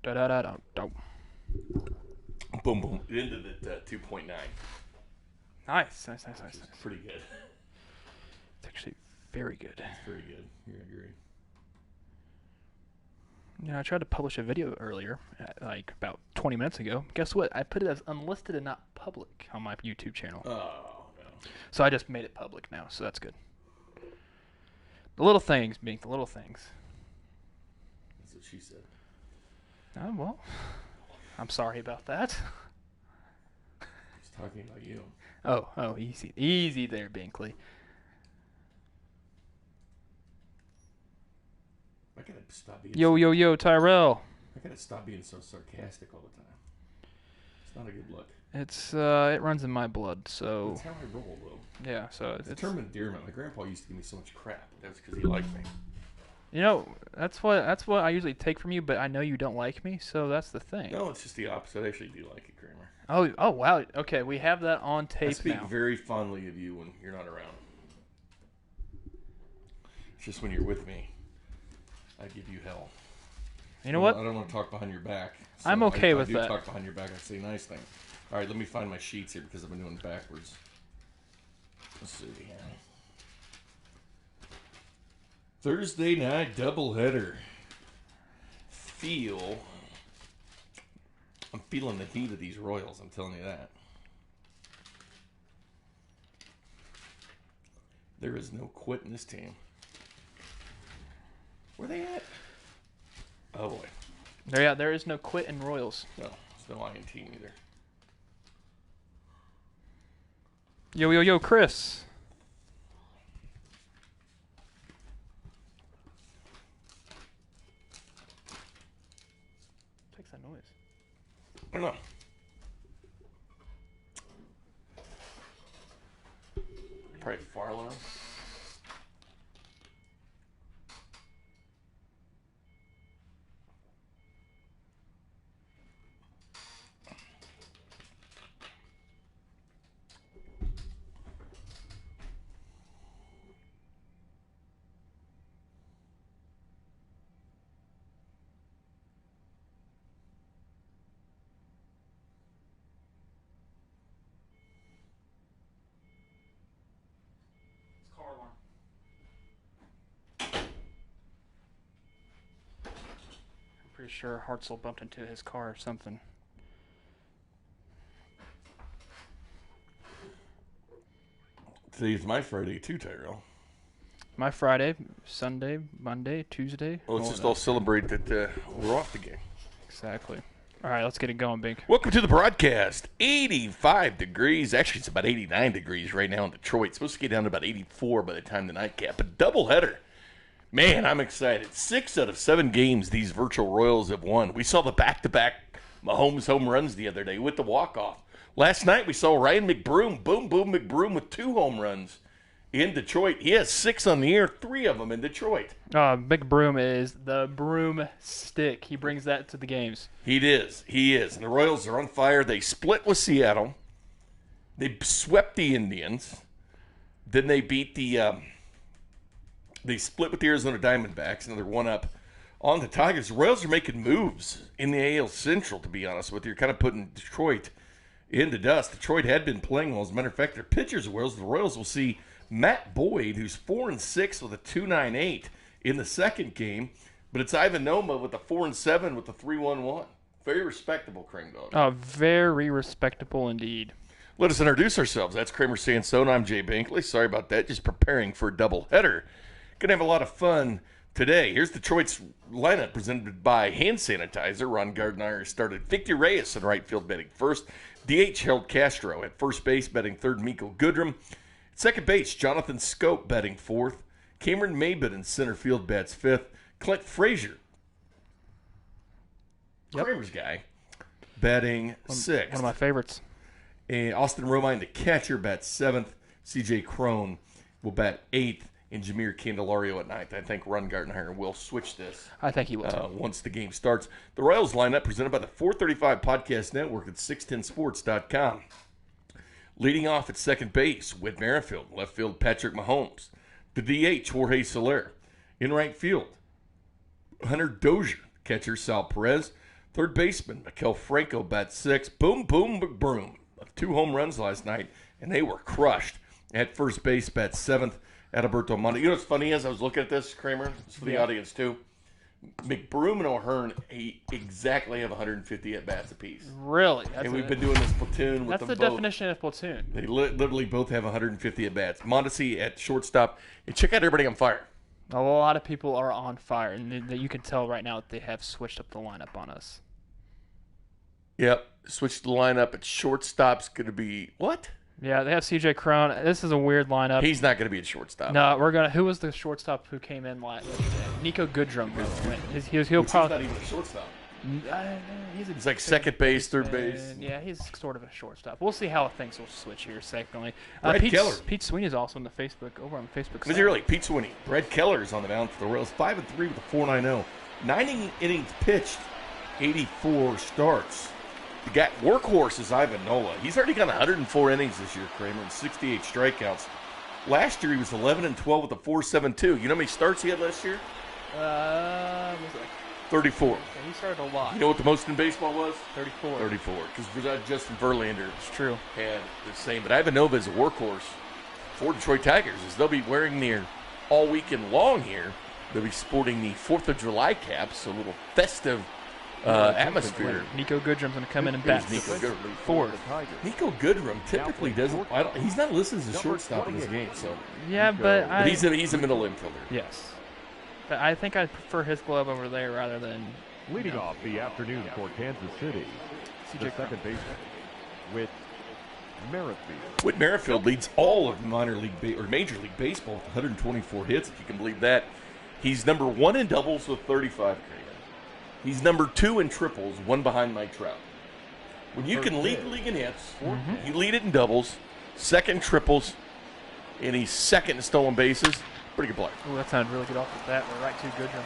Da-da-da-da-da. Boom, boom. It ended at 2.9. Nice. Nice. Pretty good. It's actually very good. It's very good. You agree. I tried to publish a video earlier, like about 20 minutes ago. Guess what? I put it as unlisted and not public on my YouTube channel. Oh, no. So I just made it public now, so that's good. The little things, Bink, the little things. That's what she said. Oh, well, I'm sorry about that. He's talking about you. Oh, easy. Easy there, Binkley. I gotta stop being Yo, Tyrell. I gotta stop being so sarcastic all the time. It's not a good look. It runs in my blood, so... That's how I roll, though. Yeah, so It's a term of endearment. My grandpa used to give me so much crap. That's because he liked me. That's what I usually take from you, but I know you don't like me, so that's the thing. No, it's just the opposite. I actually do like it, Kramer. Oh, wow. Okay, we have that on tape I speak now. very fondly of you when you're not around. It's just when you're with me, I give you hell. You know what? I don't want to talk behind your back. So I'm okay with that. that. I do talk behind your back. I say nice things. All right, let me find my sheets here because I've been doing it backwards. Let's see. Thursday night doubleheader. I'm feeling the heat of these Royals, I'm telling you that. There is no quit in this team. Where they at? Oh, boy. There is no quit in Royals. No, there's no INT either. Yo, Chris. What makes that noise? I don't know. Probably fire alarm. Pretty sure Hartzell bumped into his car or something. Today's my Friday too, Tyrell. My Friday, Sunday, Monday, Tuesday. Well, let's just all celebrate that we're off the game. Exactly. All right, let's get it going, Bink. Welcome to the broadcast. 85 degrees. Actually, it's about 89 degrees right now in Detroit. It's supposed to get down to about 84 by the time the nightcap. But doubleheader. Man, I'm excited. 6 out of 7 games these virtual Royals have won. We saw the back-to-back Mahomes home runs the other day with the walk-off. Last night we saw Ryan McBroom, boom, McBroom with 2 home runs in Detroit. He has 6 on the year, 3 of them in Detroit. Big Broom is the broomstick. He brings that to the games. He is. And the Royals are on fire. They split with Seattle. They swept the Indians. Then they beat they split with the Arizona Diamondbacks, and they're one up on the Tigers. The Royals are making moves in the AL Central, to be honest with you. You're kind of putting Detroit in the dust. Detroit had been playing well. As a matter of fact, their pitchers are the Royals will see Matt Boyd, who's 4-6 with a 2.98 in the second game, but it's Ivan Noma with a 4-7 with a 3.11. Very respectable, Crane Dog. Very respectable indeed. Let us introduce ourselves. That's Kramer Sansone. I'm Jay Binkley. Sorry about that. Just preparing for a doubleheader. Going to have a lot of fun today. Here's Detroit's lineup presented by hand sanitizer. Ron Gardner started Victor Reyes in right field batting first. DH Harold Castro at first base batting third. Miko Goodrum. Second base, Jonathan Scope batting fourth. Cameron Maybin in center field bats fifth. Clint Frazier, Kramer's guy, batting sixth. One of my favorites. And Austin Romine, the catcher, bats seventh. C.J. Crone will bat eighth. And Jameer Candelario at ninth. I think Ron Gardner will switch this. I think he will. Once the game starts. The Royals lineup presented by the 435 Podcast Network at 610sports.com. Leading off at second base, Whit Merrifield. Left field, Patrick Mahomes. The DH, Jorge Soler. In right field, Hunter Dozier. Catcher, Sal Perez. Third baseman, Maikel Franco, bats 6. Boom, boom, broom. 2 home runs last night, and they were crushed. At first base, bats 7th, Adalberto Monte. You know what's funny is I was looking at this, Kramer. It's for the audience, too. McBroom and O'Hearn exactly have 150 at-bats apiece. Really? And we've been doing this platoon with them both. That's the definition of platoon. They literally both have 150 at-bats. Mondesi at shortstop. And check out everybody on fire. A lot of people are on fire, and you can tell right now that they have switched up the lineup on us. Yep. Switch the lineup at shortstop's going to be what? Yeah, they have C.J. Cron. This is a weird lineup. He's not going to be at shortstop. No, we're gonna. Who was the shortstop who came in last? Nico Goodrum. He'll probably. He's not even a shortstop. He's like second base, third base. Yeah, he's sort of a shortstop. We'll see how things will switch here. Secondly, Brad Keller. Pete Sweeney is also on the Facebook over on the Facebook. Was he really? Pete Sweeney. Brad Keller is on the mound for the Royals. 5-3 with a 4.90. 9 innings pitched, 84 starts. The guy workhorse is Ivan Nola. He's already got 104 innings this year, Kramer, and 68 strikeouts. Last year he was 11-12 with a 4.72. You know how many starts he had last year? Was it 34. yeah, he started a lot. You know what the most in baseball was? 34. 34. Because Justin Verlander It's true. had the same. But Ivan Nova is a workhorse for Detroit Tigers, as they'll be wearing their all weekend long here. They'll be sporting the 4th of July caps, a little festive atmosphere. Nico Goodrum's going to come in and bat Nico Goodrum. fourth. Nico Goodrum typically doesn't. He's not listed as a shortstop in this game, so. Yeah, but he's a middle infielder. Yes, but I think I prefer his glove over there rather than leading off the afternoon for Kansas City. The second baseman, Whit Merrifield. Whit Merrifield leads all of Major League Baseball with 124 hits, if you can believe that. He's number 1 in doubles with 35. He's number 2 in triples, 1 behind Mike Trout. When you can lead the league in hits, you lead it in doubles, 2nd in triples, and he's 2nd in stolen bases. Pretty good player. Oh, that sounded really good off the bat. We're right to Goodrum.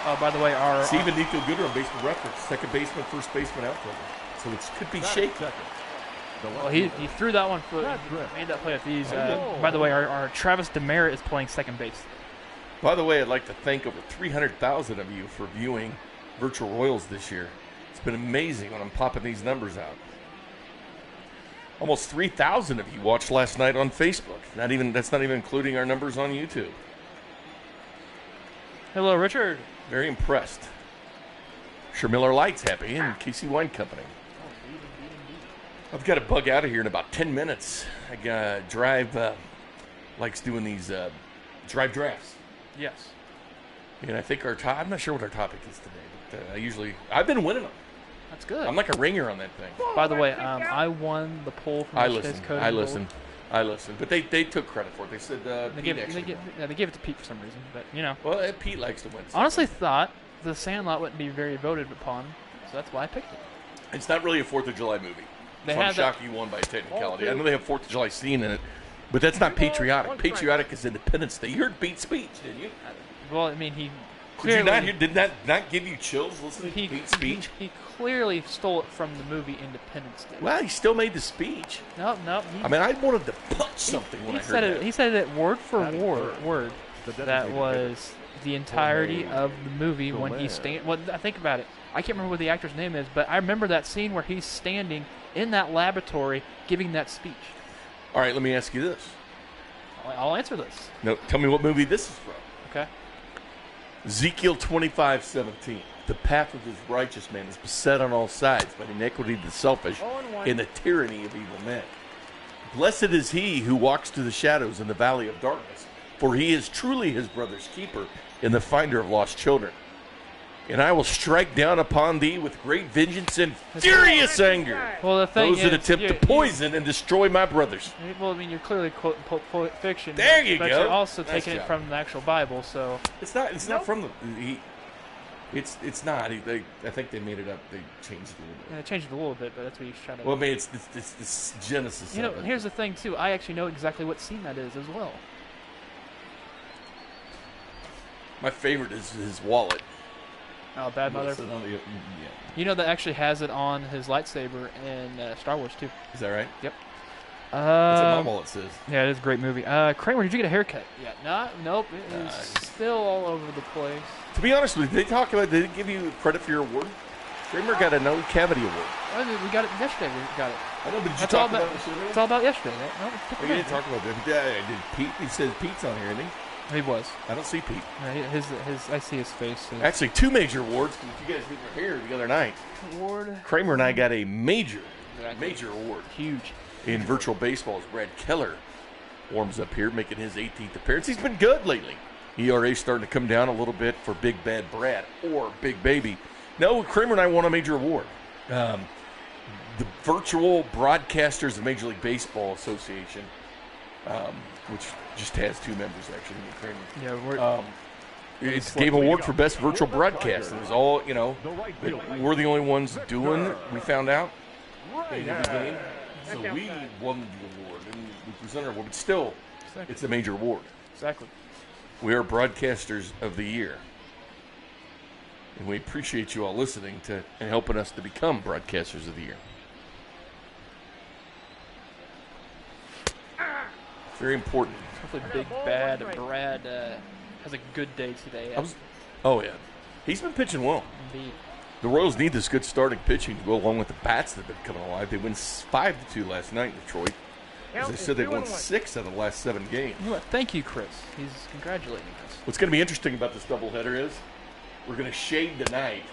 Oh, by the way, our even Nico Goodrum, baseball reference, second baseman, first baseman, outfielder. So it could be shaky. Well, he threw that one foot, made that play at these. By the way, our Travis Demeritte is playing second base. By the way, I'd like to thank over 300,000 of you for viewing Virtual Royals this year. It's been amazing when I'm popping these numbers out. Almost 3,000 of you watched last night on Facebook. That's not even including our numbers on YouTube. Hello, Richard. Very impressed. Sure Miller Lite's happy, and Casey Wine Company. I've got to bug out of here in about 10 minutes. I got Drive likes doing these drive drafts. Yes. And I think I'm not sure what our topic is today, but I've been winning them. That's good. I'm like a ringer on that thing. By the way, I won the poll from I listened. But they took credit for it. They said they gave it to Pete for some reason, but you know. Well, Pete likes to win. Honestly, thought The Sandlot wouldn't be very voted upon, so that's why I picked it. It's not really a 4th of July movie. So I'm shocked you won by a technicality. I know they have 4th of July scene in it, but that's not patriotic. Patriotic is Independence Day. You heard Pete's speech, didn't you? Well, I mean, he clearly... Did that not give you chills listening to Pete's speech? He clearly stole it from the movie Independence Day. Well, he still made the speech. No. I wanted to punch something when I heard that. He said it word for word. That was the entirety of the movie when he's standing. Well, think about it. I can't remember what the actor's name is, but I remember that scene where he's standing in that laboratory giving that speech. All right, let me ask you this. I'll answer this. No, tell me what movie this is from. Okay. Ezekiel 25:17. The path of his righteous man is beset on all sides by the iniquity of the selfish and the tyranny of evil men. Blessed is he who walks through the shadows in the valley of darkness, for he is truly his brother's keeper and the finder of lost children. And I will strike down upon thee with great vengeance and furious anger. Well, the thing those that attempt to poison and destroy my brothers. Well, I mean, you're clearly quoting Pulp Fiction. There you but go. You're also Nice taking job. it from the actual Bible, so It's not from the. It's not. I think they made it up. They changed it a little bit. yeah, they changed it a little bit, but that's what he's trying to. Well, I mean, it's Genesis. You know, of it. here's the thing too. I actually know exactly what scene that is as well. My favorite is his wallet. Oh, Bad Mother. Yeah. You know that actually has it on his lightsaber in Star Wars too. Is that right? Yep. That's what my wallet says. Yeah, it is a great movie. Kramer, did you get a haircut? Yeah. Nope. It is still all over the place. To be honest with you, they didn't give you credit for your award. Kramer got a no cavity award. We got it yesterday. We got it. I know, but did you That's talk all about about. it yesterday? It's all about yesterday, right? No, We didn't talk about that. Yeah, did Pete? He says Pete's on here, isn't he? He was. I don't see Pete. I see his face. Actually, 2 major awards. You guys were here the other night. Award. Kramer and I got a major award. Huge. In virtual baseball, as Brad Keller warms up here, making his 18th appearance. He's been good lately. ERA starting to come down a little bit for Big Bad Brad or Big Baby. No, Kramer and I won a major award. The Virtual Broadcasters of Major League Baseball Association, which just has 2 members, actually. Kramer. Yeah, it gave an award for best virtual broadcast. It was all, we're the only ones doing it, we found out in every game. So we won the award, and we presented our award, but still, it's a major award. Exactly. We are Broadcasters of the Year. And we appreciate you all listening to and helping us to become Broadcasters of the Year. Very important. Hopefully Big Bad Brad has a good day today. Oh, yeah. He's been pitching well. Indeed. The Royals need this good starting pitching to go along with the bats that have been coming alive. They win 5-2 last night in Detroit. As I said, they won 6 out of the last 7 games. You know what? Thank you, Chris. He's congratulating us. What's going to be interesting about this doubleheader is we're going to shade tonight,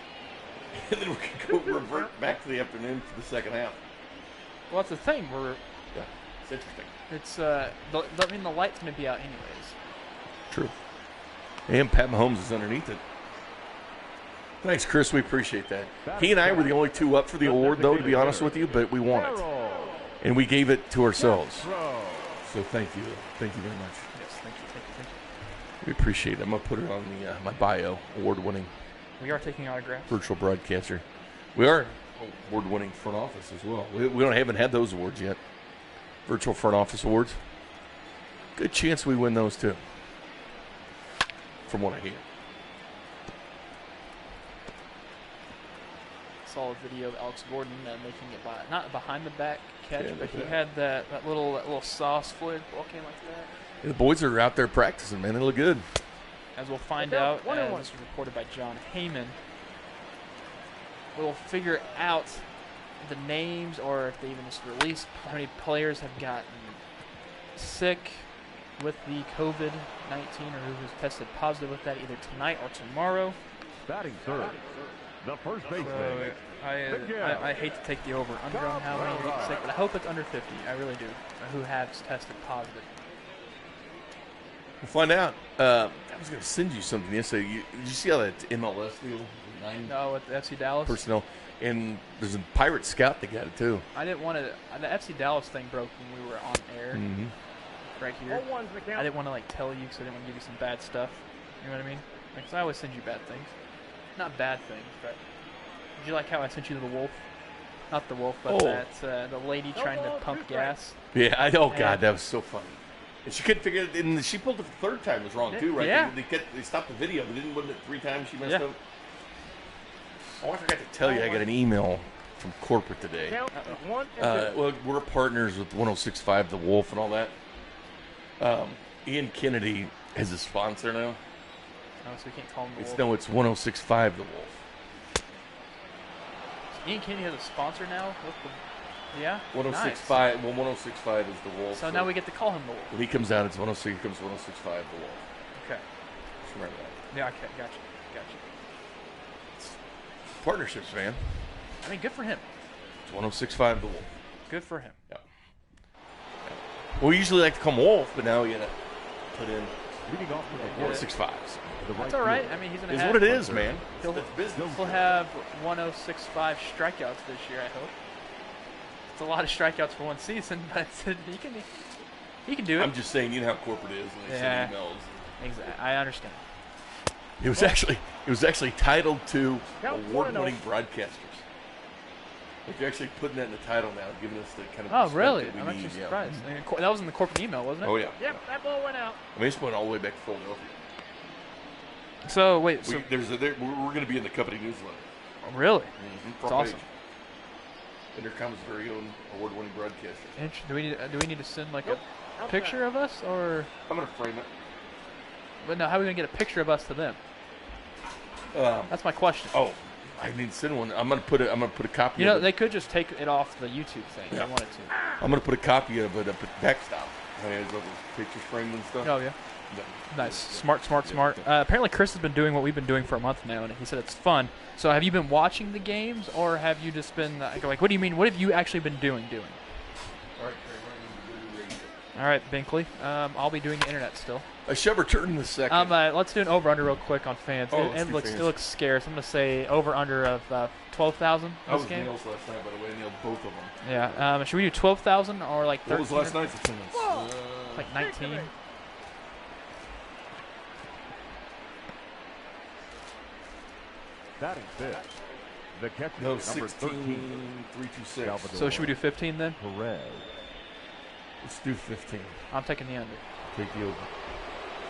and then we're going to go revert back to the afternoon for the second half. Well, that's the thing. Yeah, it's interesting. It's the light's going to be out anyways. True. And Pat Mahomes is underneath it. Thanks, Chris. We appreciate that. He and I were the only 2 up for the award, though, to be honest with you, but we won it. And we gave it to ourselves. So thank you. Thank you very much. Yes, thank you. We appreciate it. I'm going to put it on my bio, award-winning. We are taking autographs. Virtual broadcaster. We are award-winning front office as well. We haven't had those awards yet. Virtual front office awards. Good chance we win those, too. From what I hear. Saw a video of Alex Gordon making it not behind the back catch, Yeah, but he had that little sauce fluid ball came like that. Yeah, the boys are out there practicing, man. They look good. As we'll find out, as this was reported by John Heyman, we'll figure out the names, or if they even just released how many players have gotten sick with the COVID-19 or who has tested positive with that either tonight or tomorrow. Batting third, the first baseman. So I hate to take the over-under on how many get sick, but I hope it's under 50. I really do. Who has tested positive. We'll find out. I was going to send you something yesterday. Did you see how that MLS deal? 9 No, with the FC Dallas. personnel. And there's a Pirate Scout that got it, too. I didn't want to. The FC Dallas thing broke when we were on air. Mm-hmm. Right here. I didn't want to tell you because I didn't want to give you some bad stuff. You know what I mean? Because I always send you bad things. Not bad things, but did you like how I sent you the wolf? Not the wolf, but the lady trying to pump gas. Yeah, God, that was so funny. And she couldn't figure it, and she pulled it the 3rd time was wrong, too, right? Yeah. They stopped the video, but didn't, wasn't it 3 times she messed Yeah. up? Oh, I forgot to tell you, I got an email from corporate today. Well, we're partners with 106.5 The Wolf and all that. Ian Kennedy is a sponsor now. Oh, so we can't call him the wolf. No, it's 106.5 The Wolf. So Ian Kennedy has a sponsor now? Yeah? 106.5, Nice. well, 106.5 is The Wolf. So now we get to call him the wolf. When he comes out, it's 106, here comes 106.5 The Wolf. Okay. Just remember that. Yeah, okay, gotcha. Partnerships, man. I mean, good for him. It's 106.5 The Wolf. Good for him. Yeah. We usually like to call him Wolf, but now you gotta put in Leading off with a 106.5. That's all right. I mean, he's going to It's have... what it is, man. He'll have 106.5 strikeouts this year, I hope. It's a lot of strikeouts for one season, but he can do it. I'm just saying, you know how corporate is. When they send emails. Exactly. I understand. It was actually titled to award-winning broadcasters. Like you're actually putting that in the title now, giving us the kind of Oh, really? that we I'm need. actually surprised. I mean, that was in the corporate email, wasn't it? Oh, yeah. Yep, that ball went out. I mean, it's going all the way back to Philadelphia. So, wait. So, we're going to be in the company newsletter. really? Mm-hmm. It's awesome. And there comes very own award-winning broadcaster. Do we need to send like a picture of us, or? I'm going to frame it. But no, how are we gonna get a picture of us to them? That's my question. Oh, I didn't send one. I'm gonna put a copy. You know, of it. they could just take it off the YouTube thing if they wanted to. I'm gonna put a copy of it up at Backstop. It has all those pictures framed and stuff. Oh yeah. Nice. Smart. Apparently Chris has been doing what we've been doing for a month now, and he said it's fun. So have you been watching the games, or have you just been like, what do you mean? What have you actually been doing? All right, Binkley. I'll be doing the internet still. I shall return in a second. Let's do an over/under real quick on fans. It looks scarce. I'm gonna say over/under of 12,000. I was nails last night, by the way. I nailed both of them. Yeah. Should we do 12,000 or like 13? What was last night's attendance? Like 19. Batting fifth. The catcher, No, number 16, 13. 326. So should we do 15 then? Perez. Let's do 15. I'm taking the under. Take the over.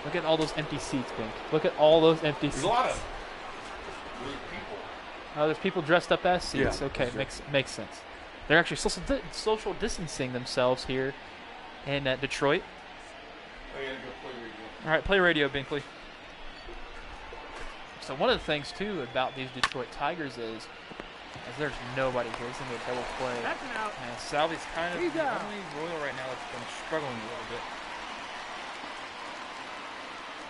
Look at all those empty seats, Bink. Look at all those empty seats. There's a lot of people. Oh, there's people dressed up as seats. Yeah, Okay, makes sense. They're actually social distancing themselves here in Detroit. I gotta go play radio. All right, play radio, Binkley. So one of the things too about these Detroit Tigers is there's nobody here. It's gonna be a double play. That's an out. And Salvy's kind of He's the out. only Royal right now that's been struggling a little bit.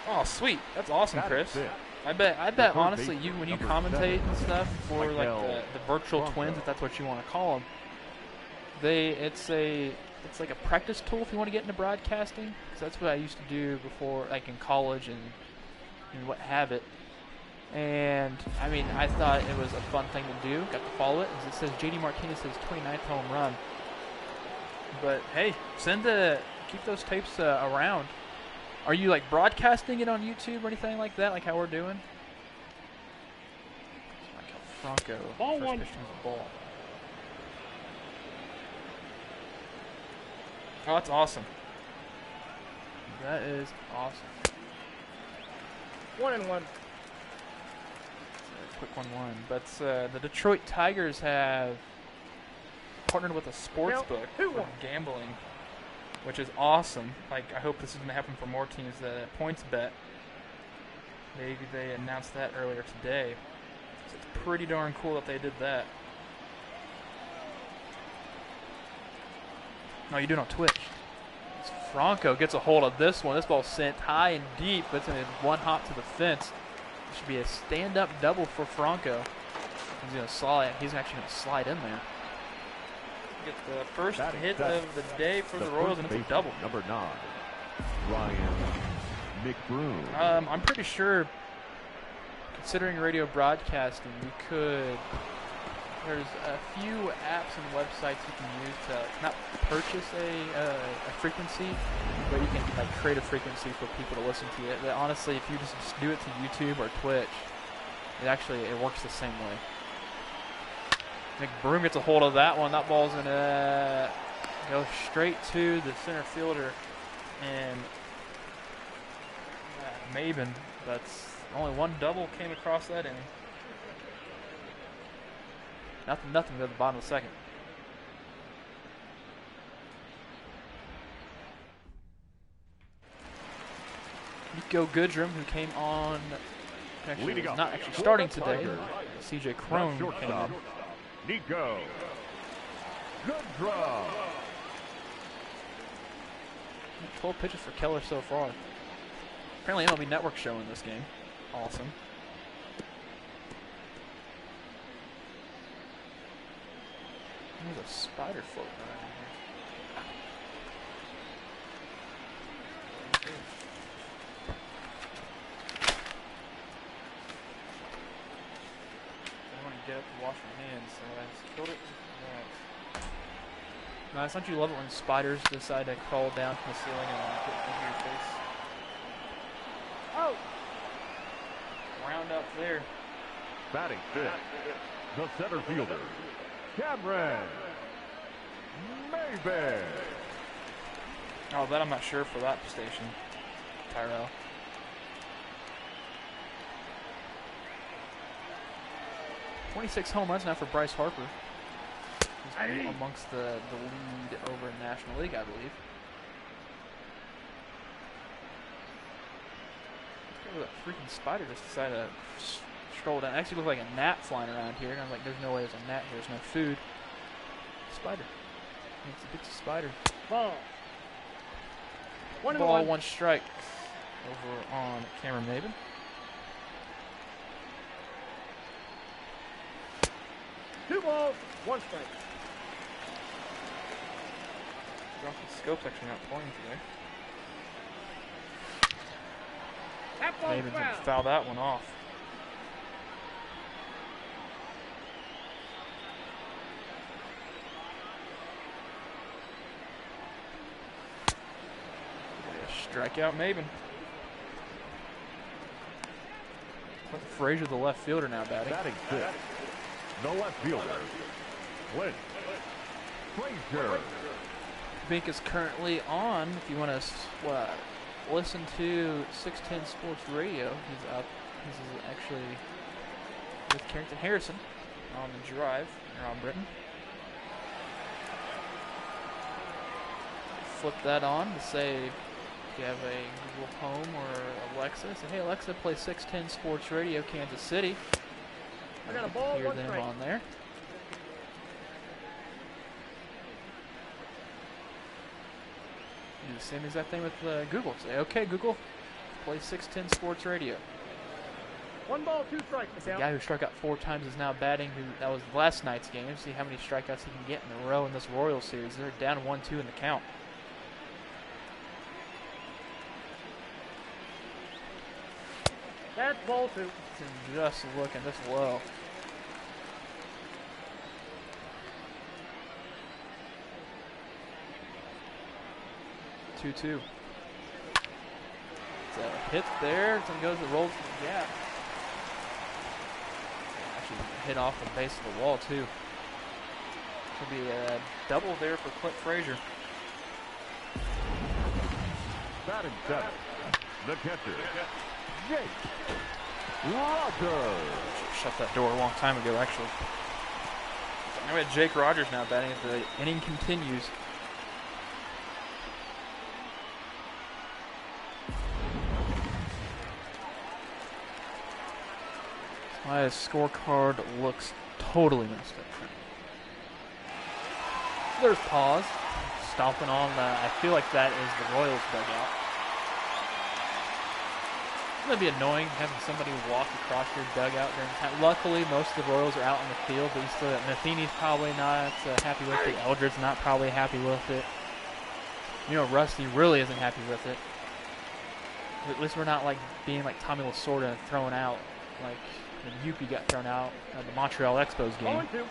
Oh, sweet. That's awesome, Batting Chris. fifth. I bet third honestly, baseman, you when you number commentate 7, and stuff for like Michael the virtual Bronco. twins, if that's what you want to call them, it's like a practice tool if you want to get into broadcasting. Because that's what I used to do before, like in college and what have it. And I mean, I thought it was a fun thing to do. Got to follow it. As it says, JD Martinez his 29th home run. But hey, keep those tapes around. Are you like broadcasting it on YouTube or anything like that, like how we're doing? Like how Franco Ball first one. pitch was a ball. Oh, that's awesome. That is awesome. 1-1. Quick 1-1. But the Detroit Tigers have partnered with a sports book who for won? gambling, which is awesome. Like, I hope this is going to happen for more teams. The points bet. Maybe they announced that earlier today. So it's pretty darn cool that they did that. No, you do it on Twitch. Franco gets a hold of this one. This ball's sent high and deep. It's in one hop to the fence. It should be a stand-up double for Franco. He's going to slide. He's actually going to slide in there. Get the first hit of the day for the Royals, and it's a double. Number 9, Ryan McBroom. I'm pretty sure, considering radio broadcasting, you could. There's a few apps and websites you can use to not purchase a frequency, but you can like create a frequency for people to listen to it. But honestly, if you just do it to YouTube or Twitch, it works the same way. McBroom gets a hold of that one. That ball's gonna go straight to the center fielder and Maben. That's only one double came across that inning. Nothing to the bottom of the second. Nico Goodrum, who came on, actually was not actually starting today. CJ Crone came in. Nico Goodrum. 12 pitches for Keller so far. Apparently MLB Network showing this game. Awesome. There's a spider floating around here. I want to get up to wash my hands, so I just killed it with that. Nice, don't you love it when spiders decide to crawl down from the ceiling and get into your face? Oh! Round up there. Batting fifth, the center fielder, Cameron Maben. Oh, that I'm not sure for that station, Tyrell. .26 home runs now for Bryce Harper. He's amongst the lead over in National League, I believe. Look at that freaking spider just decided to stroll down. It actually looked like a gnat flying around here. And I'm like, there's no way there's a gnat here. There's no food. Spider. It's a spider. Ball. Ball, 1 strike. Over on Cameron Maben. Two balls, 1 strike. Rocky Scope's actually not playing today. That ball's Maben's gonna foul. foul that one off. Strikeout Maben. Clint Frazier, the left fielder, now batting. Batting 6. The left fielder, Clint Frazier. Bink is currently on. If you want to listen to 610 Sports Radio, he's up. He's actually with Carrington Harrison on the drive. Rob Britton. Flip that on to say if you have a Google Home or Alexa, say, hey Alexa, play 610 Sports Radio, Kansas City. I got a ball, Hear 1 them strike. on there. Do the same exact thing with Google. Say, okay, Google, play 610 Sports Radio. 1 ball, 2 strikes. The guy who struck out 4 times is now batting. That was last night's game. See how many strikeouts he can get in a row in this Royals series. They're down 1-2 in the count. That's ball 2. Just looking this low. Two. It's a hit there. It goes, it rolls to the gap. Actually hit off the base of the wall too. Could be a double there for Clint Frazier. Batting 7. The catcher, Jake Rogers. Shut that door a long time ago, actually. Now we have Jake Rogers now batting as the inning continues. My scorecard looks totally messed up. There's pause. Stomping on the, I feel like that is the Royals dugout. It's going to be annoying having somebody walk across your dugout during time. Luckily, most of the Royals are out in the field, but you still, Matheny's probably not happy with it. Eldred's not probably happy with it. You know, Rusty really isn't happy with it. At least we're not like being like Tommy Lasorda thrown out like when Yupi got thrown out at the Montreal Expos game. 0-2.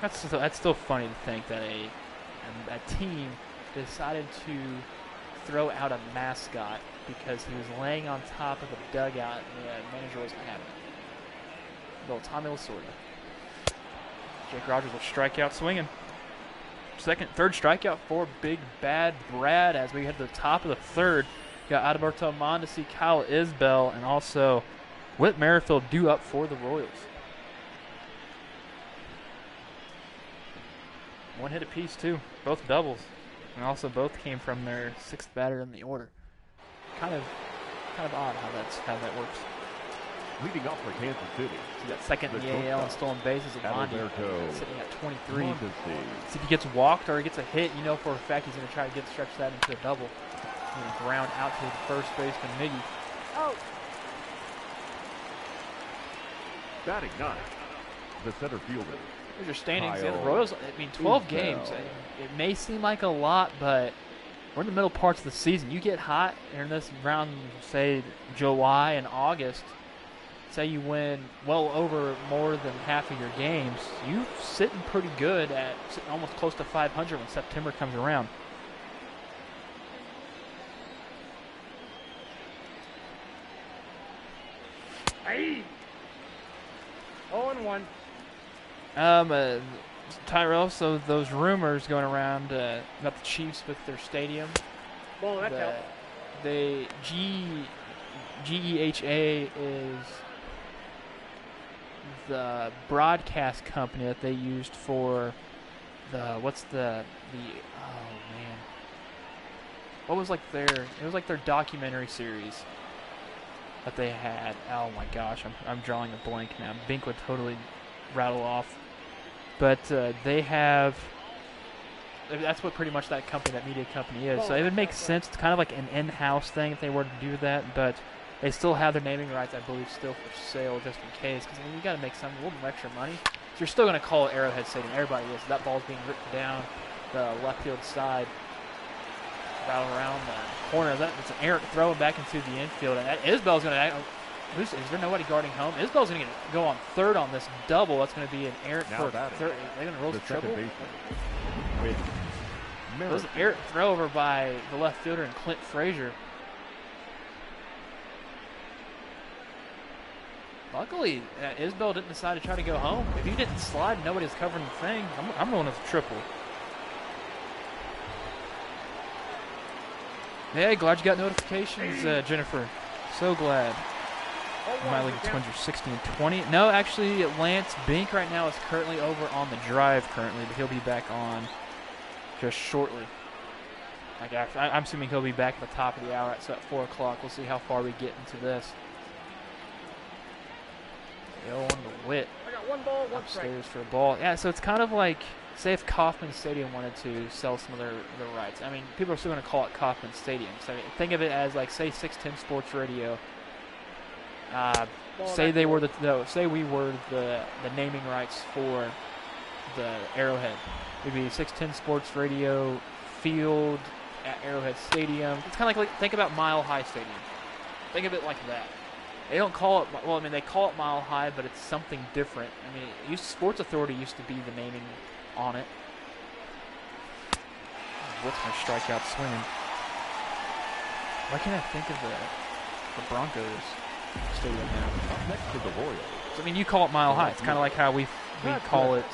That's still funny to think that a team decided to throw out a mascot because he was laying on top of the dugout and the manager wasn't having it. Little Tommy Lasorda. Jake Rogers will strike out swinging. Third strikeout for Big Bad Brad as we head to the top of the third. Got Adalberto Mondesi, Kyle Isbell, and also Whit Merrifield due up for the Royals. One hit apiece too, both doubles, and also both came from their 6th batter in the order. Kind of odd how that works. Leading off for Kansas City. So that second in the AL and stolen bases of Mondi, Adalberto sitting at 23. Mondesi. See if he gets walked or he gets a hit, you know for a fact he's going to try to stretch that into a double. Ground out to the first baseman Miggy. Oh. Batting 9. The center fielder. There's your standings. Yeah, the Kyle Royals, 12 games. Isbell. It may seem like a lot, but we're in the middle parts of the season. You get hot in this round, say, July and August. Say you win well over more than half of your games. You sitting pretty good at sitting almost close to 500 when September comes around. Hey. 0-1. Tyrell, so those rumors going around about the Chiefs with their stadium. Ball, that's out. The GEHA is the broadcast company that they used for the what was like their documentary series. that they had. Oh my gosh, I'm drawing a blank now. Bink would totally rattle off. But they have. That's what pretty much that company, that media company is. So it would make sense. It's kind of like an in-house thing if they were to do that, but they still have their naming rights, I believe, still for sale just in case. Because I mean, you got to make some a little bit extra money. So you're still going to call it Arrowhead Stadium. Everybody is. That ball's being ripped down the left field side, about around the corner. It's an errant throw back into the infield, and Isbell's going to. Is there nobody guarding home? Isbell's going to go on third on this double. That's going to be an errant for third. They're going to roll the triple. It was an errant throw over by the left fielder and Clint Frazier. Luckily, Isbell didn't decide to try to go home. If he didn't slide and nobody was covering the thing, I'm going as a triple. Hey, glad you got notifications, Jennifer. So glad. My League Twins are 60 and 20. No, actually, Lance Bink right now is currently over on the drive currently, but he'll be back on just shortly. Like I'm assuming he'll be back at the top of the hour, so at 4 o'clock. We'll see how far we get into this. Yo, on the wit. I got 1 ball, 1 strike. Upstairs for a ball. Yeah, so it's kind of like, say if Kauffman Stadium wanted to sell some of their rights. I mean, people are still going to call it Kauffman Stadium. So I mean, think of it as like, say 610 Sports Radio. Say they were say we were the naming rights for the Arrowhead. It'd be 610 Sports Radio Field at Arrowhead Stadium. It's kind of like think about Mile High Stadium. Think of it like that. They don't call it, well, I mean, they call it Mile High, but it's something different. I mean, Sports Authority used to be the naming on it. What's my strikeout swinging? Why can't I think of the Broncos Stadium now? Up next to the Royals. So, I mean, you call it Mile High. It's kind of like how we call it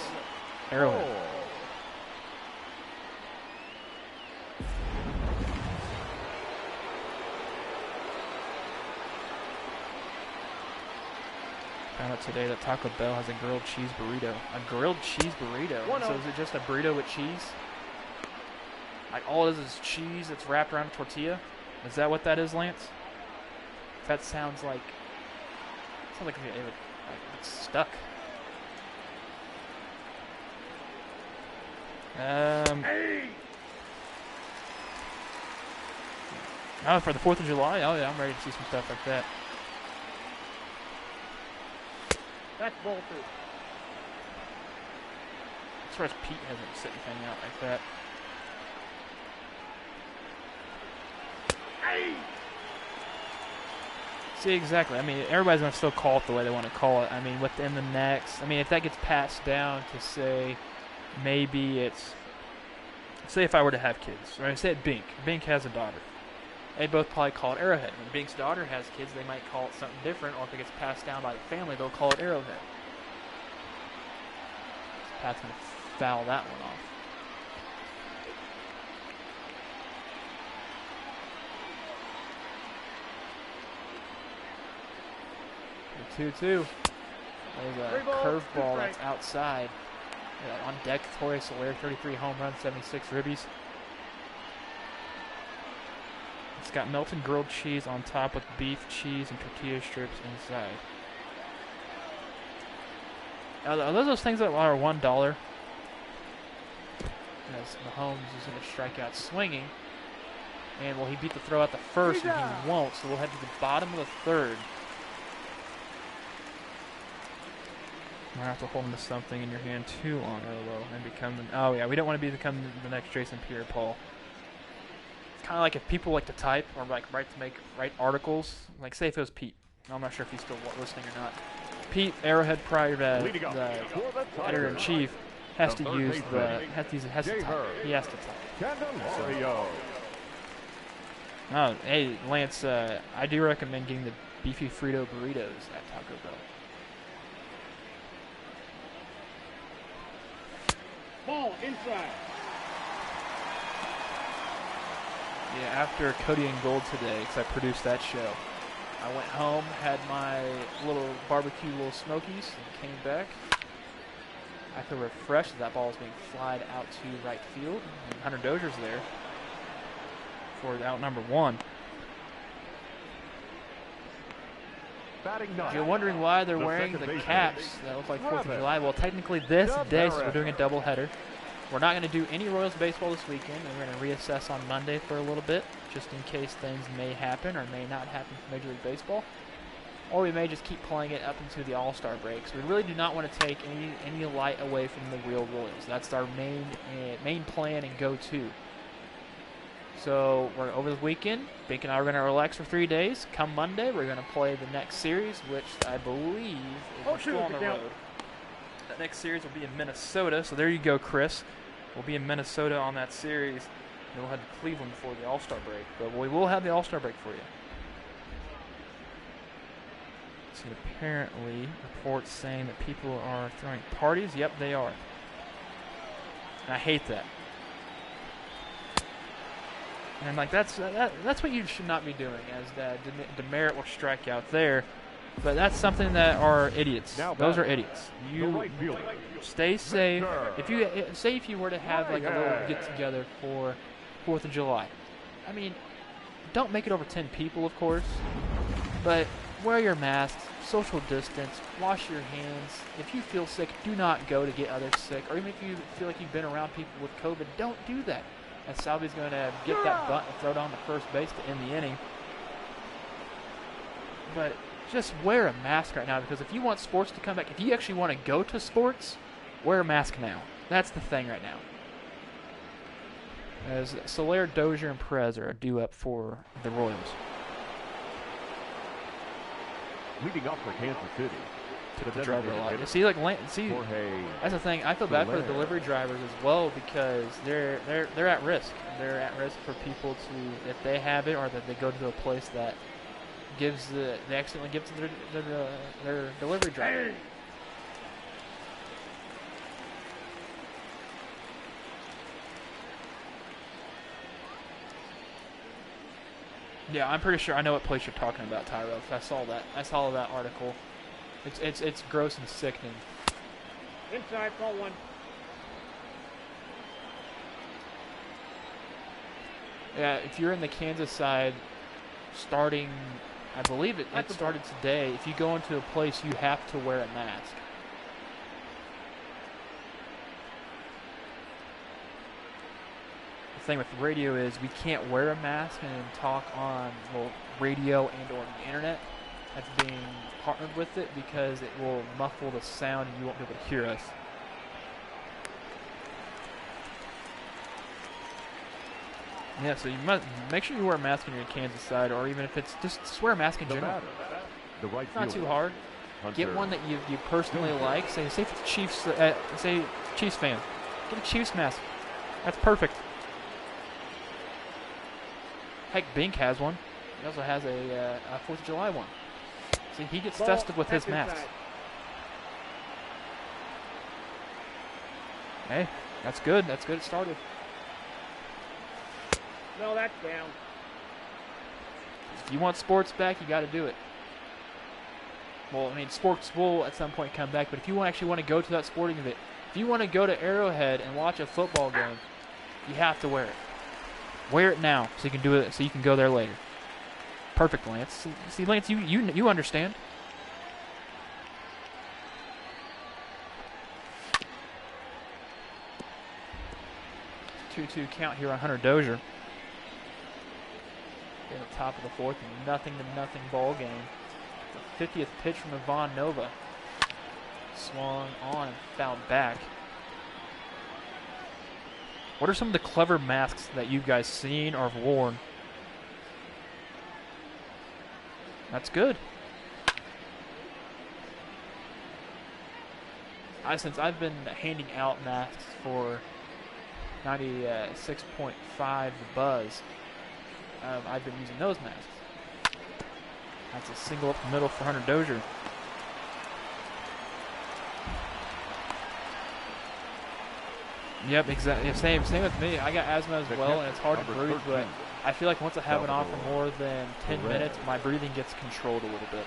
Arrowhead. Found out today that Taco Bell has a grilled cheese burrito. A grilled cheese burrito. So is it just a burrito with cheese? Like all it is cheese that's wrapped around a tortilla? Is that what that is, Lance? That sounds like it's stuck. Oh, for the 4th of July? Oh yeah, I'm ready to see some stuff like that. That's ball 2. As far as Pete hasn't set anything out like that. See, exactly. I mean, everybody's going to still call it the way they want to call it. I mean, within the next... I mean, if that gets passed down to, say, maybe it's... Say if I were to have kids, right? Say Bink. Bink has a daughter. They both probably call it Arrowhead. When Bink's daughter has kids, they might call it something different, or if it gets passed down by the family, they'll call it Arrowhead. Pat's going to foul that one off. The 2-2. There's a curveball that's outside. On deck, Torrey Soler, 33 home runs, 76 ribbies. It's got melted grilled cheese on top with beef, cheese, and tortilla strips inside. Are those things that are $1? As Mahomes is going to strike out swinging. And will he beat the throw at the first? And he won't, so we'll head to the bottom of the 3rd. Might have to hold into something in your hand too long, and become oh yeah, we don't want to become the next Jason Pierre-Paul. It's kind of like if people like to type or like write articles. Like say if it was Pete, I'm not sure if he's still listening or not. Pete Arrowhead Pryor, the editor in chief, has to use to type. He has to type. So. Oh, hey Lance, I do recommend getting the beefy Frito burritos at Taco Bell. Ball inside. Yeah, after Cody and Gold today, because I produced that show, I went home, had my little barbecue little smokies, and came back. I feel refreshed. That ball was being flied out to right field. And Hunter Dozier's there for out number 1. batting If ninth. you're wondering why they're The wearing second the baseman, caps that look like 4th of Rabbit. July, well, technically this day, since we're Rabbit. doing a doubleheader, we're not going to do any Royals baseball this weekend, and we're going to reassess on Monday for a little bit, just in case things may happen or may not happen for Major League Baseball. Or we may just keep playing it up into the All-Star breaks. We really do not want to take any light away from the real Royals. That's our main plan and go-to. So we're over the weekend. Bink and I are going to relax for 3 days. Come Monday, we're going to play the next series, which I believe is we're still on the road. That next series will be in Minnesota. So there you go, Chris. We'll be in Minnesota on that series. And we'll head to Cleveland before the All-Star break. But we will have the All-Star break for you. So apparently, reports saying that people are throwing parties. Yep, they are. And I hate that. And like that's what you should not be doing, as that demerit or strikeout there. But that's something that are idiots. Those are idiots. You stay safe. If you were to have like a little get together for 4th of July, I mean, don't make it over 10 people, of course, but wear your masks, social distance, wash your hands. If you feel sick, do not go to get others sick. Or even if you feel like you've been around people with COVID, don't do that. As Salvi's going to get that bunt and throw it on to first base to end the inning. But just wear a mask right now, because if you want sports to come back, if you actually want to go to sports, wear a mask now. That's the thing right now. As Soler, Dozier, and Perez are due up for the Royals. Leading up for Kansas City. The driver a lot. See, that's the thing. I feel bad for the delivery drivers as well, because they're at risk. They're at risk for people to, if they have it or that they go to a place that gives they accidentally give to their delivery driver. Yeah, I'm pretty sure I know what place you're talking about, Tyrell. I saw that article. It's gross and sickening. Inside, ball 1. Yeah, if you're in the Kansas side, starting, I believe it started today. If you go into a place, you have to wear a mask. The thing with radio is we can't wear a mask and talk on radio and or the internet. That's being partnered with it, because it will muffle the sound and you won't be able to hear us. Yeah, so you must make sure you wear a mask on your Kansas side, or even if it's just wear a mask in general. It's not too hard. Get one that you personally like. Say if it's Chiefs, say Chiefs fan, get a Chiefs mask. That's perfect. Heck, Bink has one. He also has a 4th of July one. See, he gets festive with his masks. Hey, that's good. That's good. It started. No, that's down. If you want sports back, you got to do it. Well, I mean, sports will at some point come back, but if you actually want to go to that sporting event, if you want to go to Arrowhead and watch a football game, you have to wear it. Wear it now so you can do it. So you can go there later. Perfect, Lance. See, Lance, you understand. It's a 2-2 count here on Hunter Dozier. In the top of the 4th, nothing to nothing ball game. The 50th pitch from Ivan Nova. Swung on and fouled back. What are some of the clever masks that you guys seen or have worn? That's good. Since I've been handing out masks for 96.5 The Buzz, I've been using those masks. That's a single up the middle for Hunter Dozier. Yep, exactly. Same with me. I got asthma as well, and it's hard to breathe, but I feel like once I have it on for more than 10 minutes, my breathing gets controlled a little bit.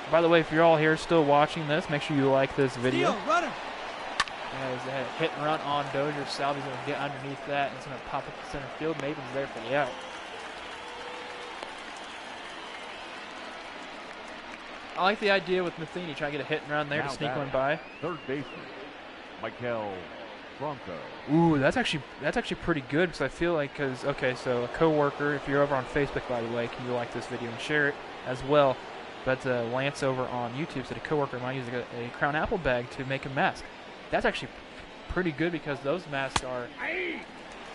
By the way, if you're all here still watching this, make sure you like this video. As a hit and run on Dozier, Salvi's going to get underneath that, and it's going to pop up to center field. Maven's there for the out. I like the idea with Matheny trying to get a hit and run there Now to sneak batting. one by. Third baseman, Michael Bronco. Ooh, that's actually pretty good because I feel like okay, so a coworker, if you're over on Facebook, by the way, can you like this video and share it as well? But Lance over on YouTube said a coworker might use a Crown Apple bag to make a mask. That's actually pretty good because those masks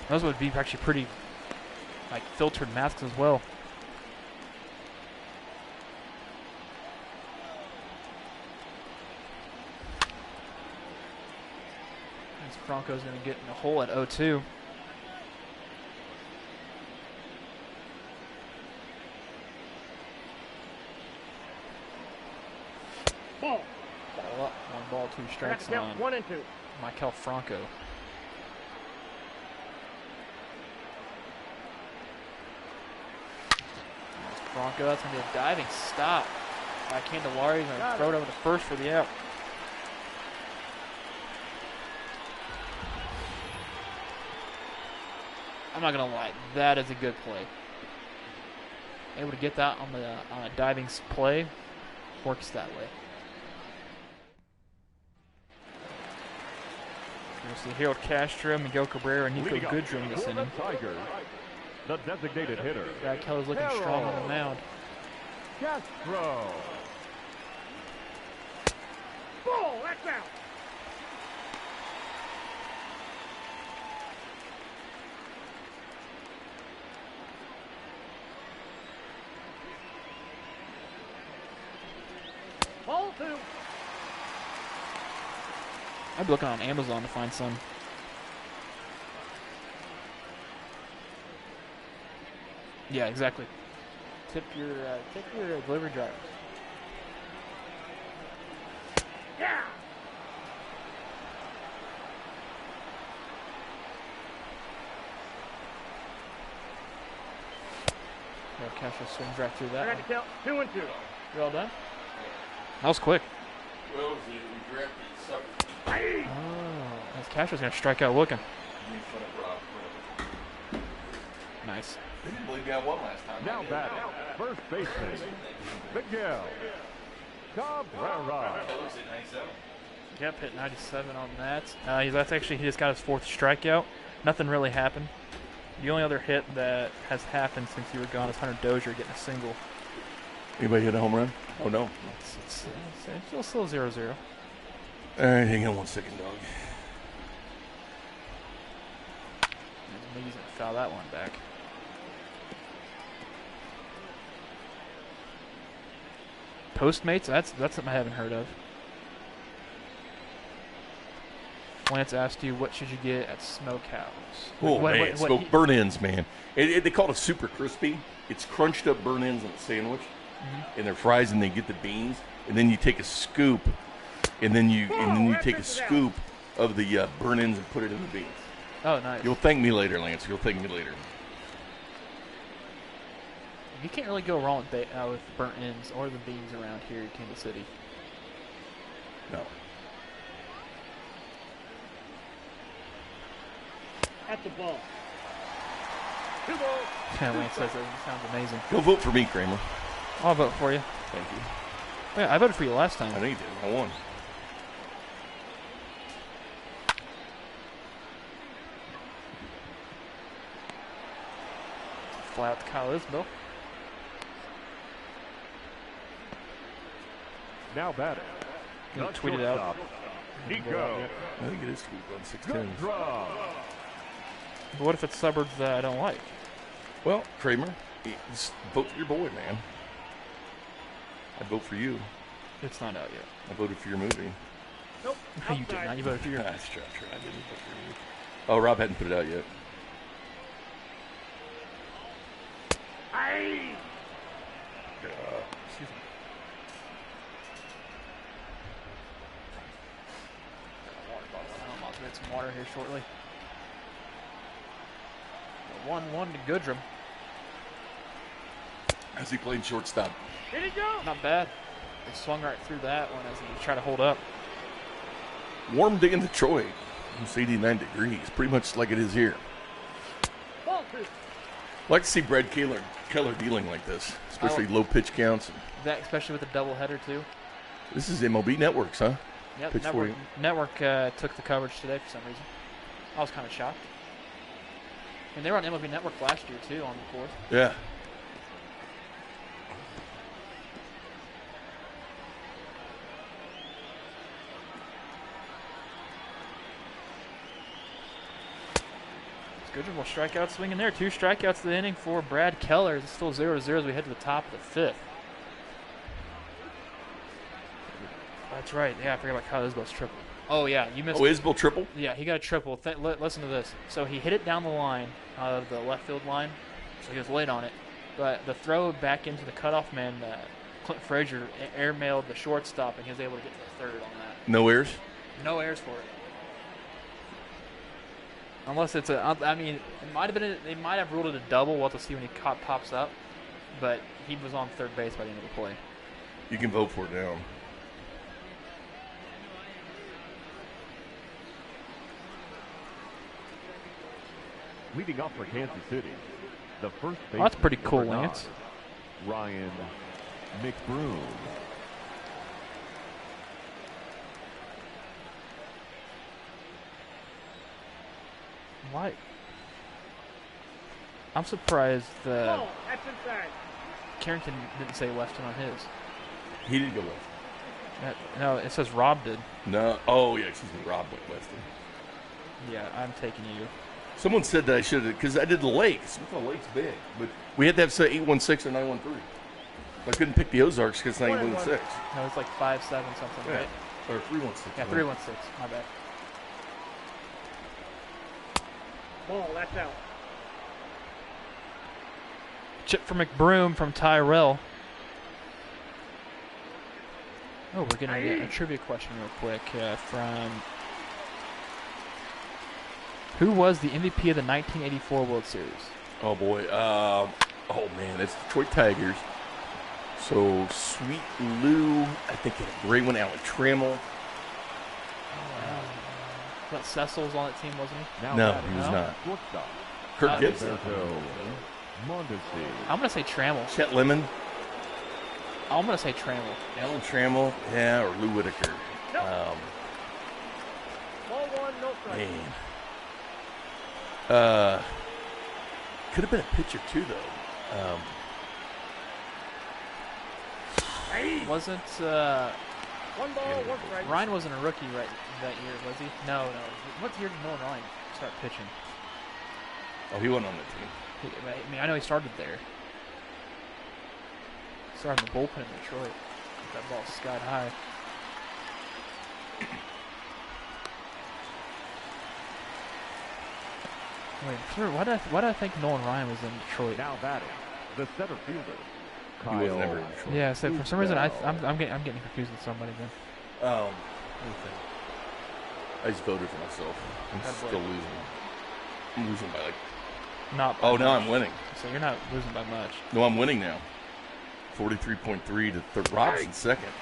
those would be actually pretty like filtered masks as well. Franco's going to get in a hole at 0-2. Ball. Ball up. 1 ball, 2 strikes Count on 1 and 2. Michael Franco. There's Franco. That's going to be a diving stop by Candelari. He's going to throw it over to first for the out. I'm not gonna lie, that is a good play. Able to get that on a diving play, works that way. You'll see Harold Castro, Miguel Cabrera, and Nico Goodrum this inning. Tigers, the designated hitter. Brad Keller's looking strong on the mound. Castro. Ball. That's out. Ball 2. I'd be looking on Amazon to find some. Yeah, exactly. Tip your delivery drivers. Yeah. Yeah, Castro swings right through I that got one. to count 2 and 2. You're all done? That was quick. Well, we drafted supper. Oh, as Castro's going to strike out looking. Made fun of Rob. Nice. They didn't believe me I won last time. Now batting, first baseman, Miguel Cabrera. Yep, hit 97 on that. He just got his 4th strikeout. Nothing really happened. The only other hit that has happened since you were gone is Hunter Dozier getting a single. Anybody hit a home run? Oh, no. It's still 0-0. All right, hang on 1 second, dog. Maybe he's going to foul that one back. Postmates? That's something I haven't heard of. Lance asked you, what should you get at Smokehouse? Oh, man. Burnt ends, man. They call it super crispy. It's crunched up burnt ends on a sandwich. And they're fries, and they get the beans. And then you take a scoop, and then you take a scoop of the burnt ends and put it in the beans. Oh, nice. You'll thank me later, Lance. You'll thank me later. You can't really go wrong with burnt ends or the beans around here in Kansas City. No. At the ball. 2 balls. Yeah, Lance says that sounds amazing. Go vote for me, Kramer. I'll vote for you. Thank you. Yeah, I voted for you last time. I know you did. I won. Fly out to Kyle Isbell. Now batting, You can tweet it out. shortstop, Nico I think it is tweet on 610. Goodrum. But what if it's suburbs that I don't like? Well, Kramer, just vote for your boy, man. I'd vote for you. It's not out yet. I voted for your movie. Nope. No, you did not. You voted for your. That's true. I didn't vote for you. Oh, Rob hadn't put it out yet. Aye. Excuse me. I'll get some water here shortly. 1-1 to Goodrum. How's he playing shortstop? Did he go? Not bad. They swung right through that one as he tried to hold up. Warm day in Detroit. It's 89 degrees, pretty much like it is here. Ball 2. I'd like to see Brad Keller dealing like this, especially low pitch counts. That, especially with the doubleheader too. This is MLB Networks, huh? Yep, Pitch 40. Network took the coverage today for some reason. I was kind of shocked. And they were on MLB Network last year too on the 4th. Yeah. Good strikeout swing in there. 2 strikeouts the inning for Brad Keller. It's still 0-0 as we head to the top of the 5th. That's right. Yeah, I forgot about Kyle Isbell's triple. Oh, yeah. You missed. Oh, Isbell triple? Yeah, he got a triple. Listen to this. So he hit it down the line, the left field line. So he was late on it. But the throw back into the cutoff man, Clint Frazier airmailed the shortstop, and he was able to get to the 3rd on that. No errors? No errors for it. Unless it's I mean, it might have been. They might have ruled it a double. We'll have to see when he pops up. But he was on 3rd base by the end of the play. You can vote for it now. Leading off for Kansas City, the first base. Oh, that's pretty cool, Lance. Ryan McBroom. Why? I'm surprised Oh, that's inside. Carrington didn't say Weston on his. He didn't go Weston. No, it says Rob did. No. Oh, yeah, excuse me. Rob went Weston. Yeah, I'm taking you. Someone said that I should have, because I did the Lakes. The Lake's big. But we had to have, say, 816 or 913. I couldn't pick the Ozarks because it's 916. No, it's like 5-7 something, Yeah. right? Or 316. Yeah, 316. My bad. Ball, that's out. Chip for McBroom from Tyrell. Oh, we're going to get a trivia question real quick from... Who was the MVP of the 1984 World Series? Oh, boy. Oh, man. It's Detroit Tigers. So, Sweet Lou, I think had a great one. Alan Trammell. But Cecil was on that team, wasn't he? No, he was not. Kirk Gibson. I'm going to say Trammell. Chet Lemon. I'm going to say Trammell. Alan Trammell, yeah, or Lou Whitaker. Ball 1, no strike. Man. Could have been a pitcher, too, though. Wasn't 1 ball, 1 strike. Ryan wasn't a rookie right that year, was he? No. What year did Nolan Ryan start pitching? Oh, he wasn't on the team. I mean, I know he started there. Started in the bullpen in Detroit. That ball sky high. Wait, sir, why did I think Nolan Ryan was in Detroit? Now batting, the center fielder, He was Kyle. never in Detroit. Yeah, so for some reason I'm getting confused with somebody then. I just voted for myself. I'm Bad boy. still losing. I'm losing by like. Not by Oh, now much. I'm winning. So you're not losing by much. No, I'm winning now. 43.3 to third. Robson second.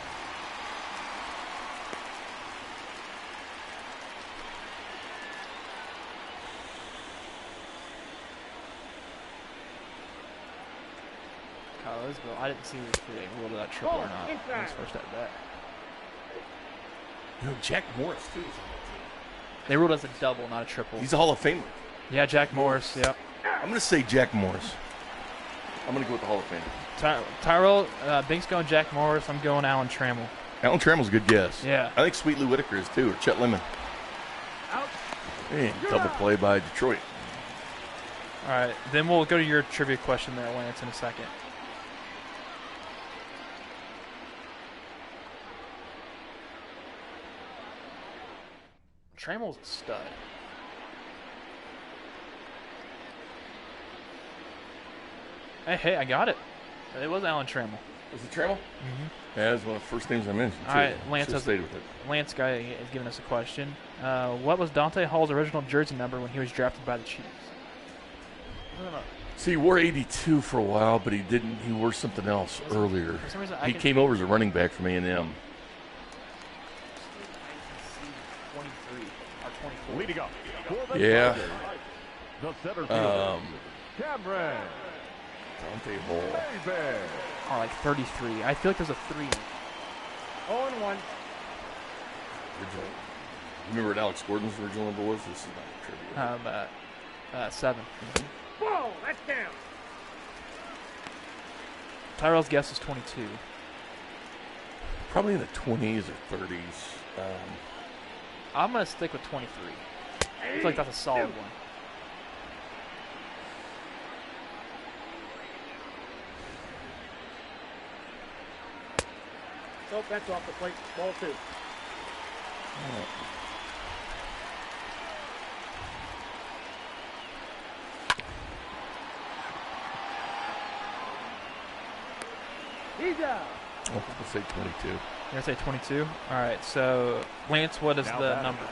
Kyle Isbell, I didn't see if they ruled it out triple or not. That was first at bat. You know, Jack Morris, too, is on that They ruled it as a double, not a triple. team. He's a Hall of Famer. Yeah, Jack Morris, yep. I'm going to say Jack Morris. I'm going to go with the Hall of Famer. Tyrell, Bink's going Jack Morris. I'm going Alan Trammell. Alan Trammell's a good guess. Yeah. I think Sweet Lou Whitaker is, too, or Chet Lemon. Out. Hey, double play by Detroit. All right, then we'll go to your trivia question there, Lance, in a second. Trammell's a stud. Hey, I got it. It was Alan Trammell. Was it Trammell? Mm-hmm. Yeah, that's one of the first names I mentioned. All right, Lance Should've has stayed with it. Lance guy is giving us a question. What was Dante Hall's original jersey number when he was drafted by the Chiefs? See, he wore 82 for a while, but he didn't. He wore something else earlier. For some reason, He came over as a running back from A&M. 23 or 24. Leading up. for the Yeah. Tigers, the center fielder, Cameron. Dante Hall. David. Or like 33. I feel like there's a 3. 0-1. Original. Remember what Alex Gordon's original number was? This is not trivia. 7. Whoa, that's down. Tyrell's guess is 22. Probably in the 20s or 30s. I'm going to stick with 23. I feel like that's a solid one. Nope, that's off the plate. Ball 2. He's out. Oh, let's say 22. You're going to say 22? All right, so Lance, what is Now the batting. number?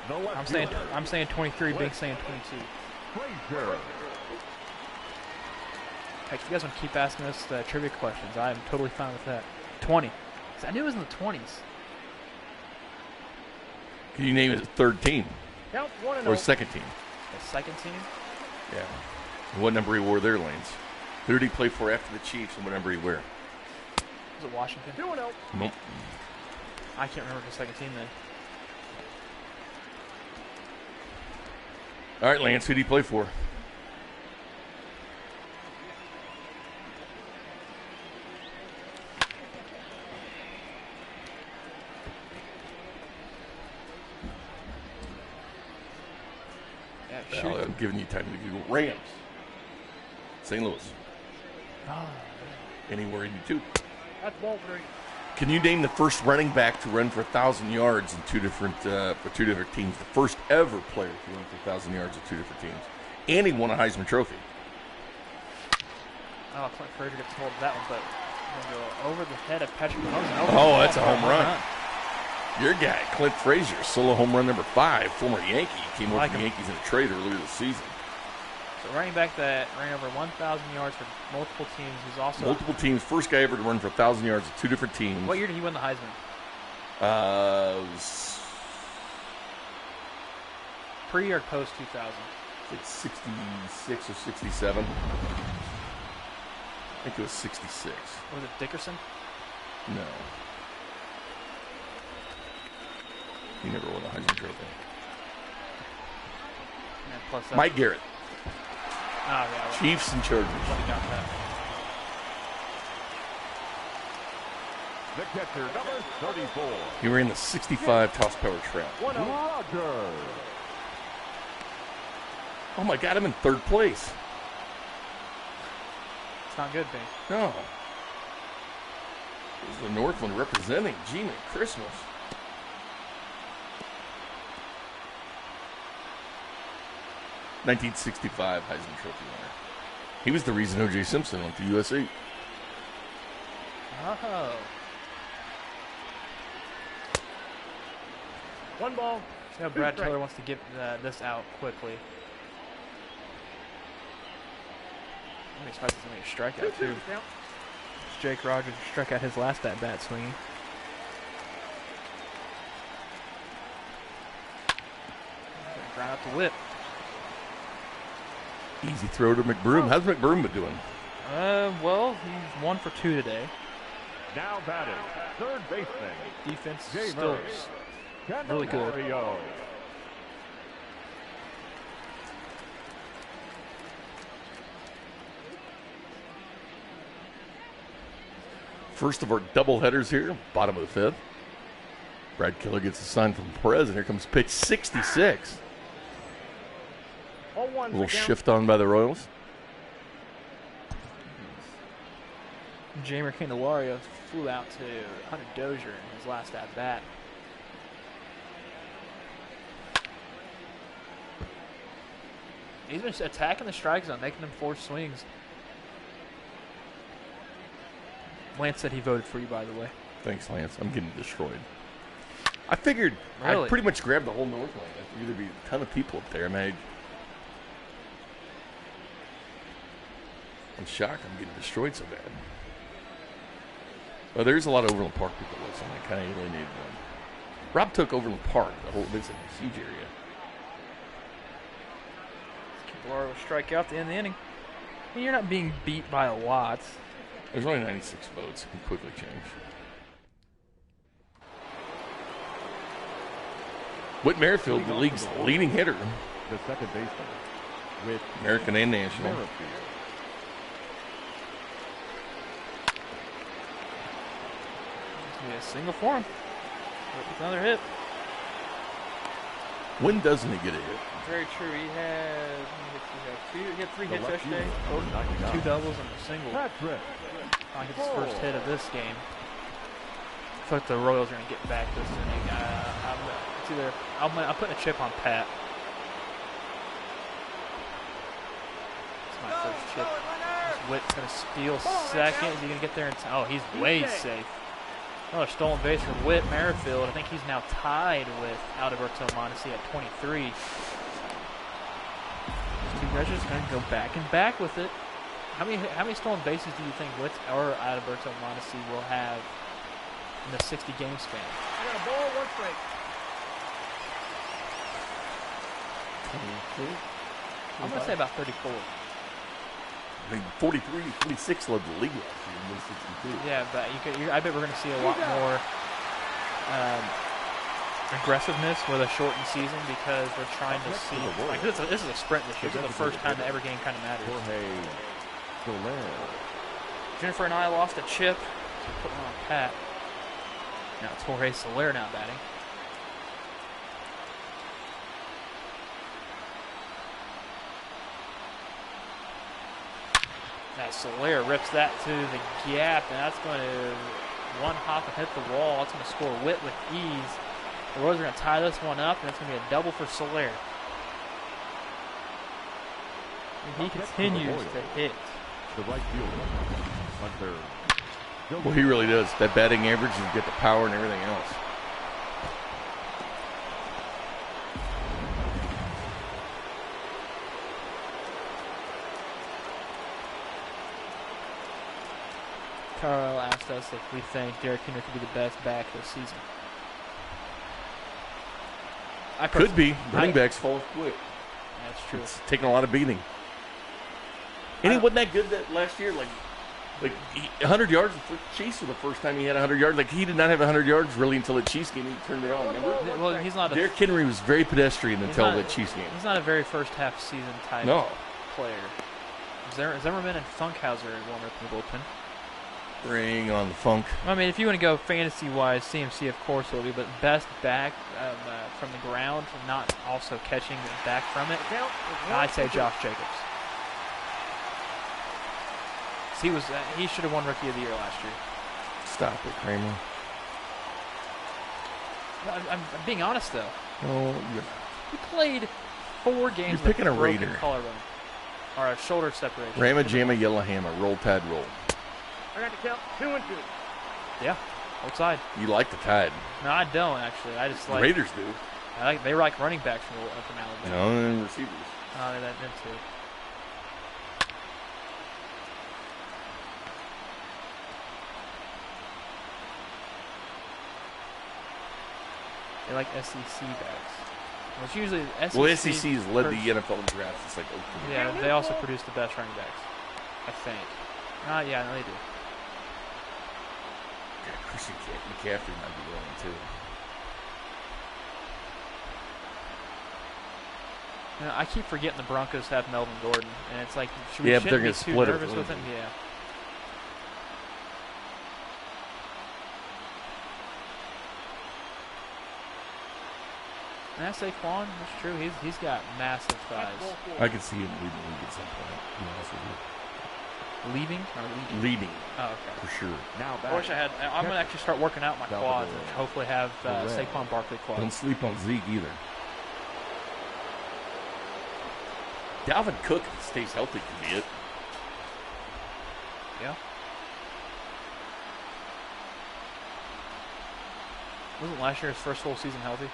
The left I'm saying 23, Blitz. Big's saying 22. Frazier. Heck, if you guys want to keep asking us trivia questions, I am totally fine with that. 20. I knew it was in the 20s. Can you name his third team Count 1-0. or his second team? The second team? Yeah. And what number he wore there, Lance? Who did he play for after the Chiefs and what number he wear? Was it Washington? 2-0. Nope. I can't remember the second team then. All right, Lance, who did he play for? Yeah, Well, I'm giving you time to Google. Rams. St. Louis. Oh, Anywhere in you two. That's ball 3. Can you name the first running back to run for 1,000 yards in for two different teams? The first ever player to run for 1,000 yards with two different teams. And he won a Heisman Trophy. oh, Clint Frazier gets hold of that one, but I'm going to go over the head of Patrick Mahomes. Oh, that's a home run. Your guy, Clint Frazier, solo home run number 5, former Yankee. Came over Like to the him. Yankees in a trade earlier this season. So running back that ran over 1,000 yards for multiple teams. He's also Multiple teams. First guy ever to run for 1,000 yards with two different teams. What year did he win the Heisman? It was Pre or post 2000? like 66 or 67. I think it was 66. Was it Dickerson? No. He never won a Heisman Trophy. Yeah, plus that. Mike Garrett. Oh, yeah. Chiefs and Chargers. Let me got that. The catcher, number 34. He ran the 65 toss power trap. 1-0. Rogers. Oh my God, I'm in third place. It's not good, Bing. No. This is the Northland representing. Gina Christmas. (1965) Heisman Trophy winner. He was the reason O.J. Simpson went to USC. Oh. 1 ball. You know, Brad Taylor wants to get this out quickly. I'm expecting somebody to strike out, too. Count. Jake Rogers struck out his last at-bat swinging. Ground out the whip. Easy throw to McBroom. How's McBroom been doing? Well, he's 1 for 2 today. Now batting, third baseman. Defense Jay still Murray. really good. Candelario. First of our double headers here, bottom of the fifth. Brad Keller gets a sign from Perez, and here comes pitch 66. All 1. A little shift on by the Royals. Jamer Candelario flew out to Hunter Dozier in his last at-bat. He's been attacking the strike zone, making them force swings. Lance said he voted for you, by the way. Thanks, Lance. I'm getting destroyed. I figured Really? I'd pretty much grab the whole Northland. I figured there'd be a ton of people up there. I'm shocked I'm getting destroyed so bad. Well, there's a lot of Overland Park people listening. I kind of alienated them. Rob took Overland Park, it's a huge area. Candelario will strike out to end the inning. mean, you're not being beat by a lot. There's only 96 votes. It can quickly change. Whit Merrifield, the league's leading hitter. The second baseman with American and national. Merrifield. It's gonna be a single for him. Another hit. When doesn't he get a hit? Very true. He had three hits yesterday. Knocked Two out. doubles and a single. Patrick. I think it's his first hit of this game. I feel like the Royals are going to get back this inning. I'm putting a chip on Pat. It's my first chip. Witt's going to steal second. Is he going to get there in time? Oh, he's way safe. Another stolen base for Whit Merrifield. I think he's now tied with Alberto Mondesi at 23. These two guys are just going to go back and back with it. How many stolen bases do you think Witt or Alberto Mondesi will have in the 60-game span? I got a ball, one strike. I'm going to say about 34. I mean, 43, 46 led the league last year, 62. Yeah, but I bet we're going to see a lot more aggressiveness with a shortened season because we're trying to see. Like this is a sprint this year. This is the first time that every game kind of matters. Jennifer and I lost a chip. Put one on Pat. Now it's Jorge Soler now batting. Now Soler rips that to the gap, and that's going to one hop and hit the wall. That's going to score Witt with ease. The Royals are going to tie this one up, and it's going to be a double for Soler. And he continues to hit. The right fielder. Well, he really does. That batting average, you get the power and everything else. Carl asked us if we think Derek Henry could be the best back this season. Could be. Running backs fall quick. That's true. It's taking a lot of beating. And he wasn't that good that last year. Like 100 yards for Chiefs for the first time he had 100 yards. Like, he did not have 100 yards really until the Chiefs game. He turned it on, remember? Well, he's not Derrick Henry was very pedestrian until the Chiefs game. He's not a very first half season type player. Zimmerman and Funkhauser warm up in the bullpen. Bring on the funk. I mean, if you want to go fantasy-wise, CMC, of course, will be, but best back from the ground, not also catching back from it, I'd say Josh Jacobs. He should have won Rookie of the Year last year. Stop it, Kramer. I'm being honest, though. Oh, He played 4 games You're picking with a broken Raider. collarbone. Or a shoulder separation. Rama Jamma Yellow Hammer. Roll Tide roll. I got to count 2 and 2. Yeah, outside. You like the Tide. No, I don't, actually. I just like... Raiders do. They like running backs from Alabama. No, and receivers. Oh, that too. They like SEC backs. Well, it's usually SEC. Well, SEC has led the NFL in drafts. It's like Oklahoma. Yeah, they also produce the best running backs, I think. Yeah, no, they do. Yeah, Christian McCaffrey might be willing too. You know, I keep forgetting the Broncos have Melvin Gordon, and it's like, should we Yeah, but they're be gonna too split it nervous with with him? him. Yeah. And that's Saquon. That's true. He's got massive thighs. I could see him leading the league at some point. To be honest with you. Leaving or leading? Leading, Oh, okay. for sure. Now I wish I had. I'm going to actually start working out my quads and hopefully have Correct. Saquon Barkley Don't quads. sleep on Zeke either. Dalvin Cook, if he stays healthy, could be it. Yeah. Wasn't last year his first full season healthy?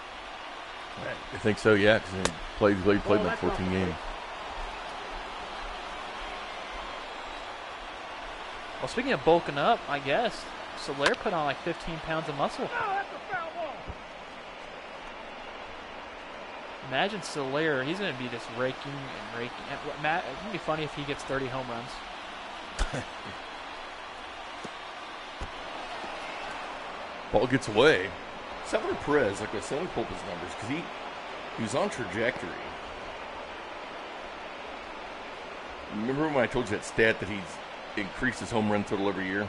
I think so, yeah, because he played in like 14 games. Well, speaking of bulking up, I guess Soler put on like 15 pounds of muscle. Oh, that's a foul ball. Imagine Soler. He's going to be just raking and raking. Matt, it's going to be funny if he gets 30 home runs. Ball gets away. Salvador Perez, like I said, let me pull up his numbers because he was on trajectory. Remember when I told you that stat that he's increased his home run total every year?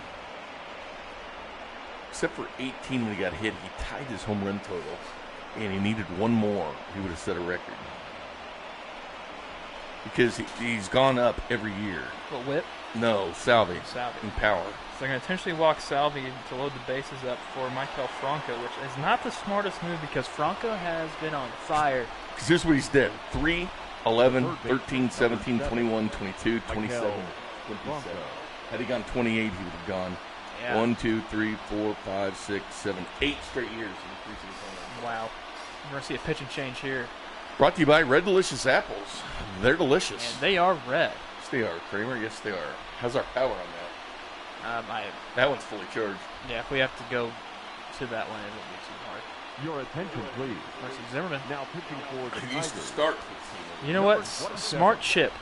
Except for 18 when he got hit, he tied his home run total, and he needed one more. He would have set a record. Because he's gone up every year. What, whip? No, Salvi. Salvi. In power. So they're going to intentionally walk Salvi to load the bases up for Michael Franco, which is not the smartest move because Franco has been on fire. Because here's what he's did. 3, 11, 13, 17, 21, 22, 27, 27. Had he gone 28, he would have gone 1, 2, 3, 4, 5, 6, 7, 8 straight years. Wow. We're going to see a pitch and change here. Brought to you by Red Delicious Apples. They're delicious. And they are red. Yes, they are, Kramer. Yes, they are. How's our power on that? That one's fully charged. Yeah, if we have to go to that one, it won't be too hard. Your attention, please. Versus Zimmerman. Now pitching for the He used to Tigers. start. You know what? Smart chip,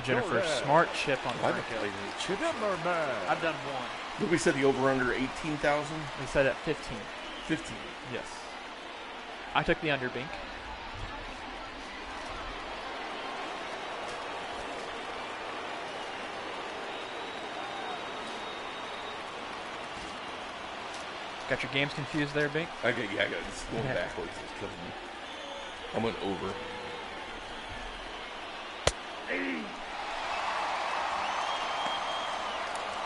Jennifer. Smart chip on I haven't Franco. played any chips. Zimmerman. I've done one. Look, we said the over-under 18,000? We said at 15. 15. Yes. I took the under, Bink. Got your games confused there, Bink? I got this going backwards. It's killing me. I went over.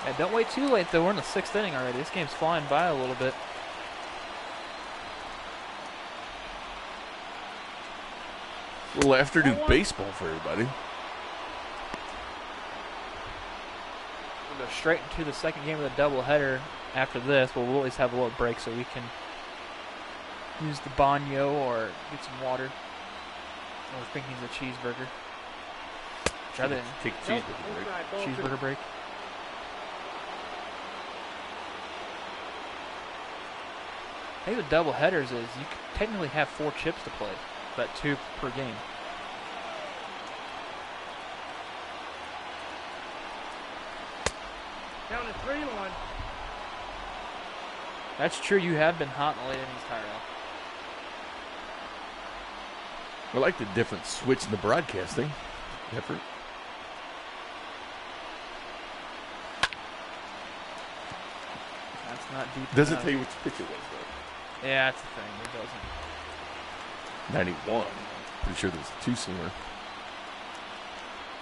Yeah, don't wait too late, though. We're in the 6th inning already. This game's flying by a little bit. A little afternoon baseball for everybody. We'll go straight into the second game of the doubleheader after this. But we'll always have a little break so we can use the baño or get some water. Or Bink needs a cheeseburger. Try the Take a cheeseburger break. cheeseburger break. I think the double headers is you technically have 4 chips to play, but 2 per game. Down to 3-1. That's true. You have been hot in the late innings, Tyrell. I like the different switch in the broadcasting effort. That's not deep Doesn't enough. tell you which pitch it was, though. Yeah, that's the thing. It doesn't. 91. Pretty sure there was a 2-seamer.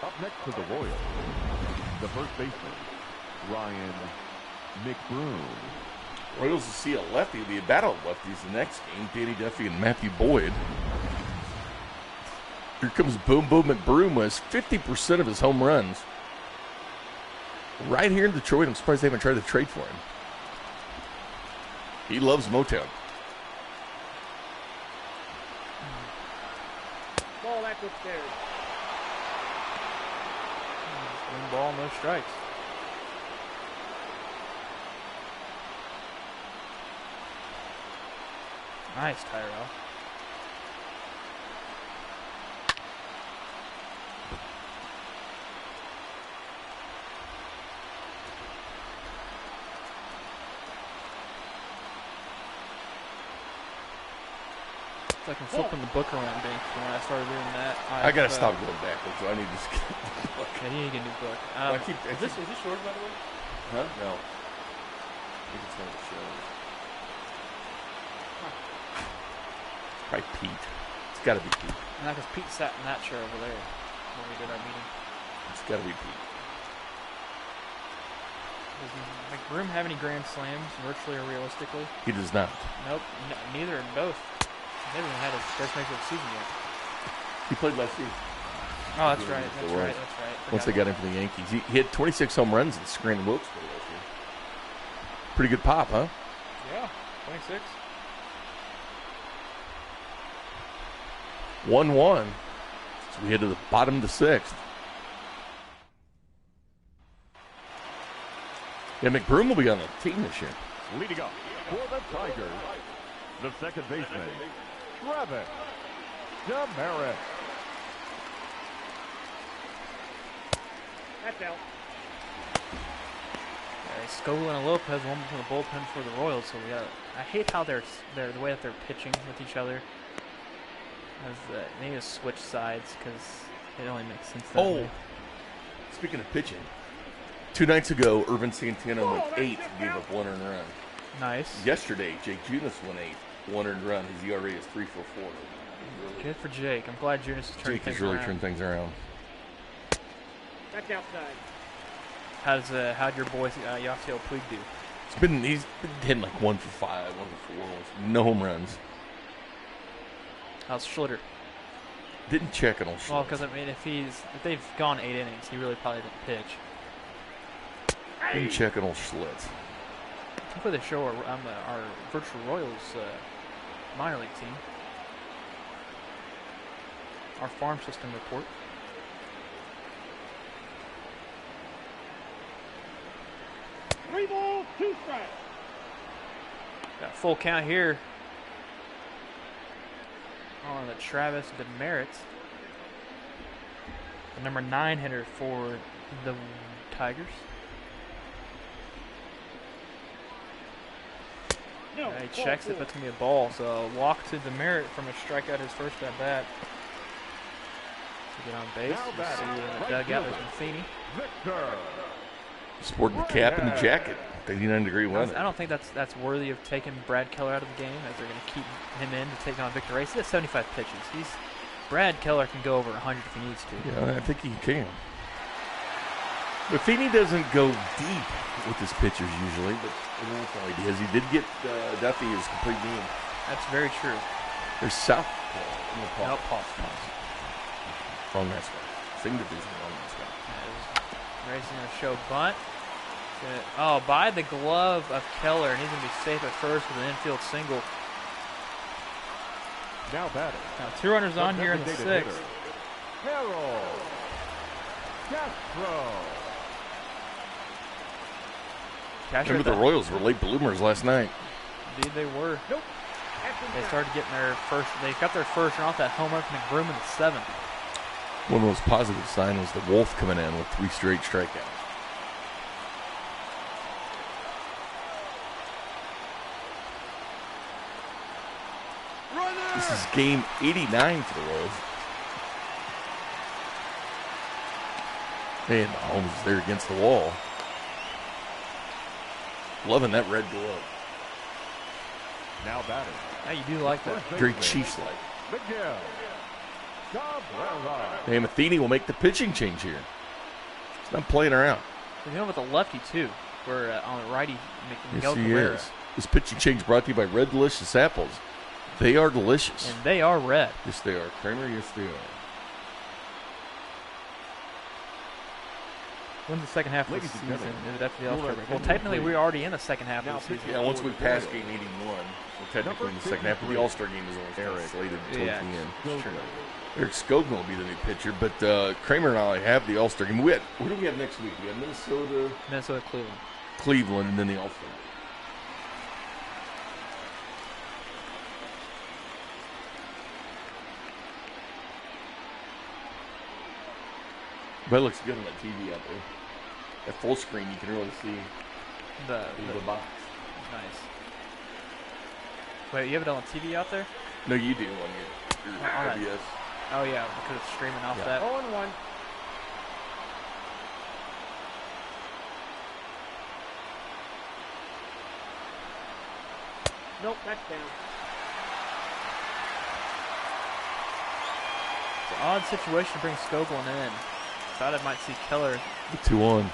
Up next to the Royals, the first baseman, Ryan McBroom. Royals will see a lefty. The battle of lefties the next game. Danny Duffy and Matthew Boyd. Here comes Boom Boom McBroom with 50% of his home runs. Right here in Detroit. I'm surprised they haven't tried to trade for him. He loves Motown. Ball back upstairs. One ball, no strikes. Nice, Tyrell. It's like I'm flipping the book around, Bink. When I started doing that, I got to stop going backwards. So I need to skip the book. Yeah, you need to get a new book. Is this yours, by the way? Huh? No. I think it's one of the shows. Probably Pete. It's got to be Pete. Not because Pete sat in that chair over there when we did our meeting. It's got to be Pete. Does McBroom have any grand slams, virtually or realistically? He does not. Nope, neither in both. He hasn't even had his first major league season yet. He played last season. Oh, that's right. That's right. Once they got him for the Yankees. He hit 26 home runs in Scranton Wilkesboro last year. Pretty good pop, huh? Yeah, 26. 1-1. So we head to the bottom of the 6th. Yeah, McBroom will be on the team this year. Leading up for the Tigers, the second baseman, Travis Demerit. That's out. Scola and Lopez, one from the bullpen for the Royals. So we got. I hate how they're the way that they're pitching with each other. They need to switch sides because it only makes sense that way. Speaking of pitching, 2 nights ago, Irvin Santana went 8 and gave up 1 earned run. Nice. Yesterday, Jake Junis went 8, 1 earned run. His ERA is 3.44. Good for Jake. I'm glad Junis is turning Jake things has really around. turned things around. That's outside. How'd your boy Yasiel Puig do? He's been hitting like 1 for 5, 1 for 4, no home runs. How's Schlitter? Didn't check it on Schlitter. Well, because I mean, if they've gone 8 innings, he really probably didn't pitch. Didn't check it on Schlitz. Hopefully they show our virtual Royals minor league team. Our farm system report. Three balls, 2 strikes. Got a full count here on the Travis Demerit, the number 9 hitter for the Tigers. No, He checks it, that's going to be a ball. So a walk to Demerit from a strikeout his first at bat. To get on base, Now you batting, see in the right dugout fielder. there's Matheny. Victor. Sporting the cap and the jacket. 89-degree weather. I don't think that's worthy of taking Brad Keller out of the game, as they're going to keep him in to take on Victor Reyes. He has 75 pitches. Brad Keller can go over 100 if he needs to. Yeah, I think he can. Matheny doesn't go deep with his pitchers usually, but that's all he does. He did get Duffy his complete game. That's very true. There's Southpaw. Nope, pause. Wrong mascot. Same division, wrong mascot. Reyes is going to show bunt. By the glove of Keller, and he's going to be safe at first with an infield single. Now batting. Now 2 runners on here in the Designated 6th. hitter, Harold Castro. Castro Remember the Royals were late bloomers last night. Indeed, they were. Nope. That's They started getting their first. They got their first run off that home run from McBroom in the 7th. One of the most positive signs was the Wolf coming in with 3 straight strikeouts. This is game 89 for the Royals. And Mahomes is there against the wall. Loving that red glove. Now batting. Yeah, you do like that. Very Chiefs-like. Miguel Cabrera. Hey, Matheny will make the pitching change here. He's not playing around. We're dealing with a lefty, too. We're on the righty, Miguel Yes, he Cabrera. is. This pitching change brought to you by Red Delicious Apples. They are delicious. And they are red. Yes, they are. Kramer, yes, they are. When's the second half of the Ladies and season? gentlemen, Is it after the All-Star your break? Well, attention, technically, please. we're already in the second half Now of the season. Yeah, once we pass game 81, we're technically in the second half, but the All-Star game is only Eric. slated towards Yeah, the end. it's true. Eric Skogman will be the new pitcher, but Kramer and I have the All-Star game. Who do we have next week? We have Minnesota, Cleveland. Cleveland, and then the All-Star. But it looks good on the TV out there. At full screen, you can really see The the box. nice. Wait, you have it on TV out there? No, you do on your All right. IBS. Oh yeah, because it's streaming off Yeah. that. 0-1. Nope, that's down. It's an odd situation to bring Scoglin in. Thought I might see Keller. The 2-1.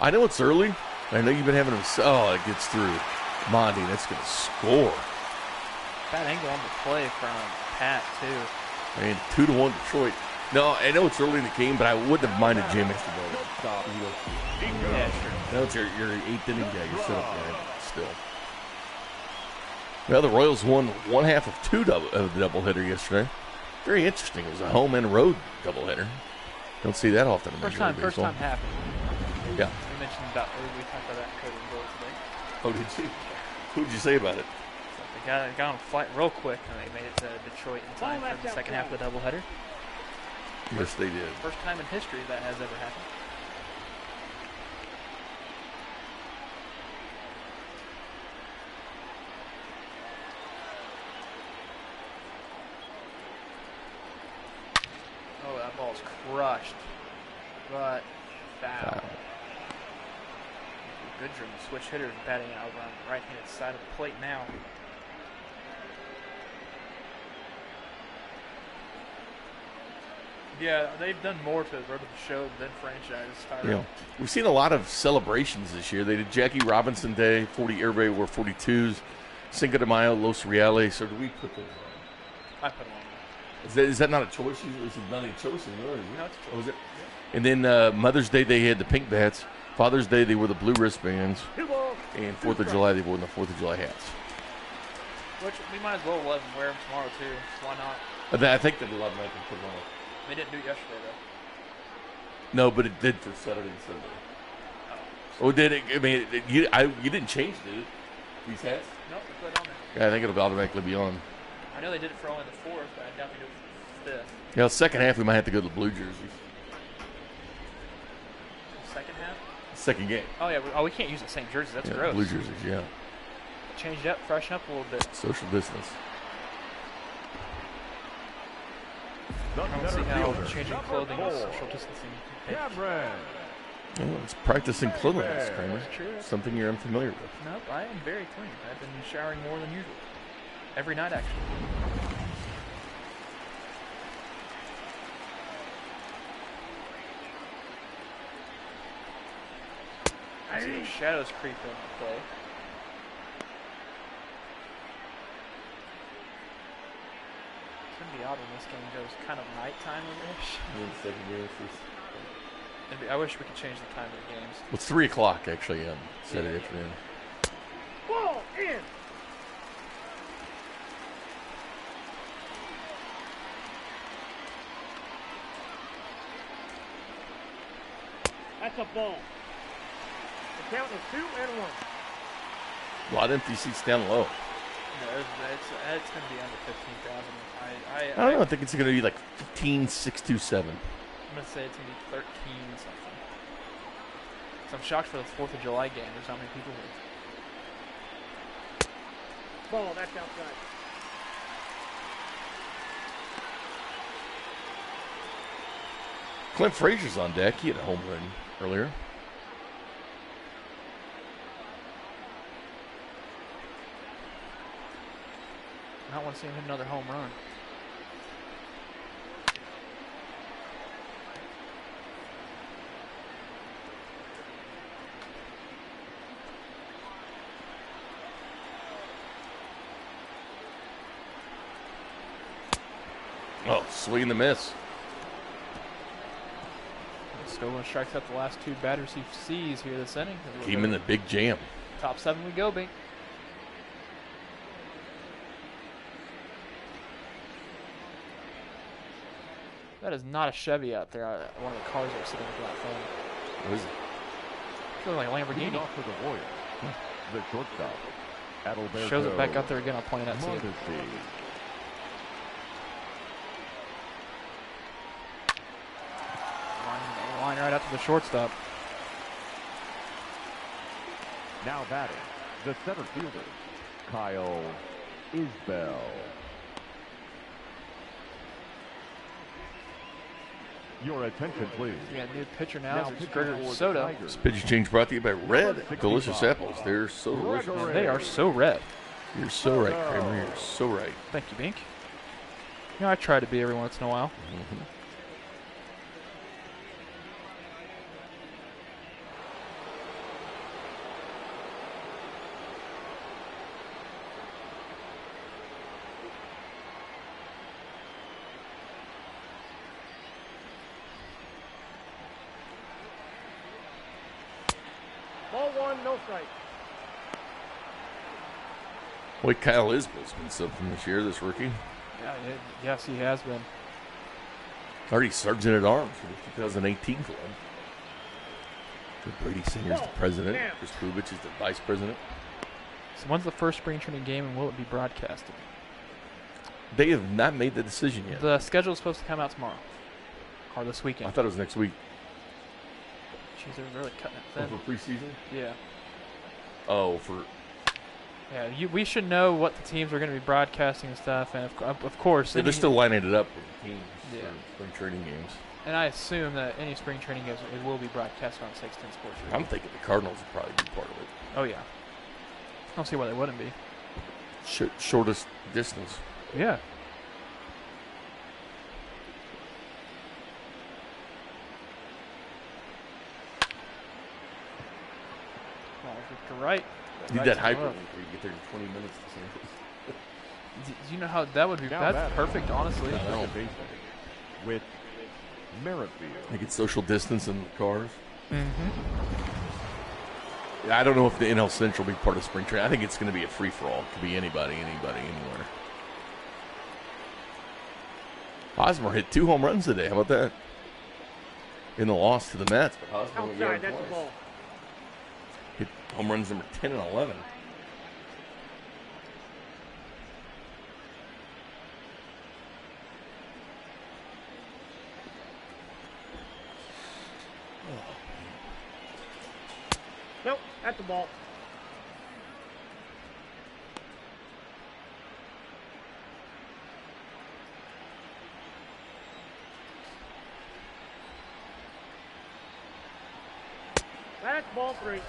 I know it's early. I know you've been having it gets through. Monty, that's going to score. Bad angle on the play from Pat too. And 2-1 Detroit. No, I know it's early in the game, but I wouldn't have minded Jim extra Stop. Yeah, sure. No, it's your 8th inning guy. You're set up there still. Well, the Royals won one half of the doubleheader yesterday. Very interesting. It was a home and road doubleheader. Don't see that often in First Major League time Baseball. happening. Yeah. We mentioned we talked about that in Cody and Gold today. Oh, did you? Who did you say about it? They got on a flight real quick, and they made it to Detroit in time for the second half of the doubleheader. Yes, they did. First time in history that has ever happened. Oh, that ball's crushed. But foul. Goodrum, switch hitters, batting out on the right-handed side of the plate now. Yeah, they've done more to the road to the show than franchise. Yeah, we've seen a lot of celebrations this year. They did Jackie Robinson Day, 40. Everybody wore 42s. Cinco de Mayo, Los Reales. So do we put those on? I put them on. Is that not a choice? Is it not a choice anymore? No, it's a choice. Oh, is it? Yeah. And then Mother's Day they had the pink bats. Father's Day they wore the blue wristbands. And 4th of July they wore the 4th of July hats. Which we might as well let them wear them tomorrow too. Why not? I think that a lot of them put them on. They didn't do it yesterday though. No, but it did for Saturday and Sunday. Oh, did it? I mean, you didn't change, did it? These hats? No, they put it on there. Yeah, I think it'll automatically be on. I know they did it for only the 4th, but I doubt they do it for the 5th. Yeah, the second half we might have to go to the blue jerseys. Second half? Second game. Oh yeah, we can't use the same jerseys. That's gross. Blue jerseys, yeah. Change it up, freshen up a little bit. Social distance. I don't see how changing clothing is social distancing. Cameron. Oh, it's practicing cleanliness, Kramer. Something you're unfamiliar with. Nope, I am very clean. I've been showering more than usual. Every night, actually. I see the shadows creep in the play. It's going to be odd when this game goes kind of nighttime-ish. I wish we could change the time of the games. Well, it's 3 o'clock, actually, on Saturday afternoon. Ball in. That's a ball. The count is 2-1. A lot of empty seats down low. No, it's going to be under 15,000. I don't know. I think it's going to be like 15,627. I'm going to say it's going to be 13 something. So I'm shocked for the 4th of July game. There's not many people here. Ball, that's outside. Clint Frazier's on deck. He had a home run earlier. I don't want to see him hit another home run. Oh, swing and the miss. Stolen strikes out the last 2 batters he sees here this inning. Keep him in the big jam. Top 7 we go, Bink. That is not a Chevy out there. One of the cars that are sitting at that phone. What is it? Feels like a Lamborghini. Off for the Warriors. The shortstop, Adalberto. Shows it back up there again. I'll point it out to you. Mondesi. Line right out to the shortstop. Now batting, the center fielder, Kyle Isbell. Your attention, please. We got a new pitcher now. It's pitching Gregory for the Soto. Tigers. This pitch change brought to you by Red Delicious Apples. They're so delicious. Man, they are so red. You're so right, Kramer. You're so right. Thank you, Bink. You know, I try to be every once in a while. Mm-hmm. Ball 1, no strike. Boy, Kyle Isbell's been something this year, this rookie. Yeah, yes, he has been. Already sergeant at arms for the 2018 club. So Brady Singer's the president. Chris Bubich is the vice president. So when's the first spring training game, and will it be broadcasted? They have not made the decision yet. The schedule is supposed to come out tomorrow, or this I weekend. thought it was next week. Jeez, they're really cutting it thin. For preseason? Yeah. Oh, for Yeah, we should know what the teams are going to be broadcasting and stuff, and of course, they're still lining it up with the teams Yeah. for spring training games. and I assume that any spring training games it will be broadcast on 610 Sports Radio. I'm thinking the Cardinals will probably be part of it. Oh yeah, I don't see why they wouldn't be. Shortest distance. Yeah. Oh, right. Need Right that to hyper left. link where you get there in 20 minutes. To see Do you know how that would be? Now That's batting. perfect, honestly. I know. Second baseman with Merrifield. They get social distance in the cars. Mm-hmm. I don't know if the NL Central will be part of spring training. I think it's going to be a free-for-all. It could be anybody, anywhere. Hosmer hit 2 home runs today. How about that? In the loss to the Mets. But Hosmer went yard Outside, that's the twice. ball. Hit home runs number 10 and 11. Nope, that's the ball. That's ball 3.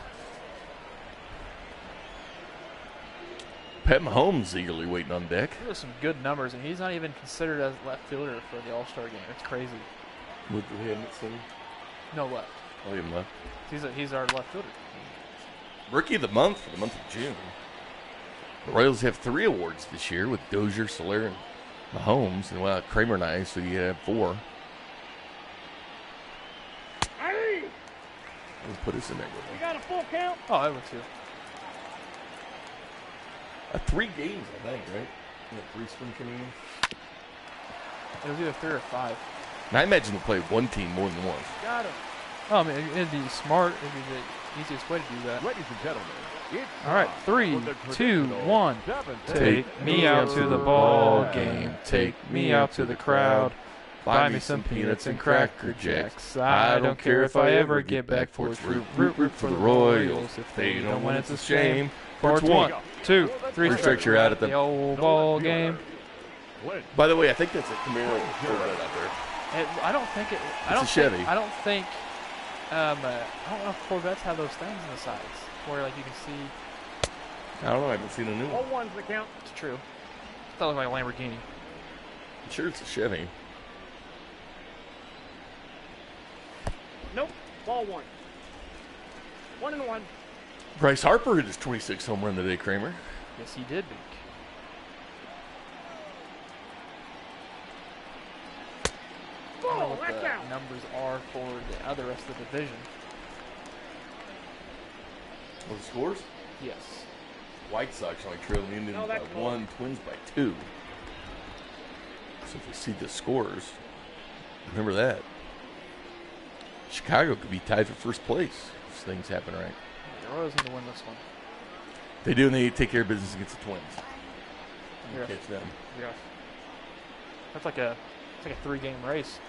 Pat Mahomes eagerly waiting on deck. Those are some good numbers, and he's not even considered as left fielder for the All-Star game. It's crazy. With the Hamilton. No left. William left. He's our left fielder. Rookie of the month for the month of June. The Royals have 3 awards this year with Dozier, Soler, and Mahomes. And well, Kramer and I, so you have 4. Hey, We'll put us in there with you them. got a full count? Oh, I would too. 3 games, I think, right? Yeah, 3 spring training games. It was either 3 or 5. And I imagine they'll play one team more than once. Got him. Oh, I mean, it'd be smart. It'd be the easiest way to do that. Ladies and gentlemen, it's All right, time 3, for the 2, traditional 1. seventh Take me out to the ball game. Take me out to the crowd. Buy me some peanuts and Cracker Jacks. I don't care if I ever get back for it's root for the Royals. If they don't win, it's a shame. For it's 1, 2, 3 strikes, you're out at the old ball game. Clint. By the way, I think that's a Camaro Corvette out there. I don't think it. I It's don't a Chevy. Think, I don't think. I don't know if Corvettes have those things on the sides where like you can see. I don't know. I haven't seen a new All one. one's the count. It's true. That looked like a Lamborghini. I'm sure it's a Chevy. Nope, ball 1. 1 and 1. Bryce Harper hit his 26th home run today, Kramer. Yes, he did, Bink. I don't know Ball, what that's the out. numbers are for the other rest of the division. What the scores? Yes. White Sox only trail the Indians No, by that's cool. 1, Twins by 2. So if we see the scores, remember that. Chicago could be tied for first place if things happen right. The Royals need to win this one. They do, and they take care of business against the Twins. You Yeah. catch them. Yeah. That's like a 3-game race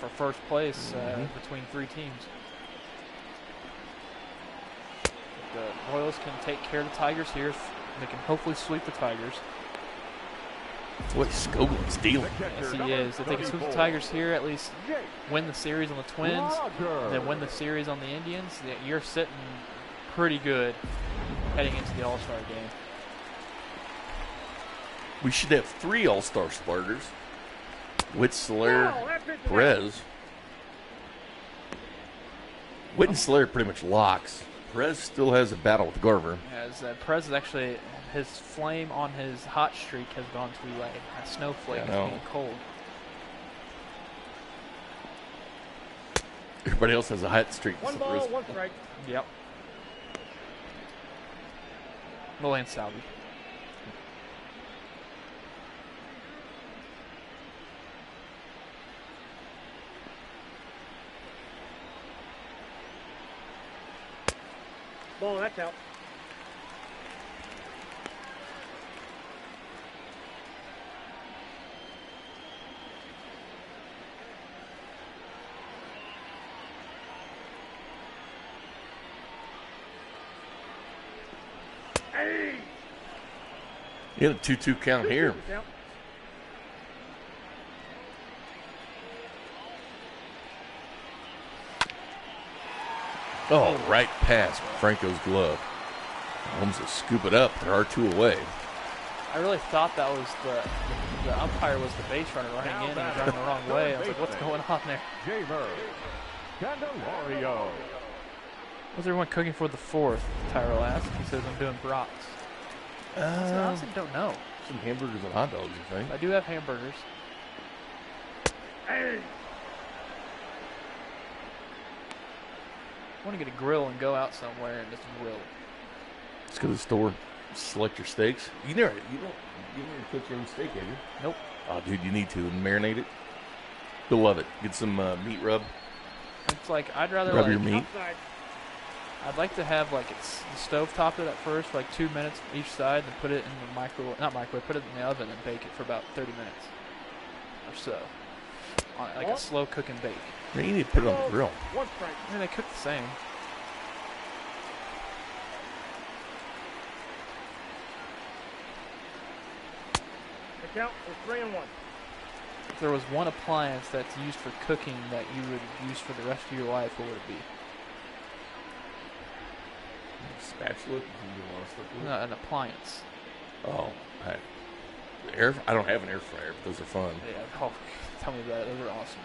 for first place between 3 teams. If the Royals can take care of the Tigers here, they can hopefully sweep the Tigers. Boy, Skoglin's dealing. Yes, he is. If they can sweep the Tigers here, at least win the series on the Twins, and then win the series on the Indians, you're sitting pretty good heading into the All-Star game. We should have 3 All-Star starters. Witt, Soler, Oh, that pitch is out. Perez. Witt and Soler pretty much locks. Perez still has a battle with Garver. As Perez is actually, his flame on his hot streak has gone too late. That snowflake Yeah, I know. is being cold. Everybody else has a hot streak. 1 except ball, Perez. 1 strike. Yep. Milan Salvi. Ball, that's out. In a 2-2 count here. Count. Oh, right past Franco's glove. Holmes will scoop it up. There are 2 away. I really thought that was the umpire was the base runner running in and he was running the wrong way. I was like, what's going on there? Jamer Candelario. What's everyone cooking for the 4th? Tyrell asked. He says, I'm doing brats. I honestly don't know. Some hamburgers and hot dogs, I think. I do have hamburgers. Hey. I want to get a grill and go out somewhere and just grill. Let's go to the store, select your steaks. You never cook your own steak, have you? Nope. Oh, dude, you need to and marinate it. You'll love it. Get some meat rub. It's like I'd rather Rub like your meat. Outside. I'd like to have like it's stove top it at first for like 2 minutes each side, then put it in the microwave, not microwave, put it in the oven and bake it for about 30 minutes or so. On like a slow cook and bake. Yeah, you need to put it on the grill. 1 strike. I mean, they cook the same. The count is 3-1. If there was one appliance that's used for cooking that you would use for the rest of your life, what would it be? Spatula. You do a lot of stuff with it. No, an appliance. Oh, I don't have an air fryer, but those are fun. Yeah, oh, tell me about it. Those are awesome.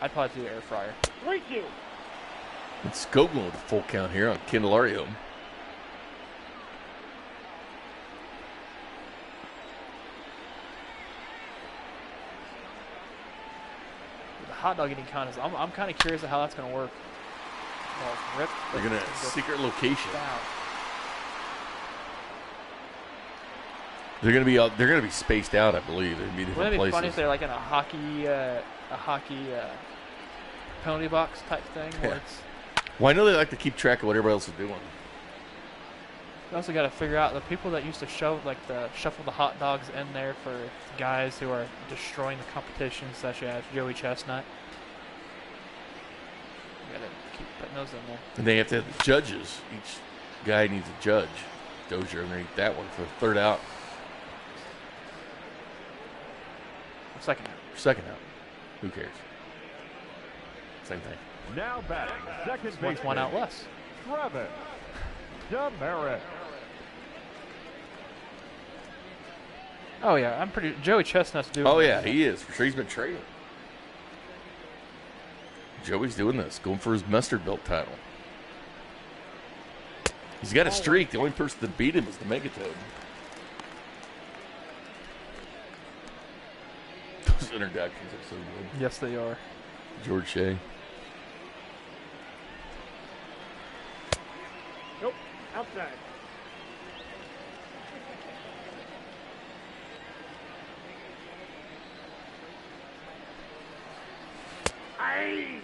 I'd probably do the air fryer. 3-2. It's Skoglund with a full count here on Candelario. The hot dog eating contest. I'm kind of curious of how that's going to work. Well, rip, They're gonna secret location. down. They're gonna be spaced out, I believe. They'd be different Wouldn't it be places. funny if they're like in a hockey penalty box type thing? Where Yeah. it's, Well, I know they like to keep track of what everybody else is doing. we also got to figure out the people that used to shuffle the hot dogs in there for guys who are destroying the competition, such as Joey Chestnut. We got to keep putting those in there. And they have to have the judges. Each guy needs a judge. Dozier underneath that one for the 3rd out. Second out. 2nd out. Who cares? Same thing. Now batting second One's base. one out less. Travis Demerick. Oh yeah, I'm pretty. Joey Chestnut's doing. Oh yeah, he is for sure. He's been trading. Joey's doing this, going for his mustard belt title. He's got a streak. The only person that beat him is the Megatoad. Those introductions are so good. Yes, they are. George Shea. Nope. Outside. Aye.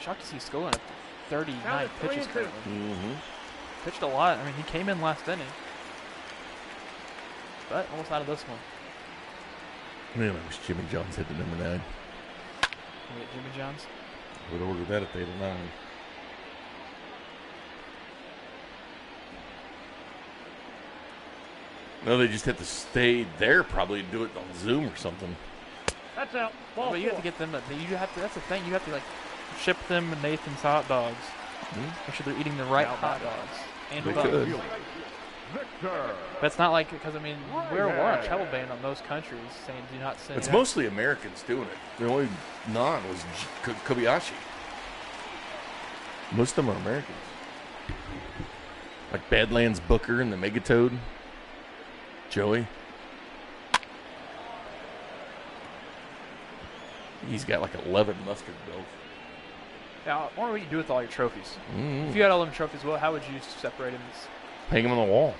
Shocked to see Skolin at 39 Now it's pitches 3-2. currently. Mm-hmm. Pitched a lot. I mean, he came in last inning, but almost out of this one. Man, I wish Jimmy John's hit the number 9. Can we get Jimmy Johns? I would order that if they had a 9. No, they just have to stay there probably and do it on Zoom or something. That's out. Ball But you have to 4. get them. You have to. That's the thing. You have to like ship them Nathan's hot dogs. Make sure they're eating the right hot dogs. And They buns. could. Victor. But it's not like because I mean we're on a travel ban on most countries saying do not send. It's mostly Americans doing it. The only non was Kobayashi. Most of them are Americans. Like Badlands Booker and the Megatoad. Joey. He's got like 11 mustard belts. Now, I wonder what you do with all your trophies. Mm. If you had all them trophies, well, how would you separate them? It's Hang them on the wall.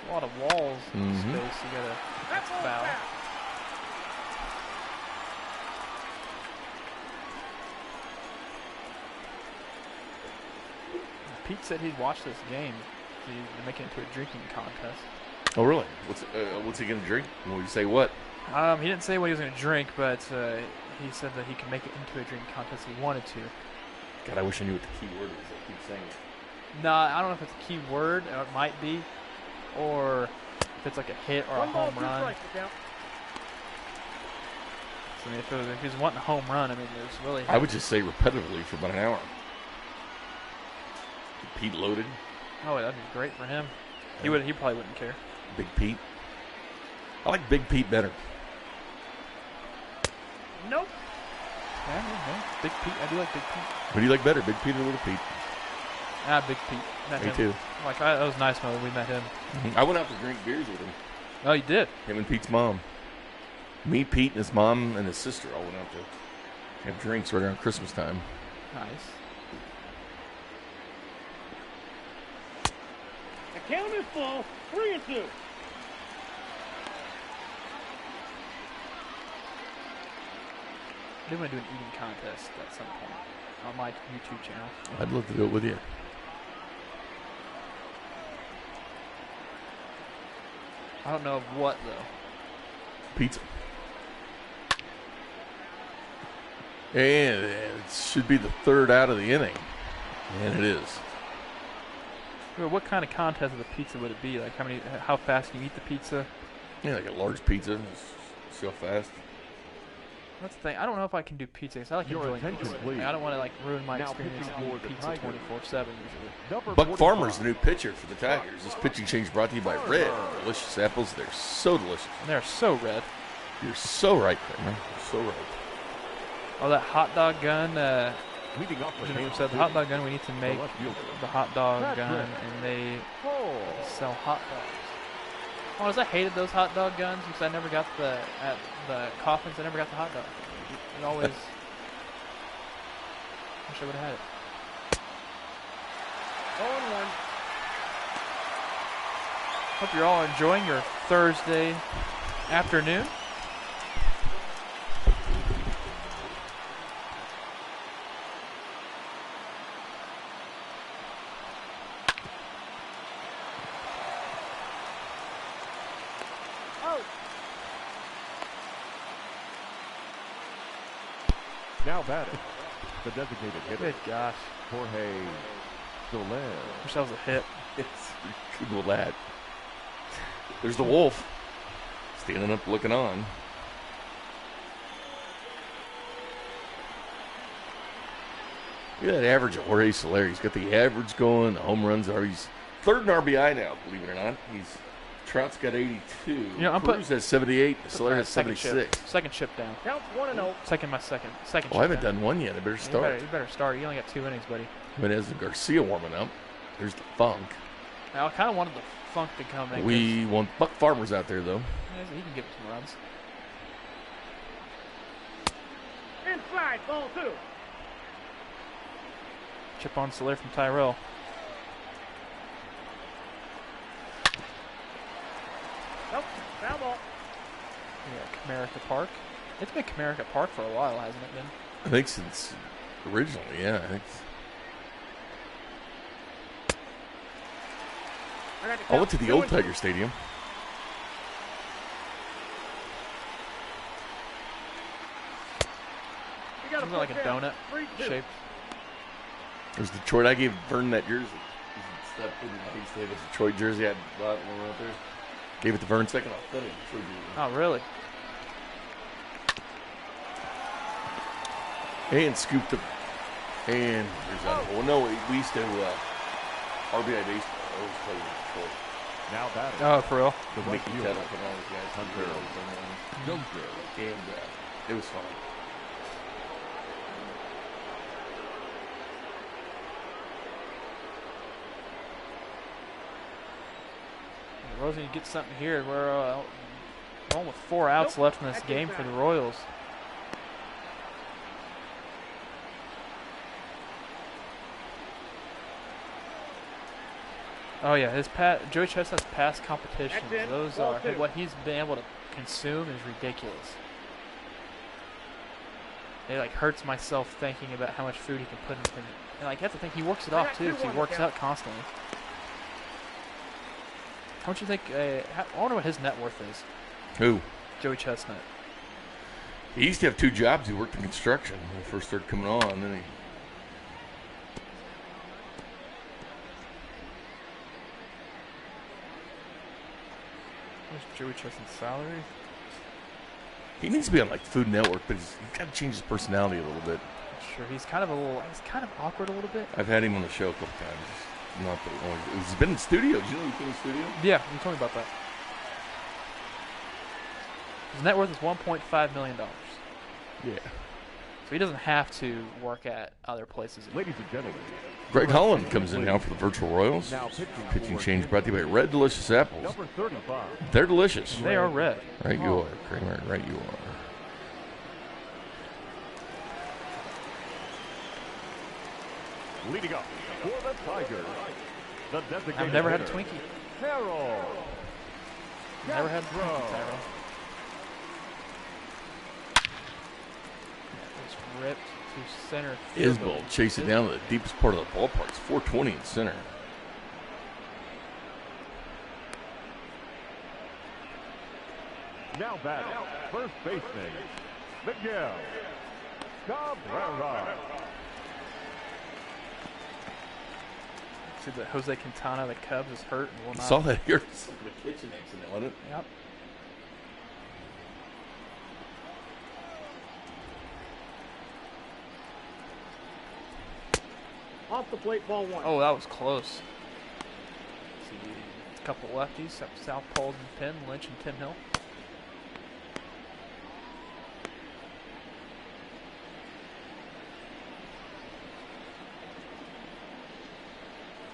a lot of walls in Mhm. space. You gotta. That's foul. Pete said he'd watch this game. He's making it into a drinking contest. Oh, really? What's he gonna drink? Will you say what? He didn't say what he was going to drink, but he said that he could make it into a drinking contest if he wanted to. God, I wish I knew what the key word is. I keep saying it. No, I don't know if it's a key word, or it might be, or if it's like a hit or a home run. So, I mean, if he's wanting a home run, I mean, there's really. I would just say repetitively for about an hour. Pete loaded. Oh, that'd be great for him. He probably wouldn't care. Big Pete. I like Big Pete better. Nope. Yeah, Big Pete. I do like Big Pete. What do you like better, Big Pete or Little Pete? Big Pete. Met Me him. too. That was nice when we met him. I went out to drink beers with him. Oh, you did? Him and Pete's mom. Me, Pete, and his mom and his sister all went out to have drinks right around Christmas time. Nice. The count is full. 3-2. They want to do an eating contest at some point on my YouTube channel. I'd love to do it with you. I don't know of what, though. Pizza. And it should be the third out of the inning. And it is. Well, what kind of contest of the pizza would it be? Like how fast can you eat the pizza? Yeah, like a large pizza. See how fast. That's the thing. I don't know if I can do pizza because I like Your enjoying attention, pizza. please. I don't want to like ruin my Now experience pitching eating for the pizza Tigers. 24/7 usually. Number Buck 45. Farmer's the new pitcher for the Tigers. This pitching change brought to you by Red. Delicious apples. They're so delicious. And they're so red. You're so right, Kramer. You're so right. Oh, that hot dog gun. Leading off the Jennifer Kansas said the City. hot dog gun. We need to make left fielder. the hot dog Patrick gun, and they Cole. sell hot dogs. Oh, I hated those hot dog guns because I never got at the coffins. I never got the hot dog. It always. Wish I would have had it. 0-1. Hope you're all enjoying your Thursday afternoon. Now batting, the designated hitter, Good gosh. Jorge Soler. Wish that was a hit. It's Google that. There's the Wolf. Standing up looking on. Look at that average of Jorge Soler. He's got the average going. The home runs are. He's third in RBI now, believe it or not. Trout's got 82. You know, Cruz has 78. Soler has Second 76. chip. Second chip down. Counts 1-0. Second chip Oh, I haven't down. done one yet. I better start. You better start. You only got 2 innings, buddy. Jimenez and Garcia warming up. There's the Funk. I kind of wanted the Funk to come in. We want Buck Farmer's out there, though. 'cause he can give us some runs. Inside, ball 2. Chip on Soler from Tyrell. Nope. Foul ball. Yeah, Comerica Park. It's been Comerica Park for a while, hasn't it been? I think since originally, yeah. I went to the old Tiger Stadium. Isn't it like a donut shaped? There's Detroit. I gave Vern that jersey. Stuff in the East Davis Detroit jersey. I had a lot more out there. Gave it to Vern second authentic Detroit jersey. Oh, really? And scooped up. And there's that. Oh, no, we used to RBI baseball. I always played with Detroit. Now batting, Oh, for real? the right Mickey fielder, Tettle and all those guys. Hunter. And it was fun. Rosie, you get something here. We're on with 4 outs left in this game for the Royals. Oh yeah, Joey Chestnut's past competitions. That's in. Those Ball are 2. what he's been able to consume is ridiculous. it like hurts myself thinking about how much food he can put in him. And like that's the thing, he works it off too, because he works out constantly. How much do you think? I wonder what his net worth is. Who? Joey Chestnut. He used to have 2 jobs. He worked in construction when he first started coming on. And then he. What's Joey Chestnut's salary? He needs to be on like Food Network, but he's got to change his personality a little bit. Sure, he's kind of awkward a little bit. I've had him on the show a couple times. Not that long. He's been in studios. You know he's been in studio? Yeah, you told me about that. His net worth is $1.5 million. Yeah. So he doesn't have to work at other places. Ladies and gentlemen, Greg Holland comes in now for the Virtual Royals. now Pitching change brought to you by Red Delicious Apples. number 35. They're delicious. They are red. Right you are, Kramer. Right you are. Leading up for the Tigers, the designated I've never had a hitter, Twinkie. Harold. Never had a Castro. Twinkie, Tyrell. It's ripped to center field. Isbell chase it down to the deepest part of the ballpark. It's 420 in center. Now batting, first baseman, Miguel Cabrera. See that Jose Quintana, the Cubs, is hurt and will not. Saw that here. It's like the kitchen accident, wasn't it? Yep. Off the plate, ball 1. Oh, that was close. See, a couple lefties, South Poles and Penn, Lynch and Tim Hill.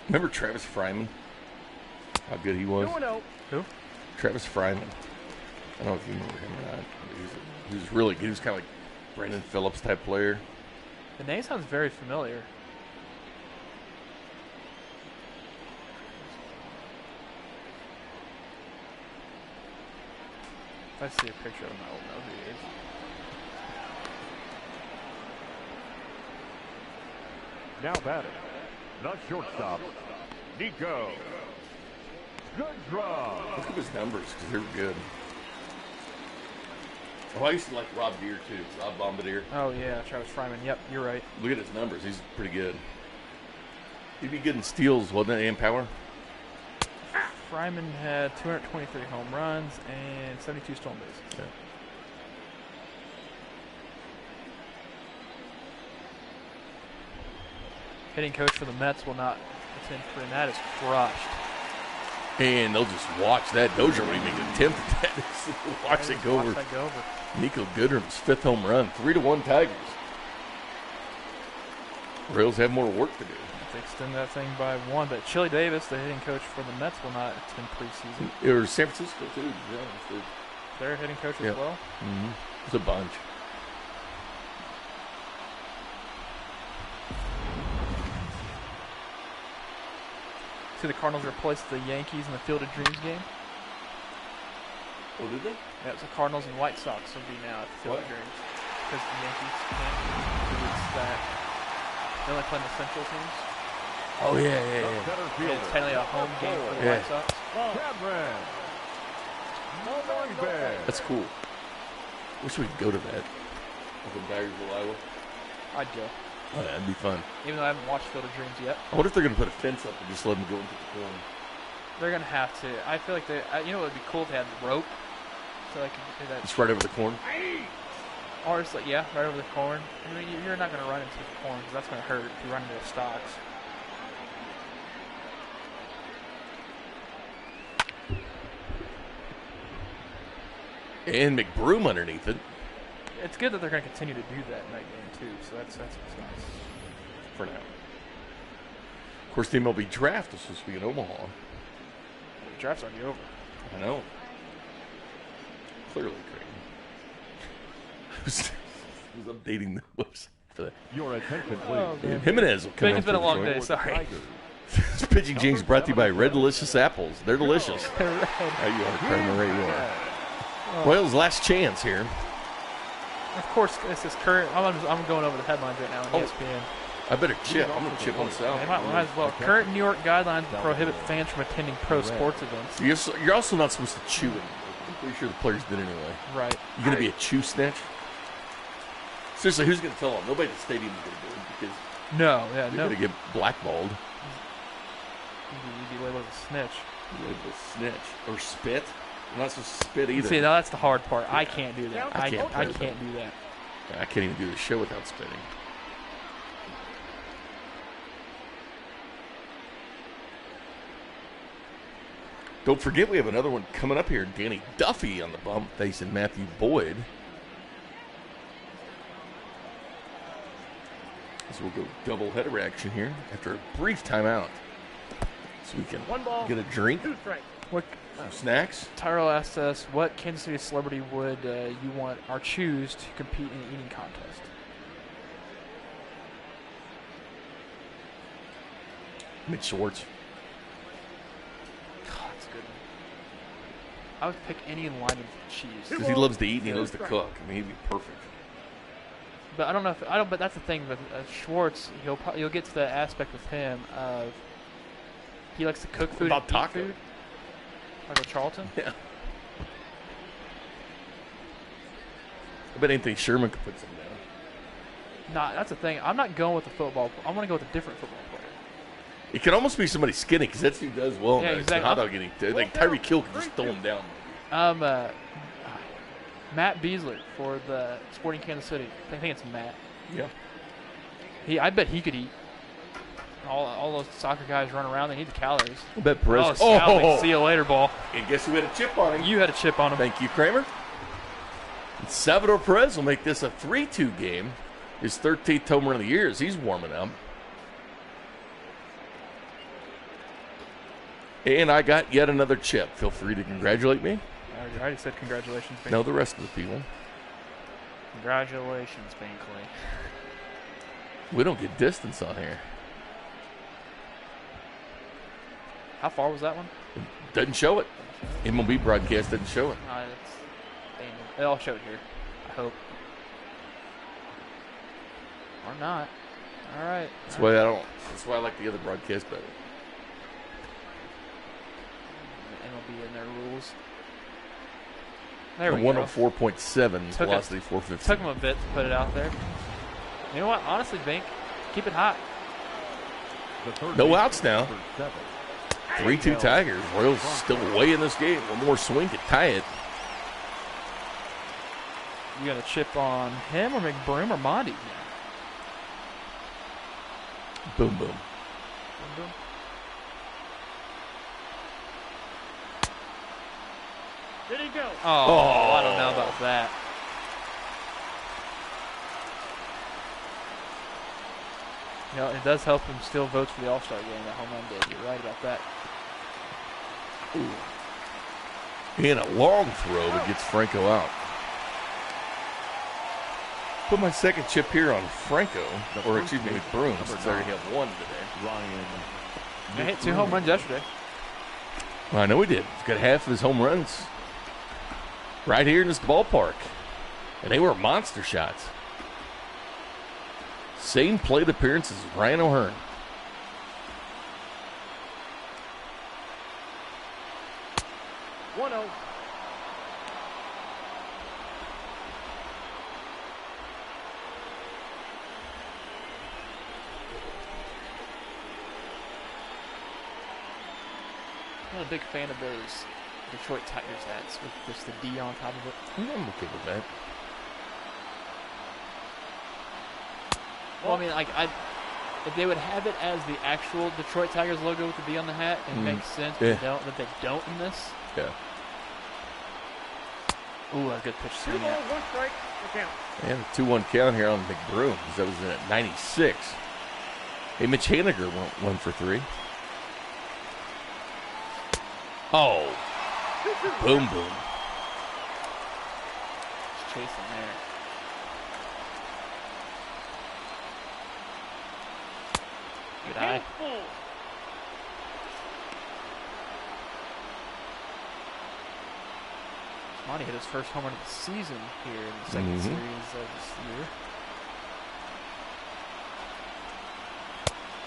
Remember Travis Fryman? How good he was? 2-0. Who? Travis Fryman. I don't know if you remember him or not. He was really good. He was kind of like Brandon Phillips type player. The name sounds very familiar. If I see a picture of him, I will know who he is. Now batting, the shortstop, Nico Goodrum. Look at his numbers because they're good. Oh, I used to like Rob Deere too. Rob Bombardier. Oh, yeah, Travis Fryman. Yep, you're right. Look at his numbers. He's pretty good. He'd be good in steals, wasn't it, and power? Fryman had 223 home runs and 72 stolen bases. Yeah. Hitting coach for the Mets will not attend for, and that is crushed. And they'll just watch that. Dozier won't even attempt at that. Watch it go over. Watch that go over. Nico Goodrum's 5th home run. 3-1 Tigers. Royals have more work to do. They extend that thing by 1, but Chili Davis, the hitting coach for the Mets, will not attend preseason. It was San Francisco too. Yeah, Their hitting coach Yeah. as well. mm-hmm. It's a bunch. See, the Cardinals replaced the Yankees in the Field of Dreams game. Oh, did they? Yeah, it's the Cardinals and White Sox will be now at the Field What? of Dreams because the Yankees can't. It's that they only play in the Central teams. Oh yeah. The center And fielder, it's technically a home game for the Yeah. White Sox. Cameron Monbez. That's cool. Wish we could go to that. Up in Dyersville, Iowa. I'd go, Oh, that'd be fun. even though I haven't watched Field of Dreams yet. I wonder if they're going to put a fence up and just let them go into the corner. They're gonna have to. I feel like they. You know what would be cool if they had rope, so they could do that. Just right over the corner. Or it's like, yeah, right over the corn. I mean, you're not gonna run into the corn because that's gonna hurt if you run into the stocks. And McBroom underneath it. It's good that they're gonna continue to do that in that game too. So that's what's nice. For now. Of course, the MLB draft is supposed to be in Omaha. The draft's already over. I know. Clearly, Craig. Who's updating the website for that? Your attention, please. Oh, man. Jimenez will come Big, in it's been a for the long joint. day. Sorry. Tigers. This pitching change brought to you by Red Delicious Apples. They're delicious. They're red. There you are, Kramer. Right you are. Oh. Royals' last chance here. Of course, this is current. I'm going over the headlines right now on ESPN. I better chip. I'm going to chip on this out. They might as well. Current New York guidelines prohibit fans from attending pro sports events. You're also not supposed to chew it. I'm pretty sure the players did anyway. Right. You're going to be a chew snitch? Seriously, who's going to tell them? Nobody at the stadium is going to do it because they're going to get blackballed. You'd be labeled as a snitch. Labeled a snitch. Or spit. I'm not supposed to spit either. See, now that's the hard part. I can't do that. I can't can't do that. I can't even do the show without spitting. Don't forget we have another one coming up here. Danny Duffy on the bump facing Matthew Boyd. So we'll go doubleheader action here after a brief timeout. So we can get a drink. What some snacks. Tyrell asked us, what Kansas City celebrity would you want or choose to compete in an eating contest? Mitch Schwartz. God, that's a good one. I would pick any line of cheese. Because he loves to eat and he loves to cook. I mean, he'd be perfect. But I don't know if But that's the thing with Schwartz. You'll get to the aspect with him of he likes to cook food. About and taco. Eat food. Taco Charlton. Yeah. I bet Anthony Sherman could put some down. Nah, that's the thing. I'm not going with the football. I want to go with a different football player. It could almost be somebody skinny because that's who does well. Yeah, in exactly. Hot dog eating. Like Tyreek Hill could just throw him down. Matt Beasley for the Sporting Kansas City. I think it's Matt. Yeah. I bet he could eat. All those soccer guys run around. They need the calories. I bet Perez. Oh, see you later, ball. And guess who had a chip on him? You had a chip on him. Thank you, Kramer. And Salvador Perez will make this a 3-2 game. His 13th home run of the year as he's warming up. And I got yet another chip. Feel free to congratulate me. I already said congratulations, Binkley. No, the rest of the people. Congratulations, Binkley. We don't get distance on here. How far was that one? Doesn't show it. MLB broadcast doesn't show it. I'll show it here. I hope. Or not. All right. That's why I like the other broadcast better. MLB in their rules. There we go. 104.7 velocity 450. Took them a bit to put it out there. You know what? Honestly, Bink, keep it hot. No outs now. 3-2 Tigers. Royals still way in this game. One more swing could tie it. You got a chip on him or McBroom or Monty? Boom, boom. Did he go? Oh, I don't know about that. You know, it does help him still vote for the All-Star game that home run did. You're right about that. Ooh. And a long throw that gets Franco out. Put my second chip here on Franco, or excuse me, McBroom, since I already have one today. He hit 2 home runs yesterday. Well, I know he did. He's got half of his home runs right here in this ballpark. And they were monster shots. Same plate appearances as Ryan O'Hearn. I'm not a big fan of those Detroit Tigers hats with just the D on top of it. I'm okay with that. Well, I mean, if they would have it as the actual Detroit Tigers logo with the D on the hat, it makes sense. Yeah. But they don't in this. Yeah. Ooh, that's a good pitch. 2 balls, 1 strike, the count. And a 2-1 count here on McBroom. That was in at 96. Hey, Mitch Haniger went 1 for 3. Oh. Boom, boom. Just chasing there. Good eye. Monty hit his first home run of the season here in the second series of this year.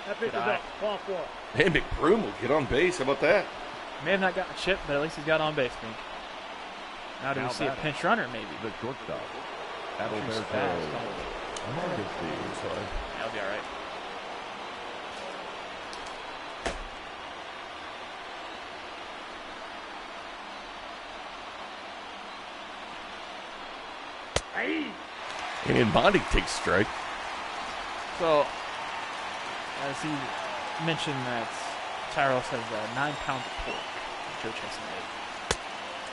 That pitch is up. Ball 4. And McBroom will get on base. How about that? May have not gotten a chip, but at least he's got on base, Pink. Now do we see a pinch runner, maybe? The shortstop. Too Adalberto fast. Mondesi. That'll be all right. And Monty takes strike. So, as he mentioned, that Tyros has 9 pounds of pork. Joe Chestnut ate.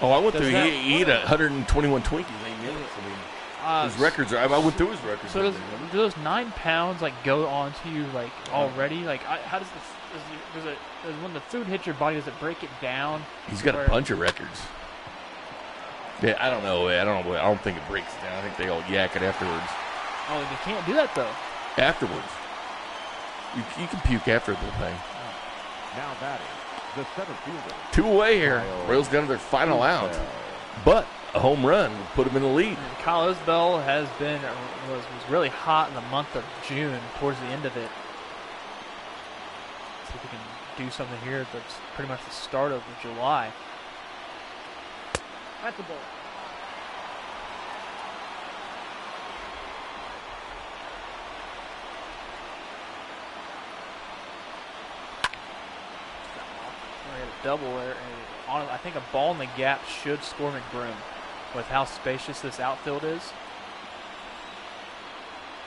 Oh, I went Does through. that- He ate 121 Twinkies in 8 minutes. I mean, his records are. I went through his records. So do those 9 pounds like go onto you like already? Like how does when the food hits your body, does it break it down? He's got a bunch of records. Yeah, I don't know. I don't think it breaks down. I think they all yak it afterwards. Oh, you can't do that though. Afterwards, you can puke after the thing. Now batting, the center fielder. 2 away here. Royals down to their final out, but a home run would put them in the lead. And Kyle Isbell was really hot in the month of June, towards the end of it. See if we can do something here. That's pretty much the start of July. That's the ball. We had a double there. I think a ball in the gap should score McBroom with how spacious this outfield is.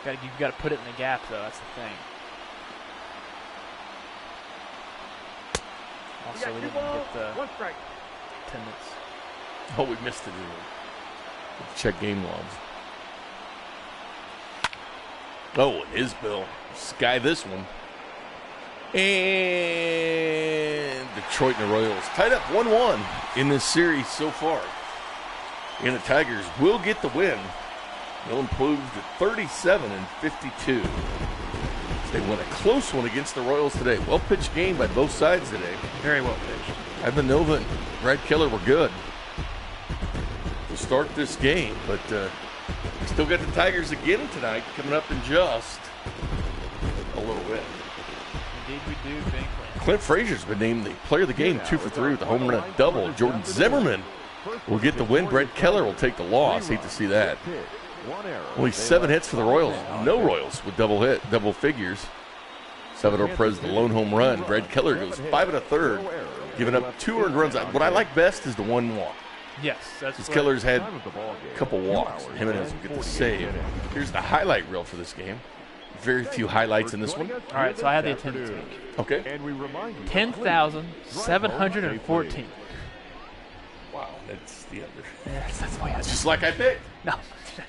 You've got to put it in the gap, though. That's the thing. Also, we didn't get the 1 strike. attendance. Oh, we missed it. Check game logs. Oh, and Isbell sky this one. And Detroit and the Royals tied up 1-1 in this series so far. And the Tigers will get the win. They'll improve to 37-52. They won a close one against the Royals today. Well-pitched game by both sides today. Very well pitched. Ivan Nova and Brad Keller were good to start this game, but we still got the Tigers again tonight, coming up in just a little bit. Indeed we do, Binkley. Clint Frazier's been named the player of the game, 2 for 3 with a home run and a double. Jordan Zimmerman will get the win. Brett Keller will take the loss. Hate to see that. Only 7 hits for the Royals. No Royals with double figures. Salvador Perez, the lone home run. Brad Keller goes 5 1/3, giving up 2 earned runs. What I like best is the 1 walk. Yes, that's Because what- Keller's had a couple walks. Jimenez will get the save. Here's the highlight reel for this game. Very few highlights in this one. All right, so I had the attendance. Okay. And we remind you, 10,714. Wow, that's the under. Yes, that's why I Just like I picked. No,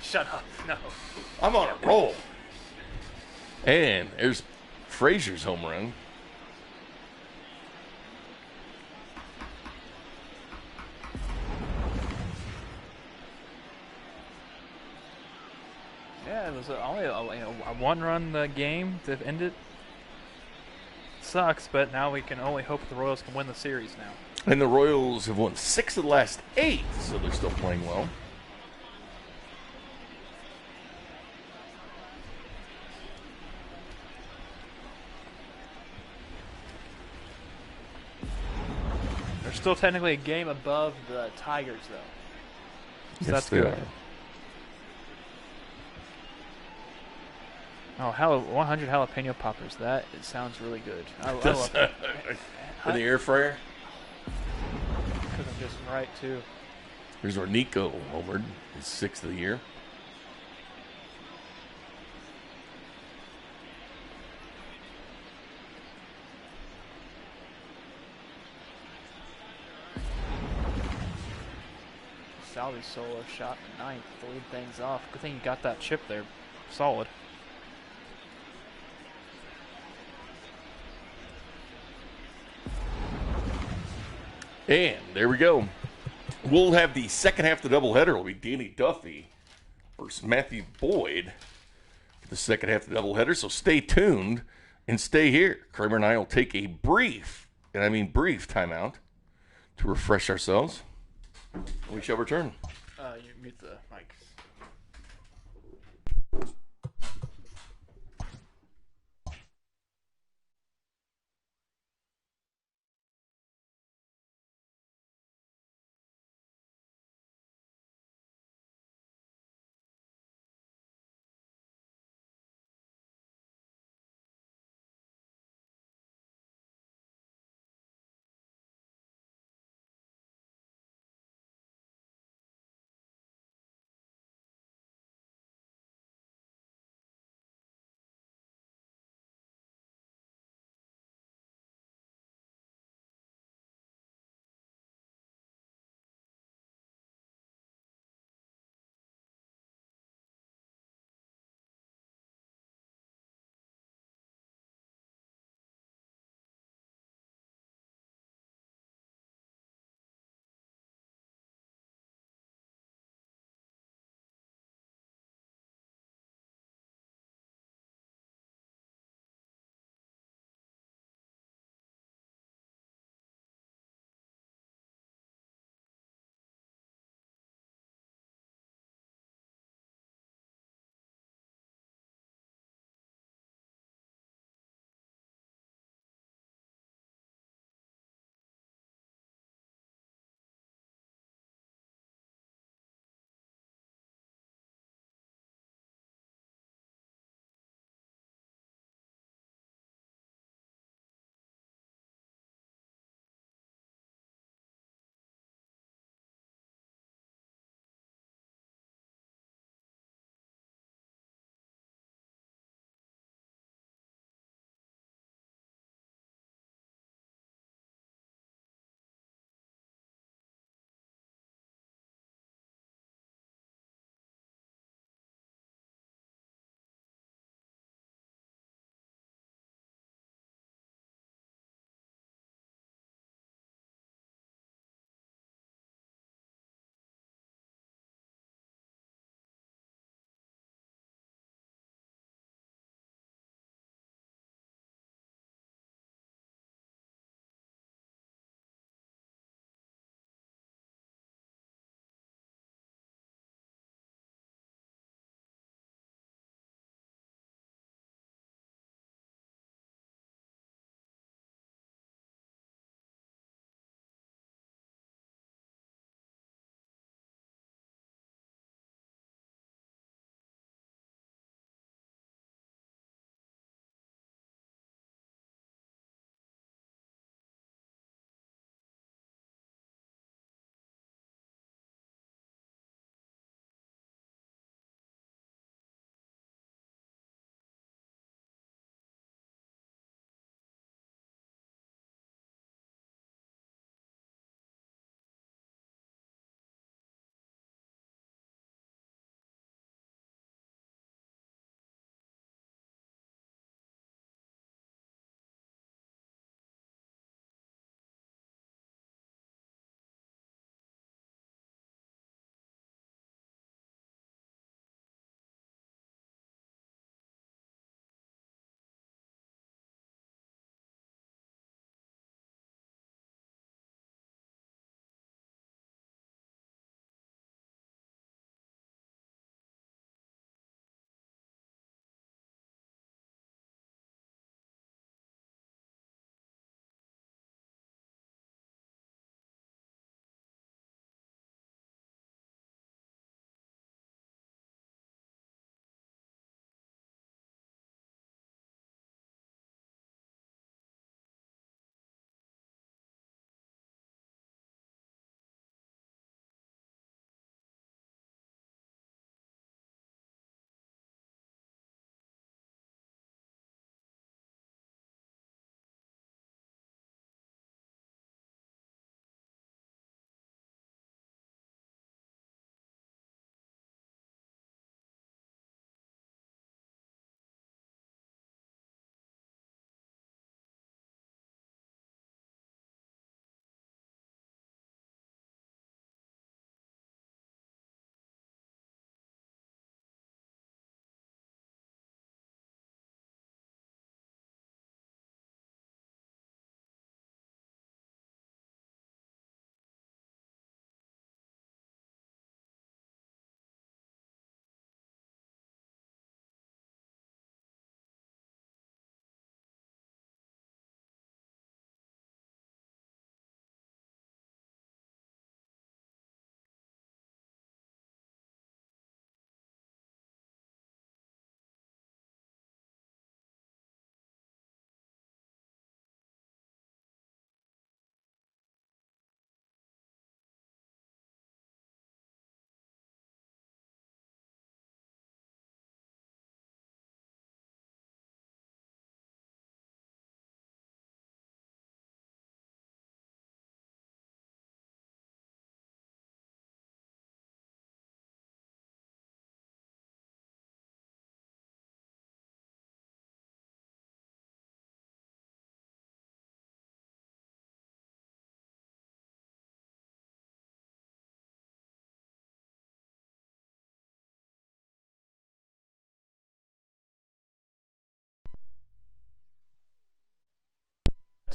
shut up. No. I'm on a roll. And there's Frazier's home run. Yeah, it was only a 1-run game to end it. Sucks, but now we can only hope the Royals can win the series now. And the Royals have won 6 of the last 8, so they're still playing well. They're still technically a game above the Tigers, though. So Yes, that's they good. are. Oh, 100 jalapeno poppers. That it sounds really good. I love it. In the air fryer. Because I'm just right, too. Here's our Nico homered, his 6th of the year. Salvi solo shot in the 9th to lead things off. Good thing you got that chip there. Solid. And there we go. We'll have the second half of the doubleheader. It'll be Danny Duffy versus Matthew Boyd for the second half of the doubleheader. So stay tuned and stay here. Kramer and I will take a brief, and I mean brief, timeout to refresh ourselves. We shall return. You mute the mics.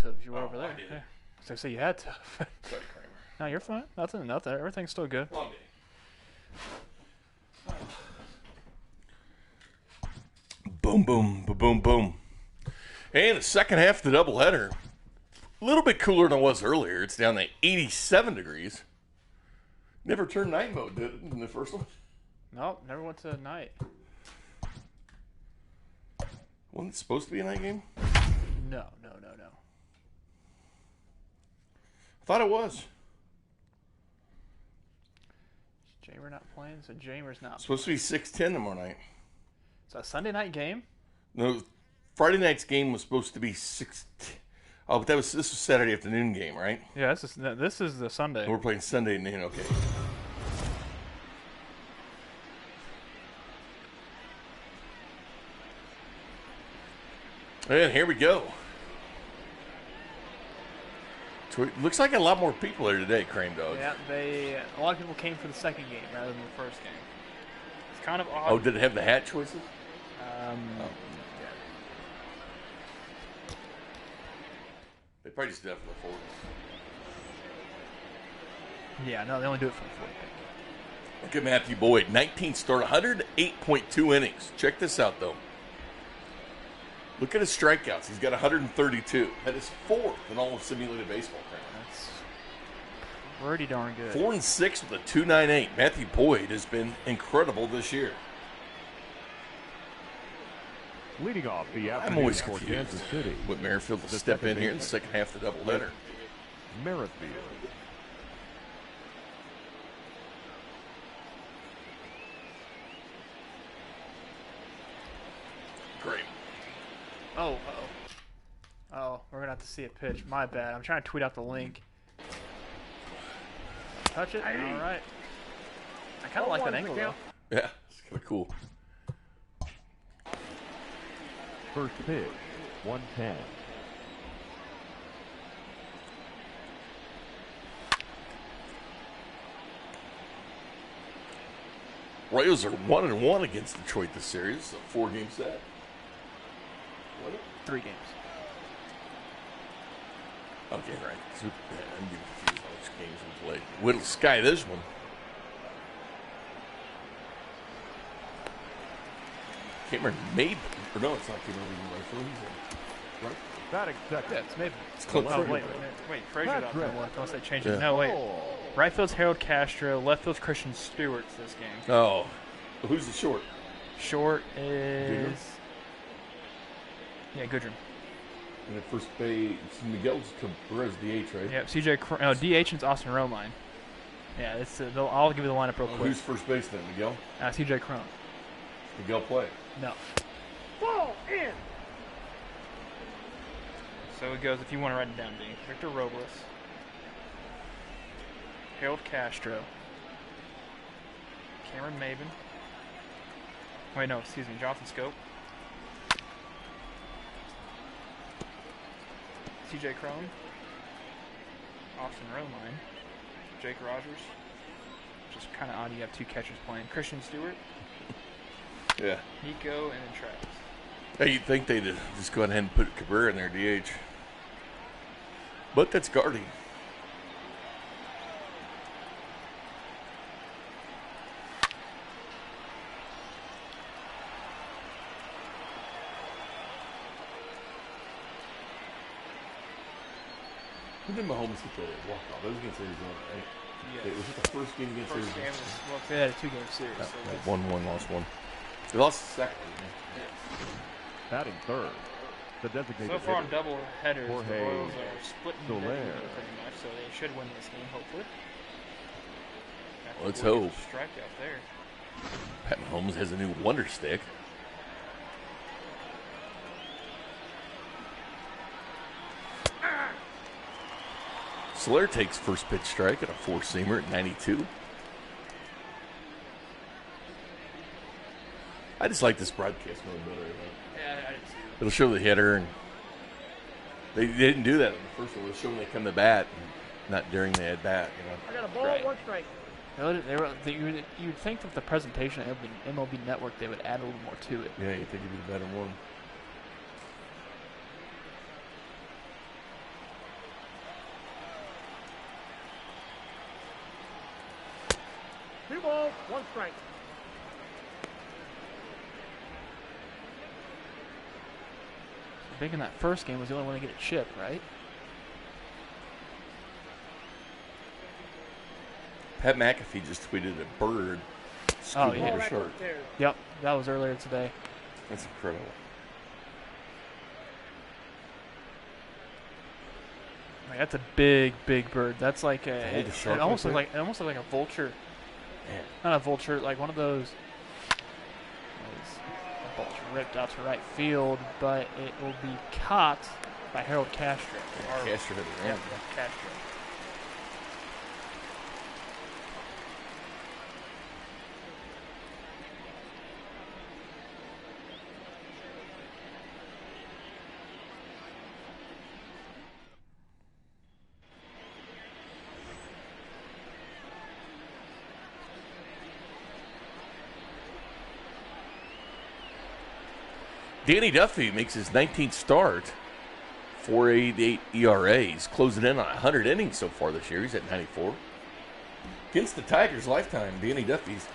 to if you were over I there. did. Yeah. So I say you had to. Sorry, Kramer. No, you're fine. Nothing. Everything's still good. Long day. Boom, boom, boom, boom, boom. And the second half of the doubleheader, a little bit cooler than it was earlier. It's down to 87 degrees. Never turned night mode, did it, in the first one? Nope, never went to night. Wasn't it supposed to be a night game? No. I thought it was. Jamer not playing, so Jamer's not. It's supposed to be 6:10 tomorrow night. So a Sunday night game? No, Friday night's game was supposed to be 6. Oh, but this was Saturday afternoon game, right? Yeah, this is the Sunday. And we're playing Sunday at noon. Okay. And here we go. So it looks like a lot more people there today, Crane Dog. Yeah, a lot of people came for the second game rather than the first game. It's kind of odd. Oh, did it have the hat choices? They probably just did that for the forwards. Yeah, no, they only do it for the fourth pick. Look at Matthew Boyd, 19 start, 108.2 innings. Check this out, though. Look at his strikeouts. He's got 132. That is fourth in all of simulated baseball. That's pretty darn good. 4 and 6 with a 2.98. Matthew Boyd has been incredible this year. Leading off the I'm afternoon always for confused Kansas City, with Merrifield to step in here in the second half of the doubleheader. Merrifield. Great. Oh, we're going to have to see a pitch. My bad. I'm trying to tweet out the link. Touch it? All right. I kind of like that angle, though. Yeah, it's kind of cool. First pitch, 110. Royals are 1-1 against Detroit this series. It's a 4-game set. What? 3 games. Okay, right. So, yeah, I'm getting confused on which games we played. Whittle Sky this one. Can't remember. Maybe. Or no, it's not Cameron Right? Batting second. Yeah, it's maybe. It's Clint Oh, Frazier. wait. Frazier That's up right. there. Unless they change Yeah. it. No, wait. Oh. Right field's Harold Castro. Left field's Christian Stewart's this game. Oh. Who's the short? Short is... Yeah, Goodrum. And at first base, Miguel's Cabrera's DH, right? Yep, DH is Austin Romine. Yeah, I'll give you the lineup real quick. Who's first base then? Miguel? CJ Crone. Miguel play. No. Ball in. So it goes, if you want to write it down, D. Victor Robles. Harold Castro. Cameron Maben. Wait, no, excuse me, Jonathan Scope. CJ Crone. Austin Romine. Jake Rogers. Just kind of odd you have 2 catchers playing. Christian Stewart. Yeah. Nico, and then Travis. Hey, you'd think they'd just go ahead and put Cabrera in their DH. But that's Gardy. Who did Mahomes get the walk-off? That was against Arizona, right? Yeah. Was it the first game against First Arizona? game was, they had a 2-game series. So it's- 1-1, lost 1. They lost the second. Batting third, the designated So far on hitter, double headers, the Jorge Royals are splitting the Soler. division pretty much, so they should win this game, hopefully. Let's After hope. Strikeout there. Pat Mahomes has a new wonder stick. Soler takes first pitch strike at a 4-seamer at 92. I just like this broadcast mode better. Yeah, I didn't see it. It'll show the hitter, and they didn't do that in the first one. It'll show when they come to bat, not during the at bat. I got a ball, Right. 1 strike. You'd think with the presentation of the MLB Network, they would add a little more to it. Yeah, you think it'd be the better one. balls, 1 strike. Big in that first game was the only one to get a chip, right? Pat McAfee just tweeted a bird. Oh, yeah. Over short. Yep, that was earlier today. That's incredible. Like, that's a big, big bird. That's like a. Hold the shark It almost like looks like a vulture. Man. Not a vulture, like one of those. A vulture ripped out to right field, but it will be caught by Harold Castro. Castro hit it, Yep, Castro. Danny Duffy makes his 19th start. 4.88 ERA. He's closing in on 100 innings so far this year. He's at 94. Against the Tigers lifetime, Danny Duffy's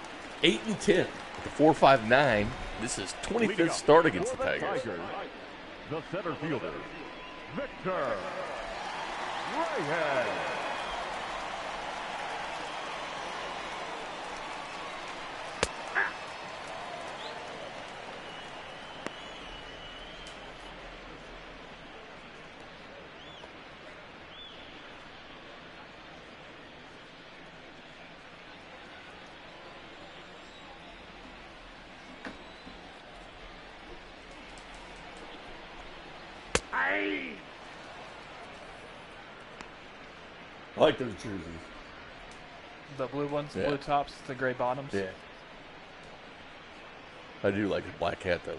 8-10 with the 4.59. This is 25th start against the Tigers. The center fielder, Victor Reyes. I like those jerseys. The blue ones, Yeah. blue tops, the gray bottoms. Yeah. I do like the black hat, though.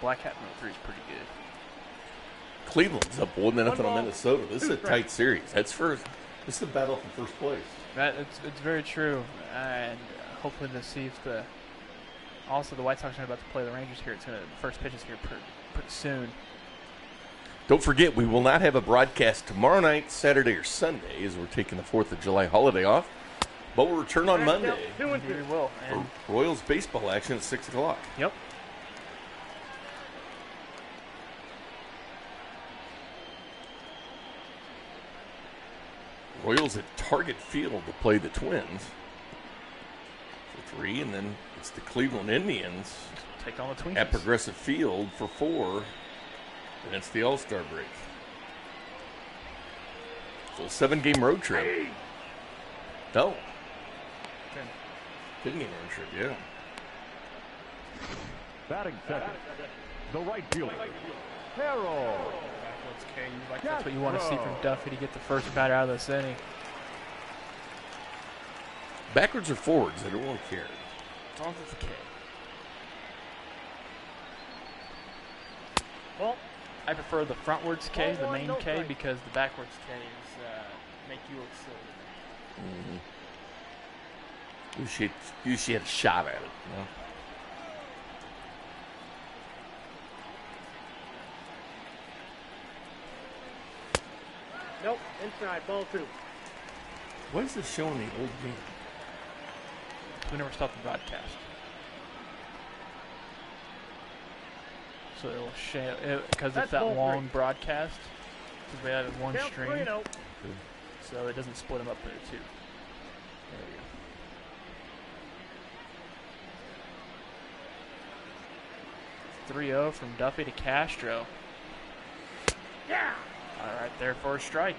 Black hat number 3 is pretty good. Cleveland's up 1-0 on ball, Minnesota. This is 2 a strikes. tight series. This is the battle for first place. It's very true, and hopefully to see if the White Sox are about to play the Rangers here. The first pitch is here pretty soon. Don't forget, we will not have a broadcast tomorrow night, Saturday, or Sunday, as we're taking the 4th of July holiday off. But we'll return on Monday 2 and 2. We will. And for Royals baseball action at 6 o'clock. yep. Royals at Target Field to play the Twins for 3, and then it's the Cleveland Indians Take on the Twinkies. at Progressive Field for 4, and it's the All-Star break. So a 7-game road trip. No. 10-game road trip, yeah. Batting second, the right fielder, Harold. That's what you want to see from Duffy to get the first bat out of this inning. Backwards or forwards, I don't really care. As long as it's a K. Ball. I prefer the frontwards K, the main K, because the backwards Ks make you look silly. You should have a shot at it. You know? Nope, inside, ball 2. What is this showing the old game? We never stopped the broadcast. So it'll show, because it's That's that ball long 3. broadcast, because we added one Count stream, 3-0. so it doesn't split them up into 2. There you go. 3-0 from Duffy to Castro. Yeah. All right, there for a strike.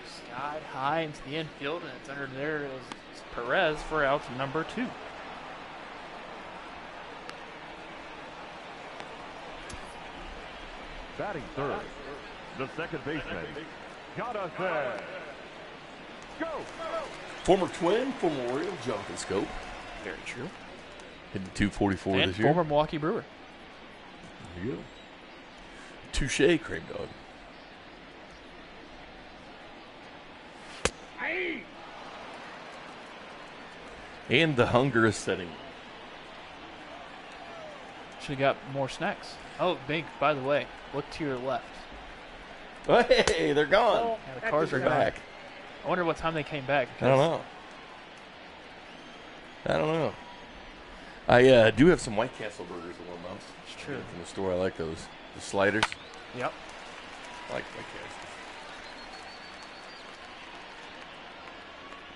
Skied high into the infield, and it's under there is Perez for out number 2. Batting third, the second baseman, Jonathan. Go! Former Twin, former Oriole, Jonathan Scope. Very true. Hitting 244 And this year. former Milwaukee Brewer. There you go. Touche, Cream Dog. And the hunger is setting. Should have got more snacks. Oh, Bink, by the way, look to your left. Hey, they're gone. Yeah, the cars are Back. gone. I wonder what time they came back. I don't know. I do have some White Castle burgers at one month. It's true. From the store. I like those. The sliders. Yep. I like White Castle.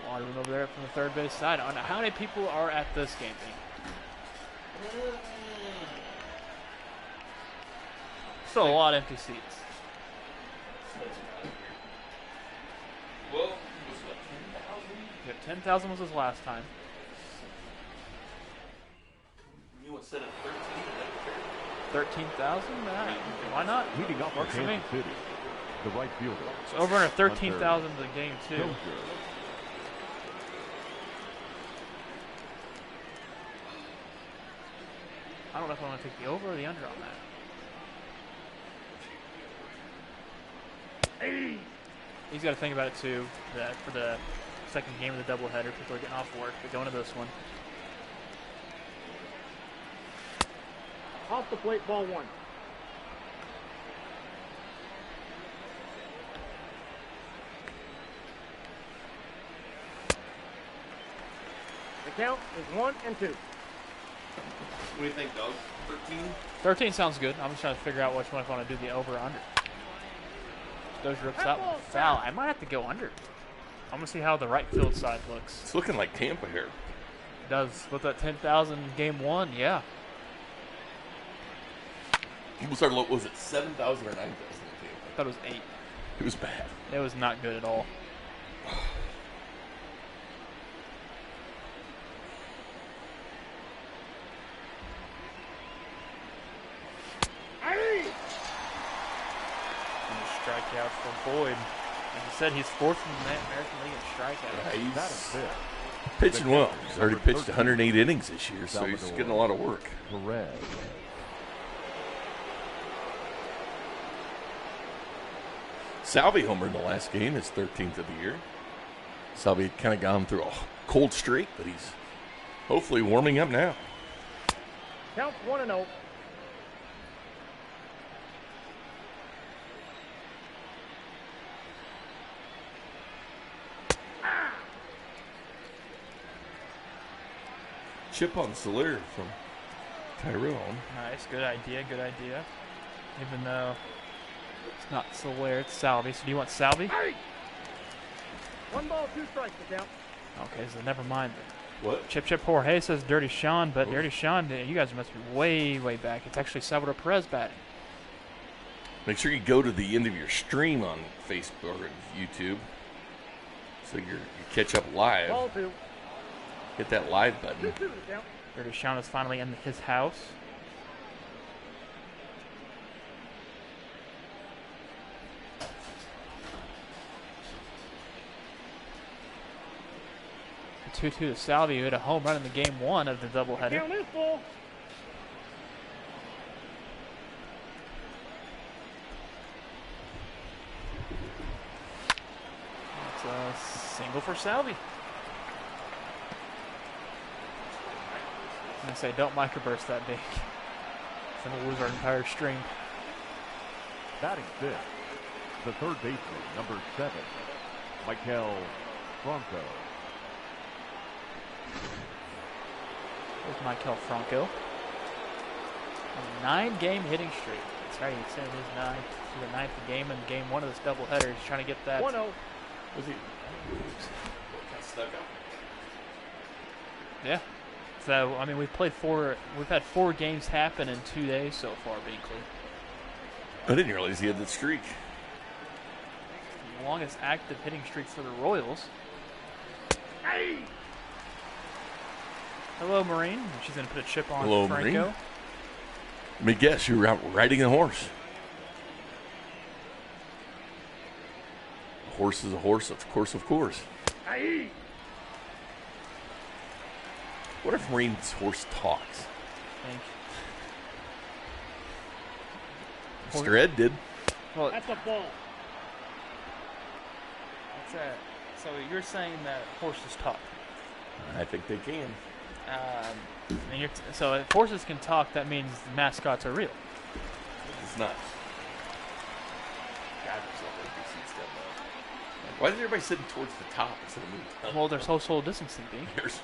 Waterman over there from the third base side. I don't know how many people are at this game. Still a lot of empty seats. Well, 10,000 was his last time. You want to set it at 13,000? Why not? Leading up for Works for me. Kansas City, the right fielder. It's over under 13,000 the game too. Dozier. I don't know if I want to take the over or the under on that. He's got to think about it too. That for the second game of the doubleheader, people are getting off work. They're going to this one. Off the plate, ball one. The count is 1-2. What do you think, Doug? 13? 13 sounds good. I'm just trying to figure out which one if I want to do the over or under. Dozier rips that one foul. I might have to go under. I'm going to see how the right field side looks. It's looking like Tampa here. It does. With that 10,000 game one, yeah. People started, what was it, 7,000 or 9,000? I thought it was 8. It was bad. It was not good at all. And a strikeout for Boyd. Like you said, he's fourth in the American League in strikeouts. That is it. Pitching well. He's already pitched 108 innings this year, so he's getting a lot of work. Perez. Salvi homered in the last game, his 13th of the year. Salvi had kind of gone through a cold streak, but he's hopefully warming up now. Count's 1-0. Chip on Soler from Tyrone. Nice, good idea, good idea. Even though it's not Soler, it's Salvi. So do you want Salvi? 1 ball, 2 strikes, the count. Okay, so never mind. What? Chip Jorge says Dirty Sean, but Dirty Sean, you guys must be way, way back. It's actually Salvador Perez batting. Make sure you go to the end of your stream on Facebook or YouTube so you catch up live. Ball 2. Hit that live button. 2-2 the count. Dirty Sean is finally in his house. The 2-2 to Salvi, who hit a home run in the game one of the doubleheader. Count is full. It's a single for Salvi. I'm going to say, don't microburst that big. Then we'll lose our entire stream. Batting fifth, the third baseman, number 7, Michael Franco. There's Michael Franco. A 9-game hitting streak. That's right, he's in his 9th. The 9th game in game one of this doubleheader. He's trying to get that. 1-0. Was he? Got stuck up. Yeah. So, I mean, we've had 4 games happen in 2 days so far, Binkley. I didn't realize he had that streak. The longest active hitting streak for the Royals. Hey! Hello, Marine. She's going to put a chip on Hello, Franco. Marine. Let me guess, you were out riding a horse. A horse is a horse, of course, of course. Hey! What if Marine's horse talks? Think. Mr. Ed did. Well, That's a ball. that's it. So you're saying that horses talk. I think they can. And so if horses can talk, that means the mascots are real. It's not. God, there's all NBC stuff though. Why is everybody sitting towards the top instead of moving down? Well, there's social distancing, Deke. There's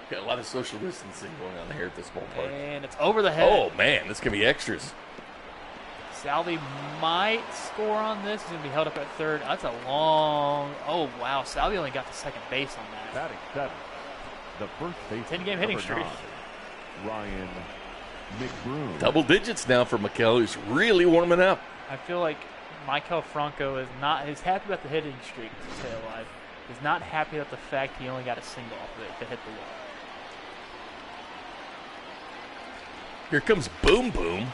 got a lot of social distancing going on here at this ballpark. And it's over the head. Oh, man, this could be extras. Salvi might score on this. He's going to be held up at third. That's a long... Oh, wow. Salvi only got to second base on that. Batting seven. The first base. 10-game hitting streak. Ryan McBroom. Double digits now for Mikel, who's really warming up. I feel like Michael Franco is happy about the hitting streak to stay alive. He's not happy about the fact he only got a single off of it to hit the wall. Here comes Boom Boom.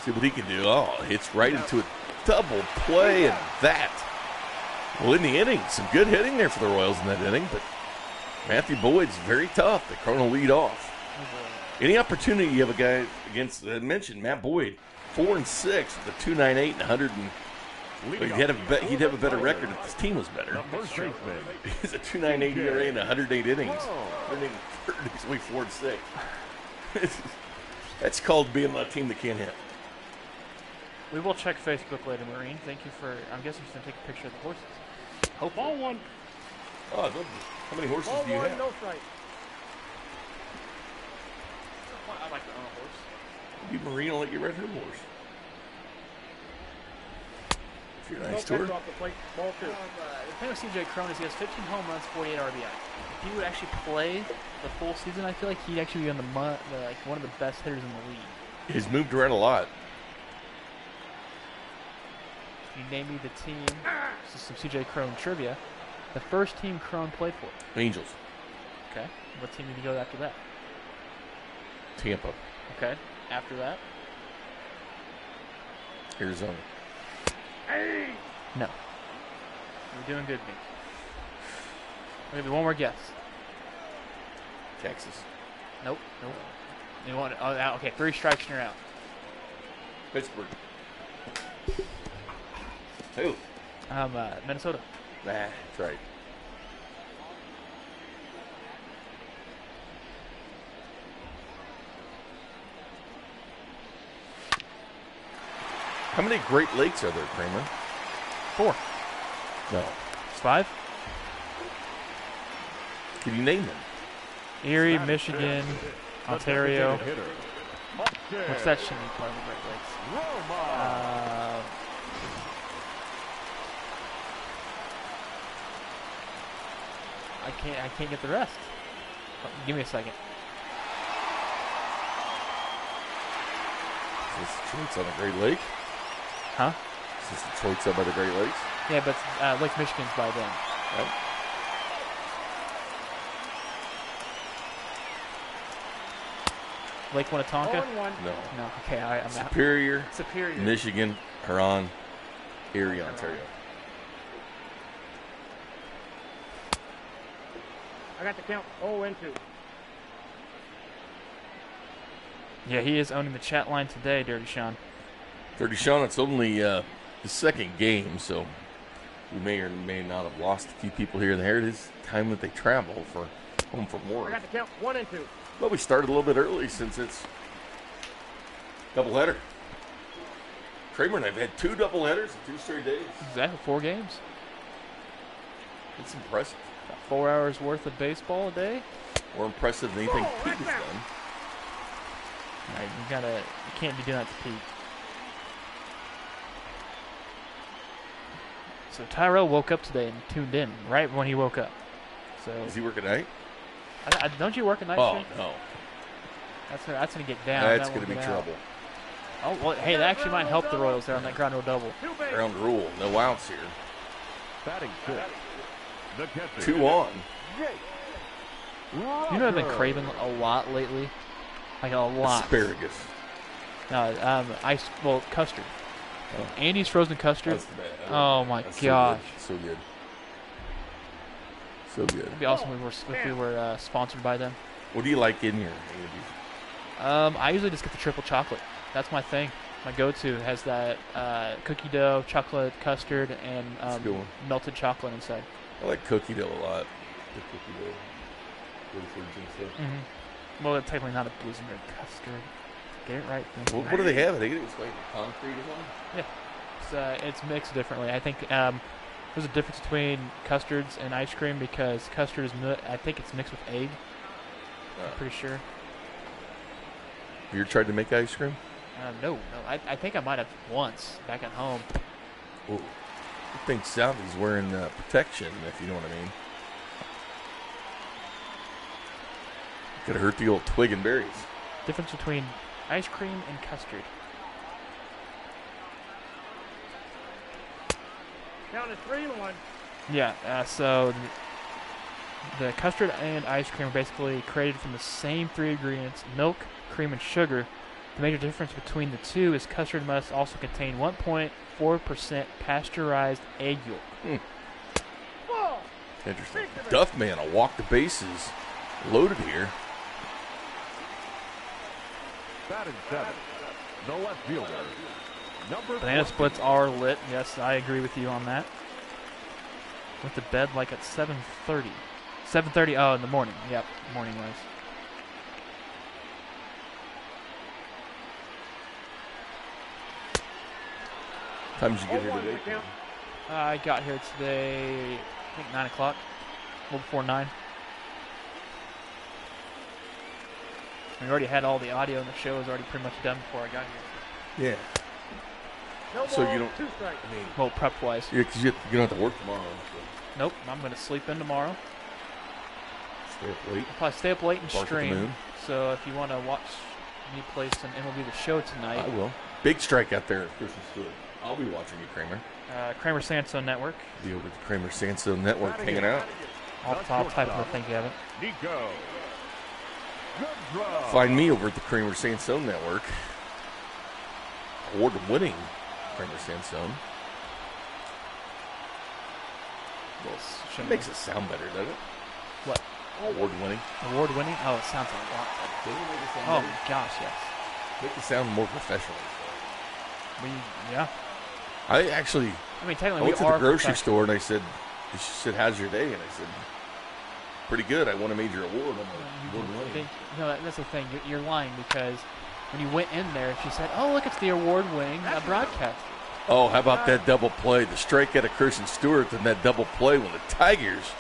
See what he can do. Oh, hits right into a double play, and that. Well, in the inning, some good hitting there for the Royals in that inning, but Matthew Boyd's very tough. The Colonel lead off. Any opportunity you have a guy against, I mentioned Matt Boyd, 4-6 with a 2.98 and 100. He'd have a better record if his team was better. He's a 2.98 ERA in 108 innings. 130, he's only 4-6. That's called being a team that can't hit. We will check Facebook later, Marine. Thank you for... I'm guessing you're going to take a picture of the horses. Ball one. Oh, I'd love to. How many horses Ball do you one, have? no strike. I'd like to own a horse. You Marine will let you ride her horse. If you're a nice No tour. pressure off the plate. Ball two. The thing with CJ Cron is he has 15 home runs, 48 RBI. If he would actually play the full season, I feel like he'd actually be on like one of the best hitters in the league. He's moved around a lot. You name me the team. This is some CJ Cron trivia. The first team Cron played for. Angels. Okay. What team did he go after that? Tampa. Okay. After that? Arizona. No. You're doing good, Nick. I'll give you one more guess. Texas. Nope. You want it? Oh, okay. 3 strikes and you're out. Pittsburgh. Who? Minnesota. Nah, that's right. How many Great Lakes are there, Kramer? 4. No. It's 5. Can you name them? Erie, Michigan, Ontario. What's that shitty part of the Great Lakes? I can't get the rest. Give me a second. Is this Detroit's on the Great Lake? Huh? Is this Detroit's up by the Great Lakes? Yeah, but Lake Michigan's by then. Yep. Lake Winnetonka? 0-1. No. No. Okay, I'm out. Superior, Superior. Michigan, Huron, Erie, Ontario. I got the count. 0-2. Yeah, he is owning the chat line today, Dirty Sean. Dirty Sean, it's only the second game, so we may or may not have lost a few people here and there. It is time that they travel for home from I work. got the count. 1-2. Well, we started a little bit early since it's doubleheader. Kramer and I've had 2 doubleheaders in 2 straight days. Exactly, 4 games. It's impressive. About 4 hours worth of baseball a day. More impressive than anything Pete has done. All right, you can't be doing that to Pete. So Tyrell woke up today and tuned in right when he woke up. So Does he work at night? don't you work at night Oh, shift? no. That's gonna get down. That's That going to be won't get out. trouble. Oh well, hey, that actually might help the Royals there on that ground rule double. Ground rule. No outs here. Batting 6. The catcher. 2 on. You know I've been craving a lot lately, like a lot. Asparagus. No, custard. Oh. Andy's frozen custard. That's bad. Oh my That's gosh. So good. So good. It'd be awesome if we were sponsored by them. What do you like in your Andy? I usually just get the triple chocolate. That's my thing. My go-to has that cookie dough, chocolate custard, and That's a good one. melted chocolate inside. I like cookie dough a lot. The cookie dough. Blizzards and stuff. Mm-hmm. Well, it's technically not a blizzard custard. Get it right. What do they have? They get it like concrete or something? Yeah. It's mixed differently. I think there's a difference between custards and ice cream because custard is, I think it's mixed with egg. I'm pretty sure. Have you ever tried to make ice cream? No. I think I might have once back at home. Ooh. I think Sally's wearing protection, if you know what I mean. Could have hurt the old twig and berries. Difference between ice cream and custard. Count is 3-1. Yeah, so the custard and ice cream are basically created from the same three ingredients, milk, cream, and sugar. The major difference between the two is custard must also contain 1.4% pasteurized egg yolk. Ball. Interesting. Duffman will walk the bases. Loaded here. Batting 7, the left fielder, number Banana 14. splits are lit. Yes, I agree with you on that. Went to bed like at 7:30. 7:30, oh, in the morning. Yep, morning-wise. Time did you get here today? Count. I got here today, I think 9 o'clock. A little before 9. We already had all the audio, and the show was already pretty much done before I got here. Yeah. No So ball, you don't- 2 strikes. I mean, Well, prep-wise. yeah, because you don't have to work tomorrow. So Nope, I'm going to sleep in tomorrow. stay up late. Probably stay up late and Bark at the stream. moon. So if you want to watch me play some MLB The Show tonight, I will. Big strike out there at Christmas Field. I'll be watching you, Kramer. Kramer Sandstone Network. Be over at the Kramer Sandstone Network hanging out. I'll type in the thing you have it. Nico. Good draw. Find me over at the Kramer Sandstone Network. Award-winning Kramer Sandstone. It makes it sound better, doesn't it? What? Award-winning. Award-winning? Oh, it sounds a lot better. Doesn't it make it sound Oh, better? my gosh, yes. Make it sound more professional. Yeah. I actually, I mean, I technically, went we to are the grocery professional. store and she said, how's your day? And I said, pretty good. I won a major award. I'm like, award-winning. That's the thing. You're lying because when you went in there, she said, "Oh, look, it's the award-winning broadcast." Oh, how about that double play? The strikeout of Christian Stewart and that double play when the Tigers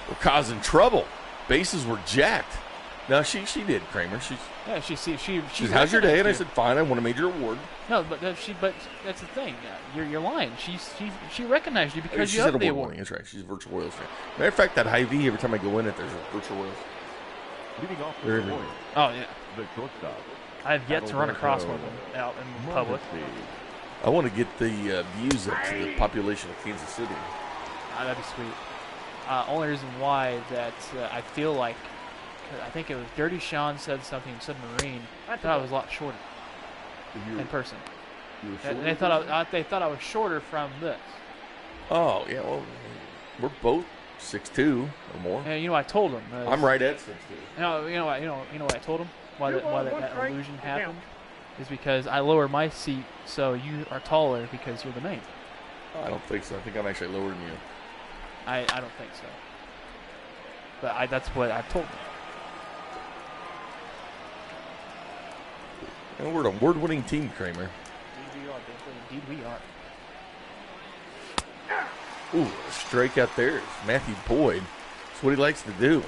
were causing trouble. Bases were jacked. No, she did, Kramer. She She said, how's your day? And I said, fine. I won a major award. no, but that's the thing. You're lying. She recognized you because She you said have the award-winning. award. That's right. She's a virtual Royals fan. Matter of fact, that Hy-Vee, every time I go in it, there's a virtual Royals. Leading off They're the everywhere. point, Oh yeah, the shortstop. I have yet to run across one out in public. Morrissey. I want to get the views up to the population of Kansas City. That'd be sweet. Only reason why that I feel like, I think it was Dirty Sean said something in Submarine. I thought I was a lot shorter in person. They thought I was shorter from this. Oh, yeah, well, we're both 6'2" or more. And I told him. I'm right at 6'2". You know what I told him? Why that One that strike, illusion count. happened is because I lower my seat so you are taller because you're the main. I don't think so. I think I'm actually lower than you. I don't think so. But that's what I've told him. And we're an award-winning team, Kramer. Indeed we are, Bentley. Indeed we are. Ooh, a strikeout there is Matthew Boyd. That's what he likes to do.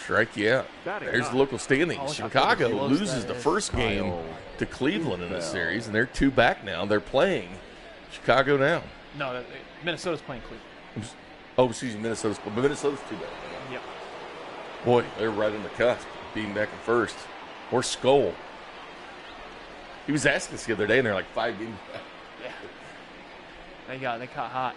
Strike you out. There's the local standings. Oh, look how Chicago close loses that the is. first game Kyle to Cleveland in this series, and they're 2 back now. They're playing Chicago now. No, Minnesota's playing Cleveland. Oh, excuse me, Minnesota's 2 back. Yep. Boy, they're right on the cusp, being back in first. Or Skull. He was asking us the other day, and they're like 5 games back. Yeah. They caught hot.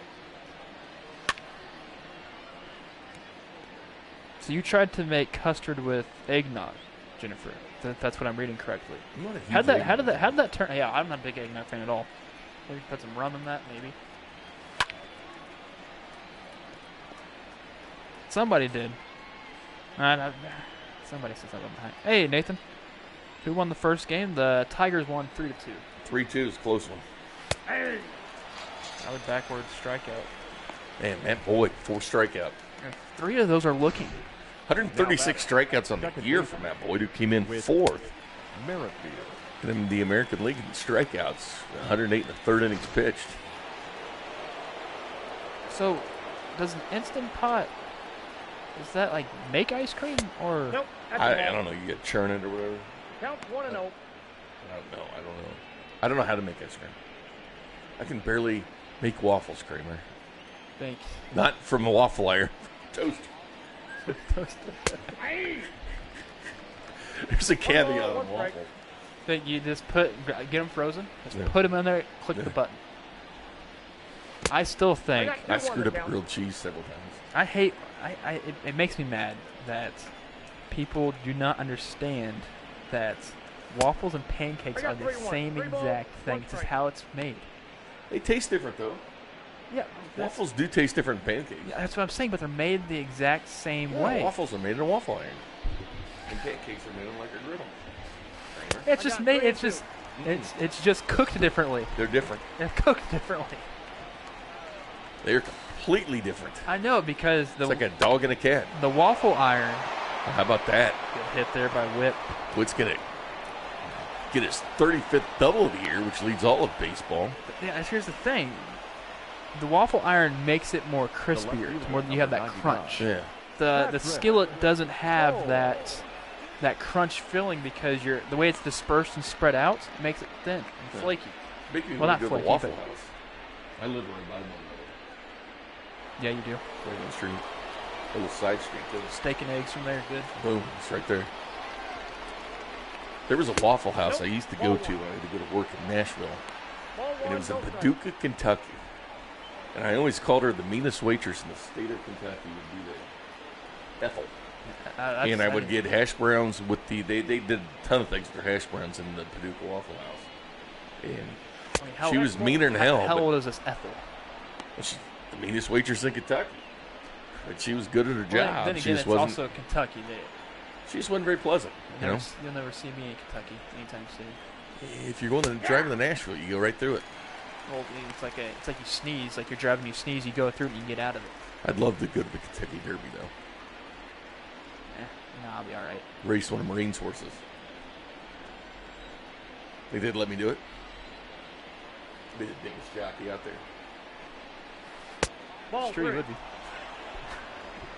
So you tried to make custard with eggnog, Jennifer. That's what I'm reading correctly. I'm not a huge How did eggnog. that turn? Yeah, I'm not a big eggnog fan at all. Maybe put some rum in that, maybe. Somebody did. Somebody said something behind. Hey, Nathan. Who won the first game? The Tigers won 3-2. 3-2 is a close one. Hey. That was backwards strikeout. Man, Matt Boyd, 4 strikeout. 3 of those are looking. 136 strikeouts on the year for Matt Boyd, who came in 4th. Merrifield. In the American League in strikeouts, 108 in the 3rd innings pitched. So, does an Instant Pot, is that like make ice cream or? Nope. That's I a ball. don't know. You get churn it or whatever. Count 1-0. I don't know. I don't know how to make ice cream. I can barely make waffles, Kramer. Thanks. Not from a waffle iron. Toast. There's a caveat on waffle. Think you just get them frozen, just Yeah. put them in there, click the button. I still think I screwed up grilled cheese several times. I hate. It makes me mad that people do not understand that waffles and pancakes are the same exact thing. It's just how it's made. They taste different, though. Yeah, Waffles do taste different than pancakes. that's what I'm saying. But they're made the exact same Yeah, way. waffles are made in a waffle iron. And pancakes are made on like a griddle. Kramer. It's just made. It's just. It's just cooked differently. They're different. They're cooked differently. They're completely different. I know because It's like a dog and a cat. the waffle iron How about that? get hit there by whip. Wood's going to get his 35th double of the year, which leads all of baseball. Yeah, here's the thing. The waffle iron makes it more crispier. It's more you have that crunch. Yeah. The skillet doesn't have that crunch filling because the way it's dispersed and spread out makes it thin and flaky. Make me Well, want not to go to the flaky, Waffle but- House. I live right by one. Yeah, you do. Right on the street. A little side street, too. Steak and eggs from there, good. Boom. It's right there. There was a Waffle House I used to go to. I had to go to work in Nashville. And it was in Paducah, Kentucky. And I always called her the meanest waitress in the state of Kentucky would be there. Ethel. And I would get hash browns with they did a ton of things for hash browns in the Paducah Waffle House. And she was meaner than hell. How but old is this Ethel? she's the meanest waitress in Kentucky. But she was good at her job. Then She again, just it's wasn't. also Kentucky. She just wasn't very pleasant. You know, You'll never see me in Kentucky anytime soon. if you're going to driving to Nashville, you go right through it. Well, it's like you sneeze. Like you're driving, you sneeze, you go through it, and you get out of it. I'd love to go to the Kentucky Derby though. I'll be all right. Race one of Marines' horses. Think they'd let me do it? Be the biggest jockey out there. Ball Sure, you 3. would be.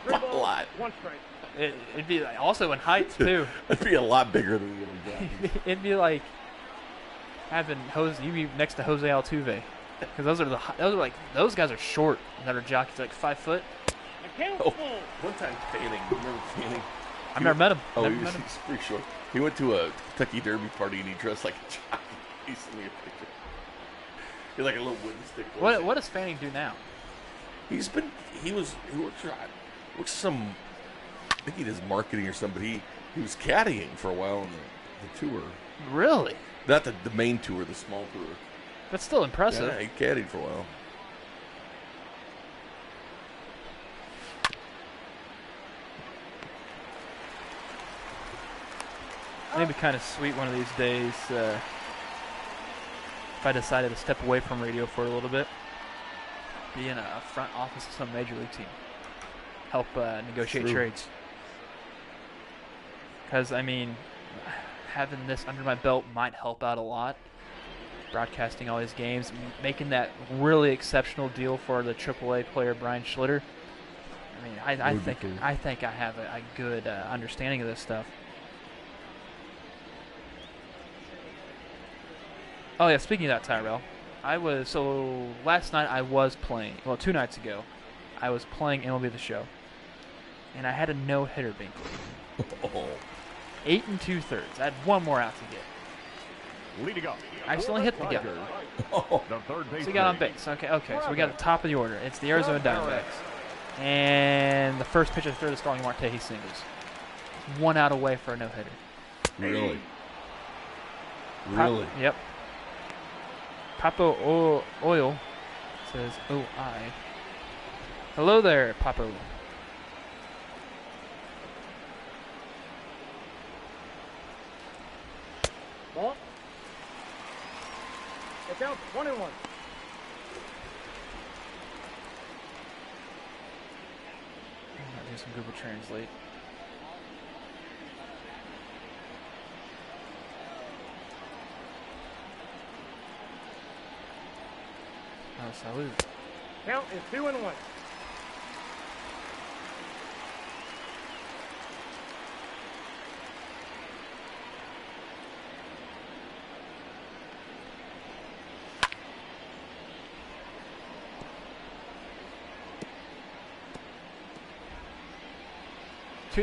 3 A balls, lot. 1 strike. It'd be also in height too. I'd be a lot bigger than the other jockey. It'd be like having you'd be next to Jose Altuve, because those guys are short that are jockeys, like 5 foot. And count Oh, full. one time Fanning, you remember Fanning? I've never met him. Oh, Never he's met him. pretty short. He went to a Kentucky Derby party and he dressed like a jockey. He sent me a picture. He's like a little wooden stick. What does Fanning do now? He works some, I think he does marketing or something, but he was caddying for a while on the tour. Really? Not the main tour, the small tour. That's still impressive. Yeah, he caddied for a while. It'd be kind of sweet one of these days if I decided to step away from radio for a little bit, be in a front office of some major league team, help negotiate True. trades. Because, I mean, having this under my belt might help out a lot. Broadcasting all these games, making that really exceptional deal for the AAA player Brian Schlitter. I mean, I think I have a good understanding of this stuff. Oh yeah, speaking of that, Tyrell, last night I was playing. Well, 2 nights ago, I was playing MLB The Show, and I had a no-hitter bingo. Oh. 8 2/3. I had one more out to get. Leading up. I accidentally hit the guy. The third base. So he got on base. Okay. So we got the top of the order. It's the Arizona Diamondbacks, and the first pitch of the third is Starling Marte. He singles. 1 out away for a no-hitter. Really? Really? Yep. Papo Oil says, "Oh, I." Hello there, Papo. The count 1-1. I'll do some Google Translate. Oh, salute. Count is 2-1.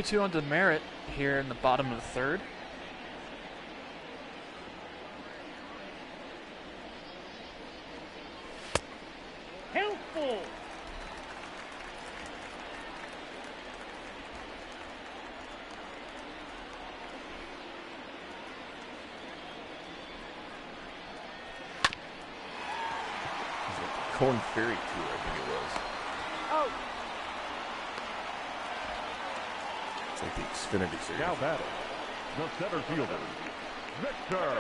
Two on demerit here in the bottom of the third. Helpful. Corn Ferry Tour, I think it was. Out. It's like the Xfinity Series. Now batting, the center fielder, Victor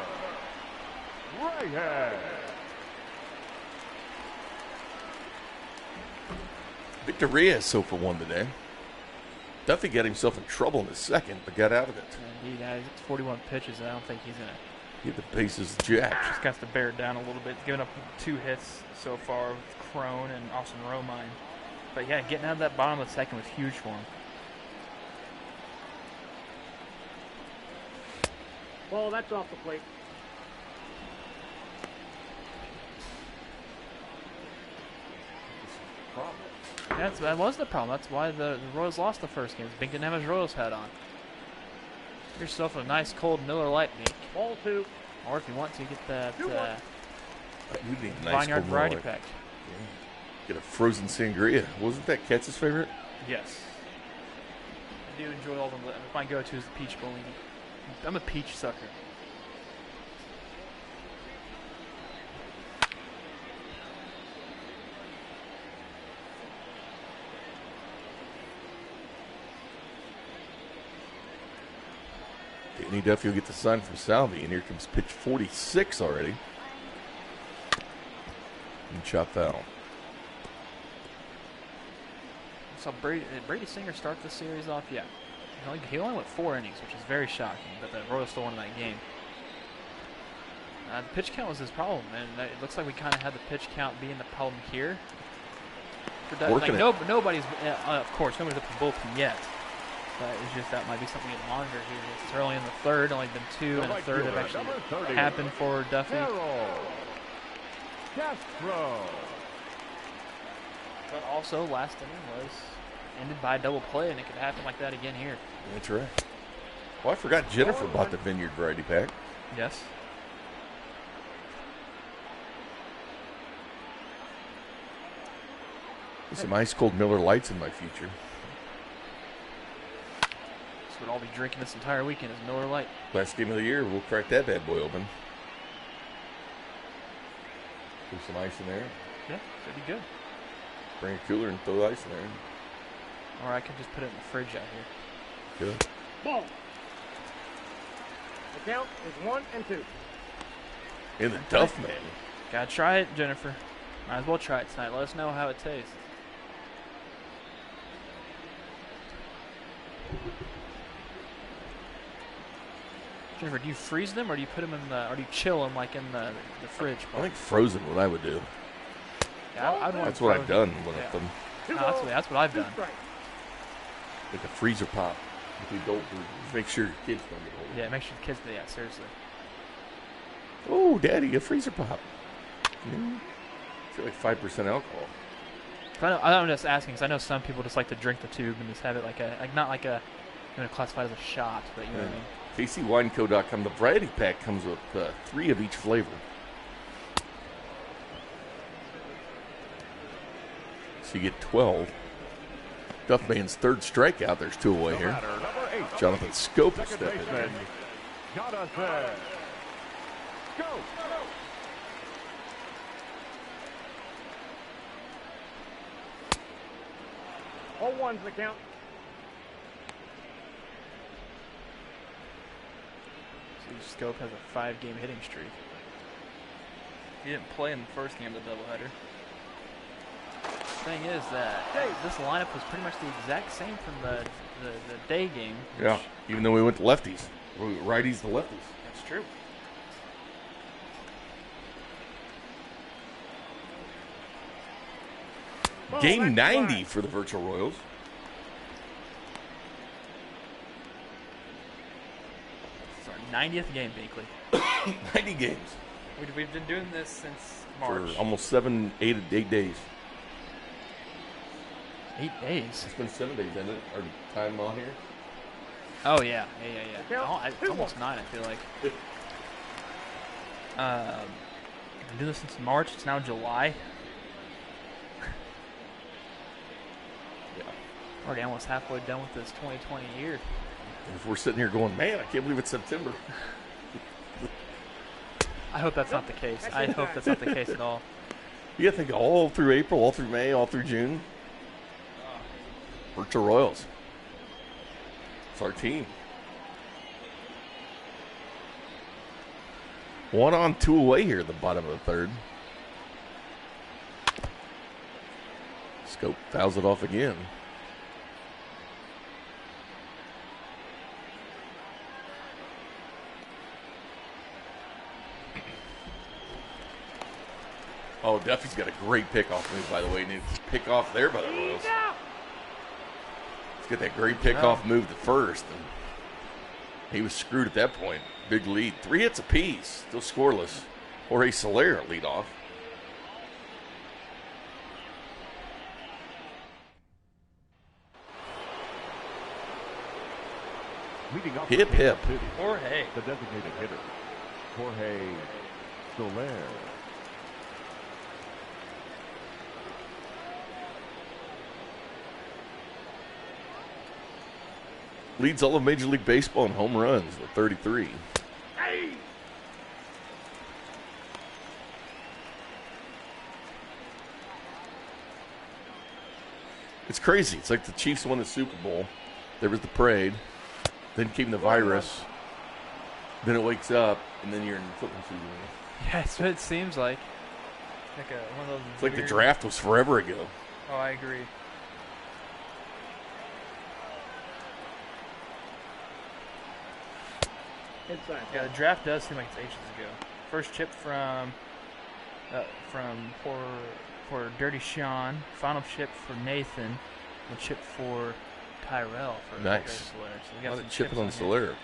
Reyes. Victor Reyes so for one today. Duffy got himself in trouble in the second, but got out of it. Indeed, it's 41 pitches. I don't think he's going to. He had the bases jacked. Just got to bear it down a little bit. Giving up 2 hits so far with Crone and Austin Romine. But yeah, getting out of that bottom of the second was huge for him. Ball, that's off the plate. That was the problem. That's why the Royals lost the first game. Bink didn't have his Royals hat on. Get yourself a nice cold Miller Lite, Bink. Ball 2. Or if you want to, get that You need a nice Vineyard cold Variety Miller Lite. Pack. Get a frozen sangria. Wasn't that Katz's favorite? Yes. I do enjoy all of them. My go-to is the peach Bellini. I'm a peach sucker. Danny Duffy will get the sign from Salvi, and here comes pitch 46 already. And chop foul. So did Brady Singer start the series off? Yeah. He only went 4 innings, which is very shocking, but the Royals still won that game. The pitch count was his problem, and it looks like we kind of had the pitch count being the problem here. Nobody's, of course, nobody's up the bullpen yet. But it's just that might be something to monitor here. It's early in the third, only been 2 and a third have actually happened for Duffy. Castro. But also, last inning was ended by a double play, and it could happen like that again here. That's right. Well, I forgot Jennifer bought the Vineyard Variety Pack. Yes. There's some ice cold Miller Lights in my future. That's what I'll be drinking this entire weekend is Miller Lite. Last game of the year, we'll crack that bad boy open. Put some ice in there. Yeah, that'd be good. Bring a cooler and throw the ice in there. Or I could just put it in the fridge out here. Good. Ball. The count is 1-2. In the Duff Man. Gotta try it, Jennifer. Might as well try it tonight. Let us know how it tastes. Jennifer, do you freeze them or do you put them in the, or do you chill them like in the fridge? I think frozen what I would do. Yeah, I'd want That's what I've frozen. done with Yeah. them. No, that's what I've done. Like a freezer pop. With the adult version. Just make sure your kids don't get hold of it. Yeah, make sure the kids, yeah, seriously. Oh, Daddy, a freezer pop. I feel like 5% alcohol. I'm just asking because I know some people just like to drink the tube and just have it like not like a, classified as a shot, but you know what I mean. KCWineco.com. The variety pack comes with 3 of each flavor. So you get 12. Duffman's third strikeout. There's 2 away here. Jonathan Scope will step in there. Jonathan Scope. 0-1's the count. So Scope has a 5-game hitting streak. He didn't play in the first game of the doubleheader. The thing is that this lineup was pretty much the exact same from the day game. Yeah, even though we went to lefties. Righties to lefties. That's true. Game 90 for the Virtual Royals. It's our 90th game, Binkley. 90 games. We've been doing this since March. For almost 8 days. 8 days? It's been 7 days, hasn't it? Our time on here? Oh, yeah. It's almost 9, I feel like. We've been doing this since March. It's now July. Yeah. Already almost halfway done with this 2020 year. If we're sitting here going, man, I can't believe it's September. I hope that's not the case. I hope that's not the case at all. You gotta think all through April, all through May, all through June. Virtual Royals. It's our team. 1 on, 2 away here at the bottom of the third. Scope fouls it off again. Oh, Duffy's got a great pickoff move, by the way. Needs to pick off there by the Royals. He's got that great pickoff move to first. And he was screwed at that point. Big lead. 3 hits apiece. Still scoreless. Jorge Soler lead off. Leading off Hip, for hip. Kansas City, Jorge. the designated hitter, Jorge Soler. Leads all of Major League Baseball in home runs with 33. It's crazy. It's like the Chiefs won the Super Bowl. There was the parade. Then came the virus. Then it wakes up, and then you're in football season. Yeah, that's what it seems like. One of those It's like the weird- draft was forever ago. Oh, I agree. Inside. Yeah, the draft does seem like it's ages ago. First chip from for Dirty Sean. Final chip for Nathan. And chip for Tyrell for Nice. Soler. So we A got lot some of chipping on chips here. Soler.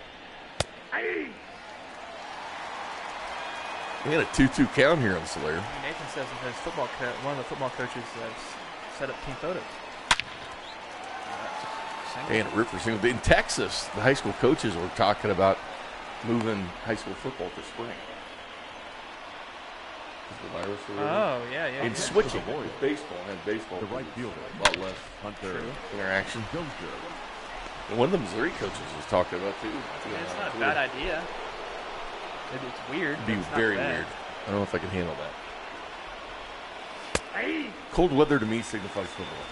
We had a 2-2 count here on Soler. Nathan says that his one of the football coaches has set up team photos. And a ripper single. In Texas, the high school coaches were talking about moving high school football to spring. Is the virus or whatever? Oh, yeah. And switching with baseball. And baseball. The right fielder, A lot less Hunter interaction. Dozier. And one of the Missouri coaches was talking about too. It's not a bad idea. It's weird. It'd be but it's not very bad. weird. I don't know if I can handle that. Cold weather to me signifies football.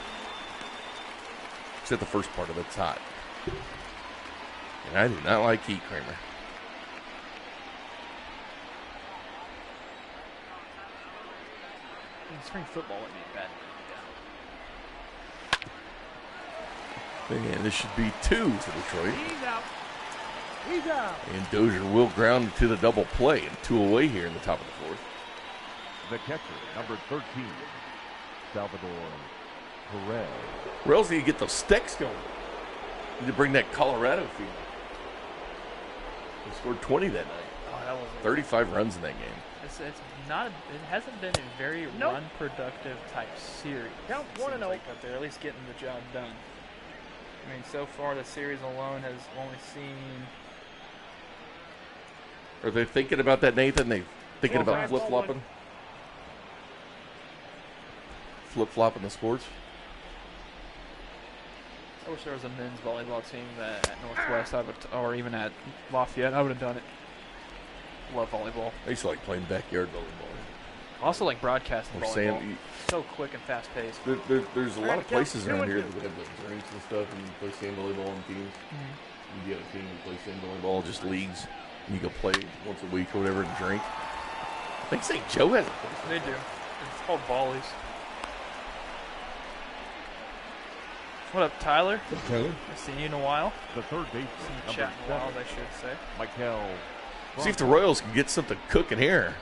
Except the first part of it's hot. And I do not like heat, Kramer. Spring football would be bad. And this should be 2 for Detroit. He's out. He's out. And Dozier will ground to the double play. And 2 away here in the top of the fourth. The catcher, number 13, Salvador Perez. Royals need to get those sticks going. Need to bring that Colorado feel. They scored 20 that night. Oh, that was 35 runs in that game. It's not. It hasn't been a very run productive type series. Count it 1-0. seems like, but they're at least getting the job done. I mean, so far the series alone has only seen. Are they thinking about that, Nathan? They thinking Well, about ball flip-flopping? Flip-flopping the sports? I wish there was a men's volleyball team at Northwest, or even at Lafayette. I would have done it. Love volleyball. I used to like playing backyard volleyball. Also like broadcasting Or volleyball. sand. So quick and fast paced. There's a lot of places around here that have like drinks and stuff, and you play sand volleyball on teams. You get a team and play sand volleyball, just leagues. And you go play once a week or whatever and drink. I think St. Joe has it. They do. It's called Ballies. What up, Tyler? Tyler? I've seen you in a while. The third baseman, Seen you chat in a while, I should say. Michael. See if the Royals can get something cooking here.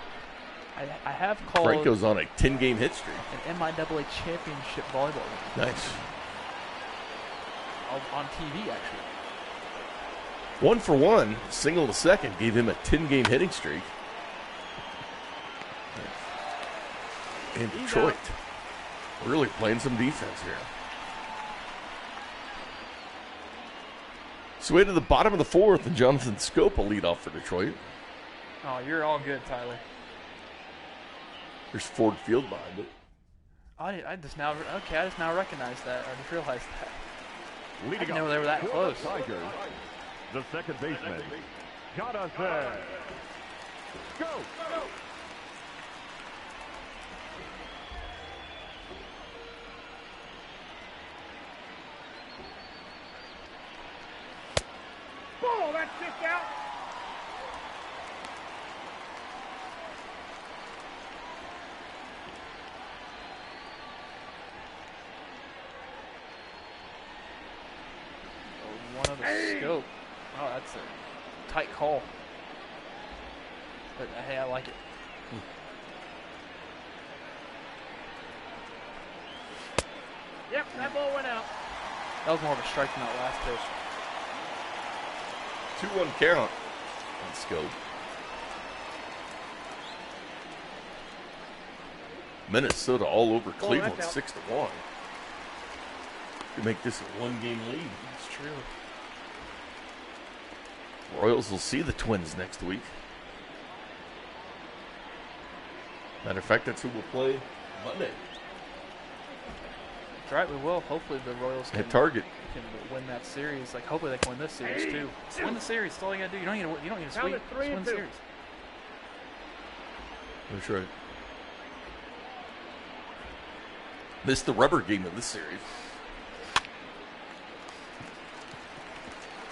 I have called Franco's on a 10-game hit streak. an MIAA championship volleyball game. Nice. On TV, actually. 1 for 1, single to second, gave him a 10-game hitting streak. And Detroit really playing some defense here. So way to the bottom of the fourth, and Jonathan Scope will lead off for Detroit. Oh, you're all good, Tyler. There's Ford Field behind it. I just now recognize that. I just realized that. I Leading didn't know up they were that for the close. Tigers, the second baseman, Jonathan. Go! Ball, that's just out. One of the Scope. Oh, that's a tight call. But hey, I like it. Yep, that ball went out. That was more of a strike than that last pitch. 2-1 count on Scope. Minnesota all over Cleveland, that's out. 6-1. To make this a 1-game lead. That's true. Royals will see the Twins next week. Matter of fact, that's who we'll play Monday That's right, we will. Hopefully the Royals at Target. can win that series. Like, hopefully they can win this series too. Just win the series. That's all you gotta do. You don't need to Count sweep. it 3 Just win and the 2. series. That's right. This is the rubber game of this series.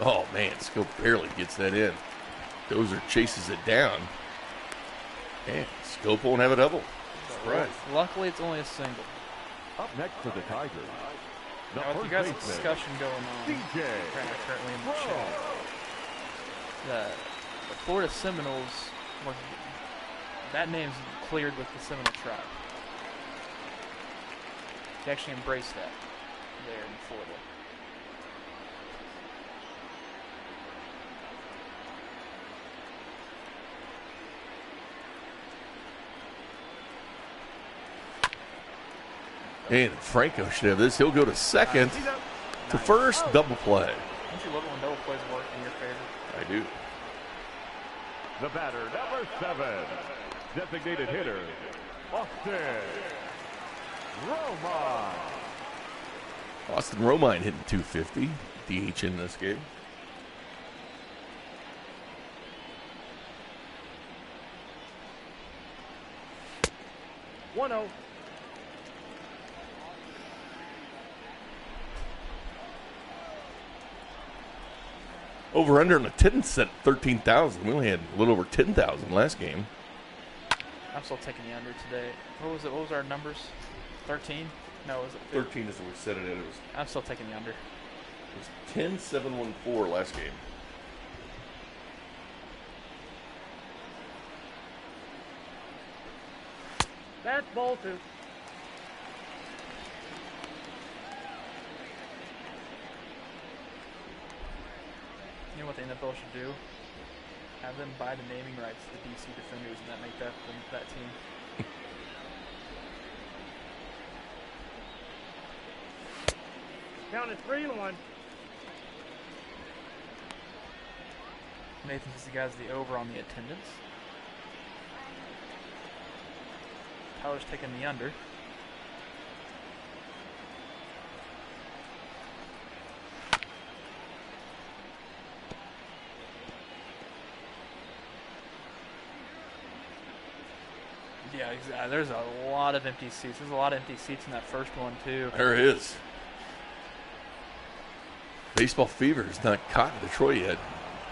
Oh, man, Scope barely gets that in. Dozer chases it down. And Scope won't have a double. Right. Luckily, it's only a single. Up next for the Tigers, the Now, with first you guys' baseman, discussion going on DJ. currently in the Bro. chat, the Florida Seminoles, that name's cleared with the Seminole tribe. They actually embrace that there in Florida. And Franco should have this. He'll go to second. To first, double play. Don't you love it when double plays work in your favor? I do. The batter, number 7, designated hitter, Austin Roman. Austin Romine hitting 250. DH in this game. One 0. Over under in attendance at 13,000. We only had a little over 10,000 last game. I'm still taking the under today. What was it? What was our numbers? 13? No, was it 13 is what we said it at. I'm still taking the under. It was 10-7-1-4 last game. That's ball 2. You know what the NFL should do? Have them buy the naming rights to the DC Defenders and that make that team. Count it 3 and 1. Nathan says he has the over on the attendance. Tyler's taking the under. Yeah, exactly. There's a lot of empty seats. There's a lot of empty seats in that first one, too. There it is. Baseball fever is not caught in Detroit yet.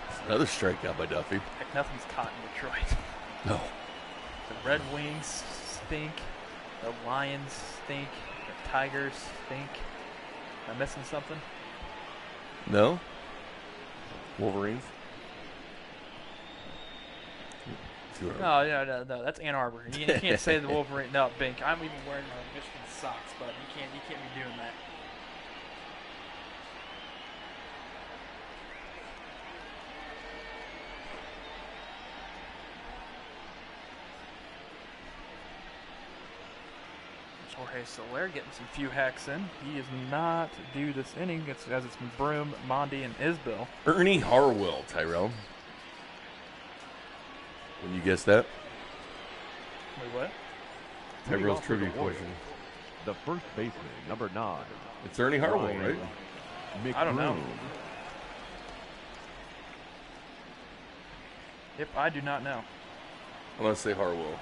It's another strikeout by Duffy. Heck, nothing's caught in Detroit. No. The Red Wings stink. The Lions stink. The Tigers stink. Am I missing something? No? Wolverines? No. That's Ann Arbor. You can't say the Wolverine. No, Bink. I'm even wearing my Michigan socks, but you can't be doing that. Jorge Soler getting some few hacks in. He is not due this inning. It's Broom, Mondi, and Isbell. Ernie Harwell, Tyrell. When you guess that? Wait, what? Tyrell's trivia question. The first baseman, number 9. It's Ernie Harwell, Ryan right? I don't know. McBroom. Yep, I do not know. I'm going to say Harwell.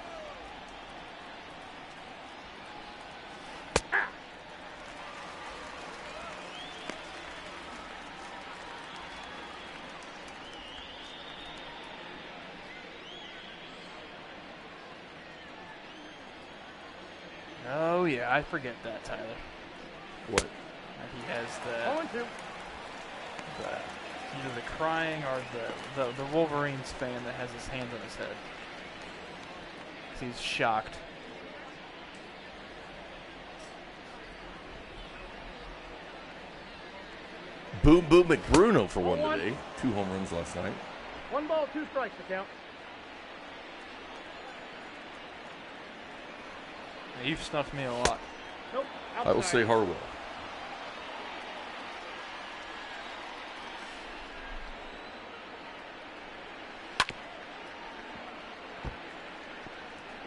Oh, yeah, I forget that, Tyler. What? That he has the either the crying or the Wolverines fan that has his hands on his head. 'Cause he's shocked. Boom Boom McBruno for one today. 2 home runs last night. 1 ball, 2 strikes to count. Now, you've snuffed me a lot. Nope. Outside. I will say Harwell.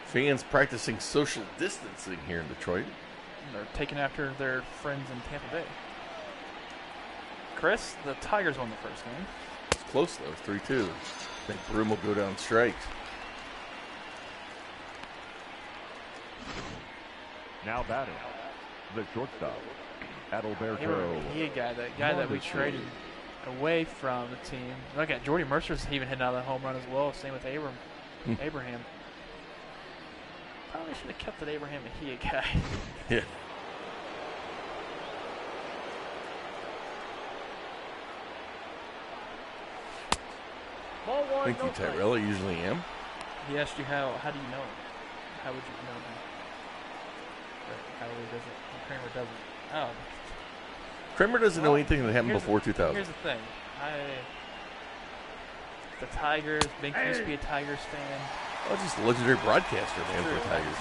Fans practicing social distancing here in Detroit. They're taking after their friends in Tampa Bay. Chris, the Tigers won the first game. It's close, though. 3-2. I think Broom will go down strikes. Now batting, the shortstop, Adalberto. He a guy that we traded away from the team. Look at Jordy Mercer's even hitting out of that home run as well. Same with Abraham. Probably should have kept that Abraham Mejia guy. Yeah. Ball 1, Thank you, no strikes. Tyrell. I usually am. He asked you how do you know him? How would you know him? But Howard doesn't. Kramer doesn't. Oh. Kramer doesn't know anything that happened here's before the- 2000. Here's the thing. The Tigers, Bink used to be a Tigers fan. Oh, just a legendary broadcaster, man, for True. the Tigers.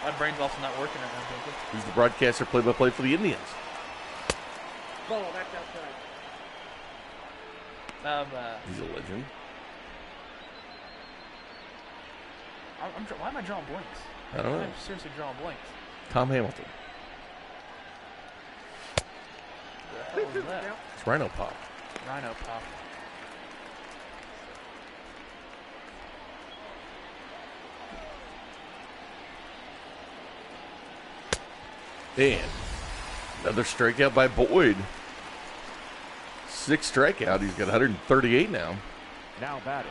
My brain's also not working right now, Bink. He's the broadcaster play-by-play for the Indians. Ball, that's outside. He's a legend. Why am I drawing blanks? I don't know. I'm seriously drawing blanks. Tom Hamilton. The hell is that? It's Rhino Pop. Rhino Pop. And another strikeout by Boyd. 6 strikeout. He's got 138 now. Now batting,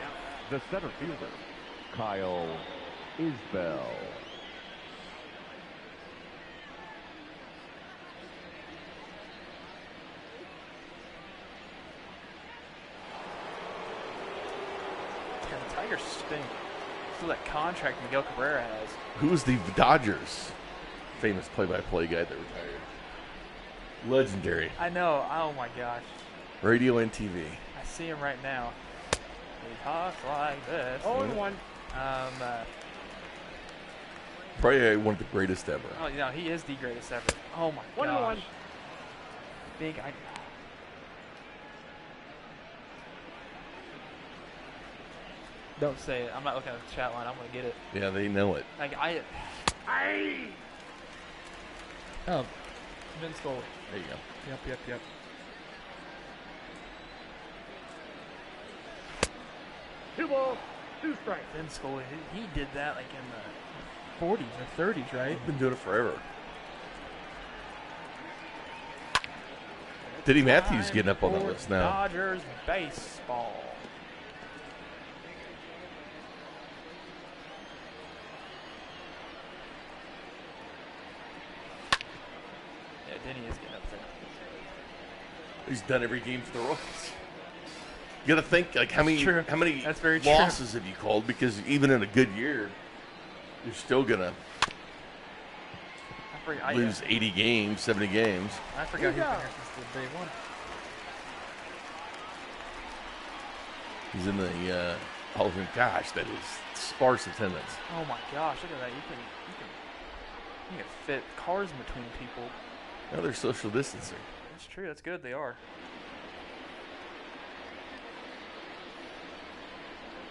the center fielder, Kyle Isbell. Yeah, the Tigers stink. Still that contract Miguel Cabrera has. Who's the Dodgers' famous play-by-play guy that retired? Legendary. I know. Oh my gosh. Radio and TV. I see him right now. He talks like this. 0-1. Probably one of the greatest ever. Oh, no, he is the greatest ever. Oh my 1-1. gosh. Big. Don't say it. I'm not looking at the chat line. I'm gonna get it. Yeah, they know it. Like Oh, Vince Scully. There you go. Yep. 2 balls, 2 strikes. Vince Scully. He did that like in the 40s or 30s, right? He's been doing it forever. Diddy Matthews getting up on the For list now. Dodgers baseball. Denny is getting up there. He's done every game for the Royals. You got to think, like, how many That's very losses have you called? Because even in a good year, you're still going to lose 80 games, 70 games. I forgot he's been here since the day one. He's in the Hall of Fame. Gosh, that is sparse attendance. Oh my gosh, look at that. You can fit cars in between people. Now they're social distancing. That's true. That's good. They are.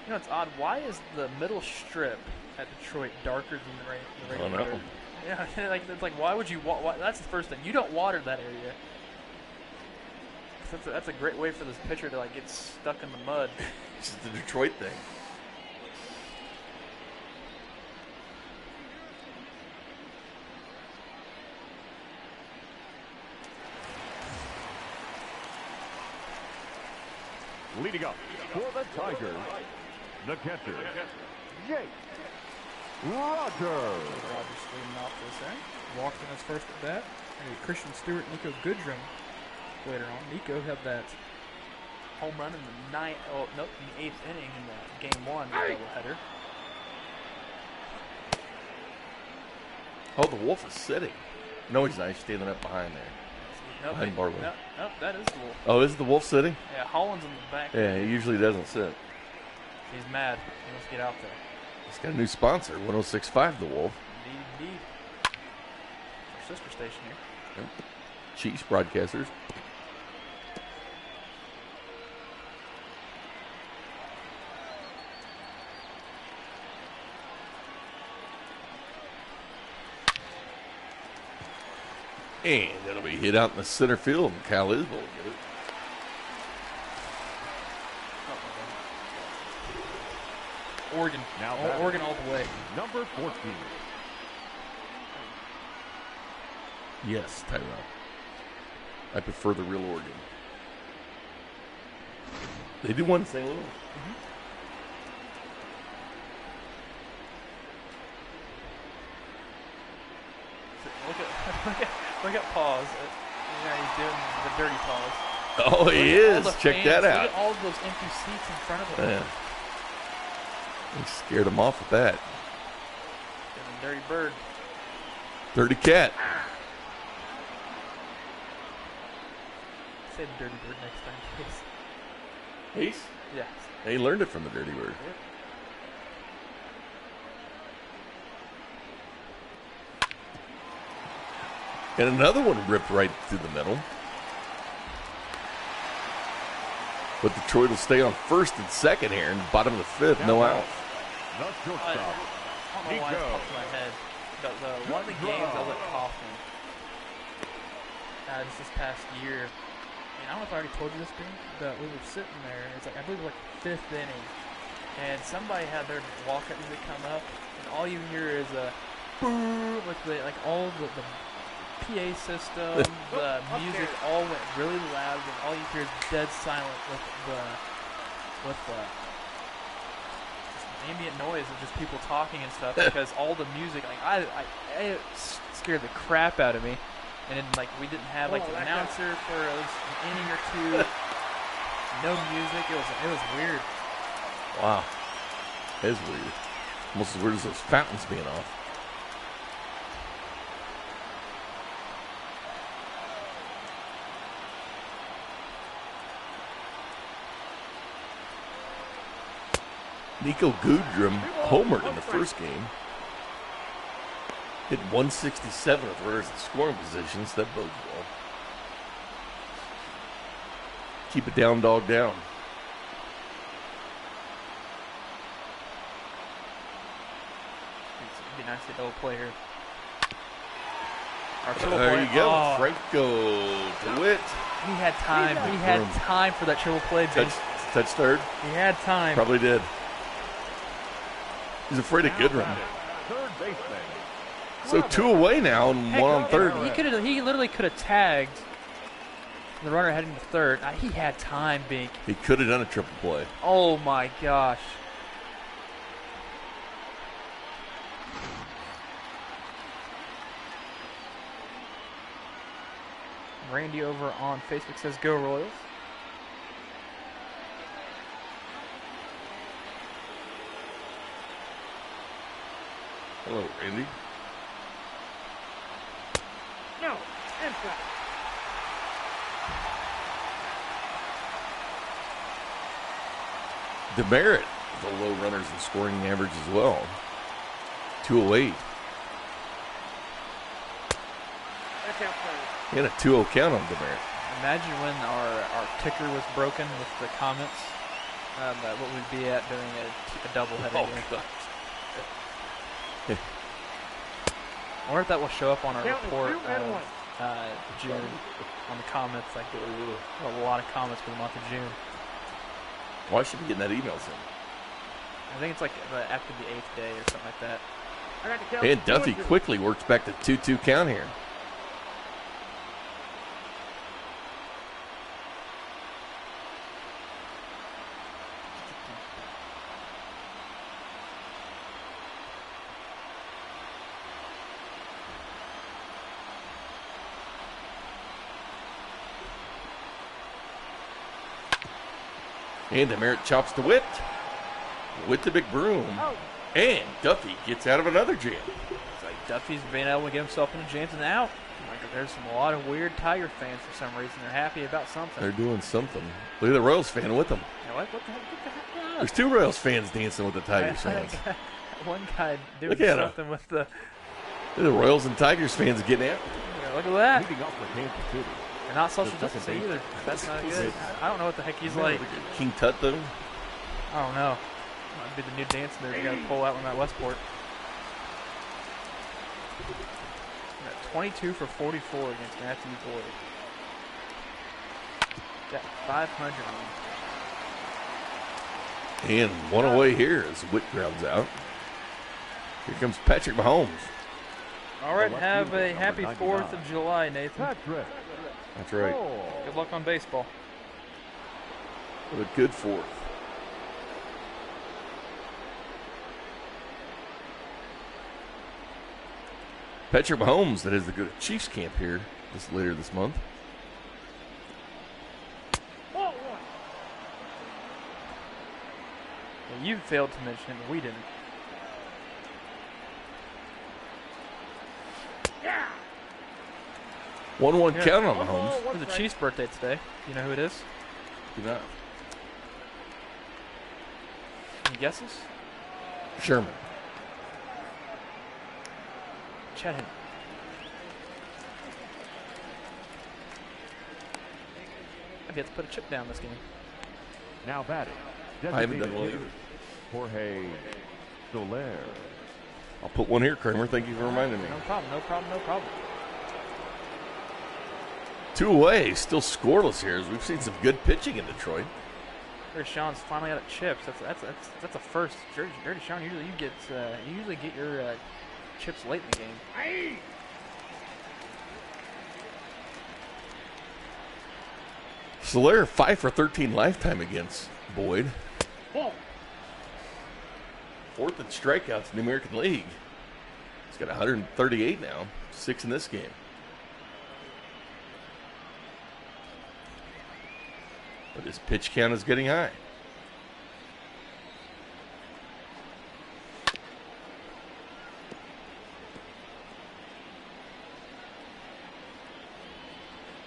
You know, it's odd. Why is the middle strip at Detroit darker than the regular? I don't know. Yeah, like it's like why would you? That's the first thing. You don't water that area. That's a great way for this pitcher to like get stuck in the mud. It's just the Detroit thing. Leading up for the Tigers, the catcher, Jake Rogers. Rogers leading off this inning. Walked in his first at bat. Christian Stewart, Nico Goodrum later on. Nico had that home run in the in the 8th inning in the game one doubleheader. Oh, the Wolf is sitting. No, he's not. He's standing up behind there. Behind Bartley. Nope, that is the Wolf. Oh, is the Wolf sitting? Yeah, Holland's in the back. Yeah, he usually doesn't sit. He's mad. He wants to get out there. He's got a new sponsor, 106.5 The Wolf. Indeed. Our sister station here. Yep. Chiefs broadcasters. And that'll be hit out in the center field, and Kyle Isbell will get it. Oregon. Oregon all the way. Number 14. Yes, Tyrell. I prefer the real Oregon. They do one in St. Louis. Look at pause. He's doing the dirty pause. Oh, he is. Check that out. Look at all those empty seats in front of him. Yeah. He scared him off with that. Dirty bird. Dirty cat. Say the dirty bird next time, please. Ace? Yes. They learned it from the dirty bird. Yep. And another one ripped right through the middle. But Detroit will stay on first and second here in the bottom of the fifth. No out. The shortstop. I don't know why it's popped in my head. One of the games I was at Kaufman this past year. I don't know if I already told you this, Ben, but we were sitting there. It's like I believe like 5th inning, and somebody had their walk-up music come up, and all you hear is a boom with all the PA system, the music all went really loud, and all you hear is dead silent with the just ambient noise of just people talking and stuff because all the music, it scared the crap out of me. And then, we didn't have, an announcer for at least an inning or two. No music. It was weird. Wow. It is weird. Almost as weird as those fountains being off. Nico Goodrum homered in the first game. Hit 167 with runners in scoring positions. That bodes well. Keep it down, dog down. It'd be nice to double play here. There you go. Oh. Franco DeWitt. He had time. He had time for that triple play. Touch third? He had time. Probably did. He's afraid of Goodrum. Third baseman. So 2 away now and 1 on third. He literally could have tagged the runner heading to third. He had time, Bink. He could have done a triple play. Oh my gosh. Randy over on Facebook says, "Go Royals." Hello, Randy. No, inside. Demerit, the low runners in scoring average as well. 208. That's outside. And a 2-0 count on Demerit. Imagine when our ticker was broken with the comments. What we'd be at during a doubleheader game. God. I wonder if that will show up on our Count report 2 and 1. June on the comments. Like a lot of comments for the month of June. Why should we get that email soon? I think it's like after the 8th day or something like that. I got the count. And 2 Duffy and 2. quickly works back to 2-2 count here. And Demerit chops the Witt with the big broom. Oh. And Duffy gets out of another jam. It's like Duffy's been able to get himself into jams and out. Like there's a lot of weird Tiger fans for some reason. They're happy about something. They're doing something. Look at the Royals fan with them. You're like, what the heck? There's 2 Royals fans dancing with the Tigers fans. One guy doing Look at him. something with the. Look at the Royals and Tigers fans getting out. Yeah, look at that. Leading up for Kansas City. They're not social The second distancing base. either. That's not good. I don't know what the heck he's like. King Tut though. I don't know. Might be the new dance move you got to pull out when at Westport. Got 22 for 44 against Matthew Boyd. Got 500 on him. And one away here as Witt grounds out. Here comes Patrick Mahomes. All right, The left have fielder, a happy number 4th 99. of July, Nathan. Patrick. That's right. Oh. Good luck on baseball. With a good 4th. Patrick Mahomes that has to go to Chiefs camp here later this month. Ball 1. Yeah, you failed to mention him, but we didn't. Yeah. 1-1 Yeah. count on One ball, Mahomes. one It's the strike. Chiefs' birthday today. You know who it is? Do not. Any guesses? Sherman. Chad Henry. Maybe have to put a chip down this game. Now batting. I haven't done Designated one either. Jorge Soler. I'll put one here, Kramer. Thank you for reminding me. No problem, no problem, no problem. 2 away, still scoreless here as we've seen some good pitching in Detroit. Dirty Sean's finally out of chips. That's a first. Dirty Sean, usually you get your chips late in the game. Aye. Soler 5 for 13 lifetime against Boyd. Ball. 4th in strikeouts in the American League. He's got 138 now, 6 in this game. But his pitch count is getting high.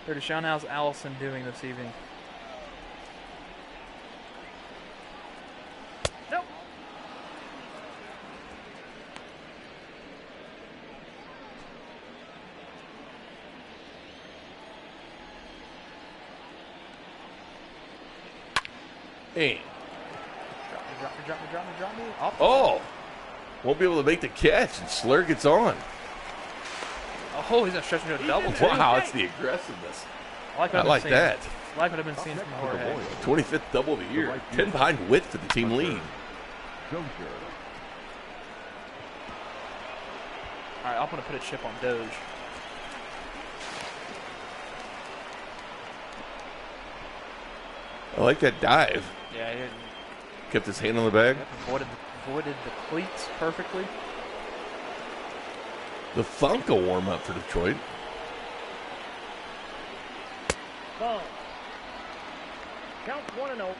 Dirty Sean, how's Allison doing this evening? Nope. And Drop me. Off. oh, won't be able to make the catch, and Slur gets on. Oh, he's gonna stretch into a double. too. Wow, it's the aggressiveness. I like, I like that. I like what I've been seeing from For the Jorge. Royals. 25th double of the year. right 10 field. behind Witt for the team lead. Dozier. All right, I'm gonna put a chip on Doge. I like that dive. Yeah, he Kept his hand on the bag. avoided the cleats perfectly. The Funko warm up for Detroit. Ball. Count 1-0.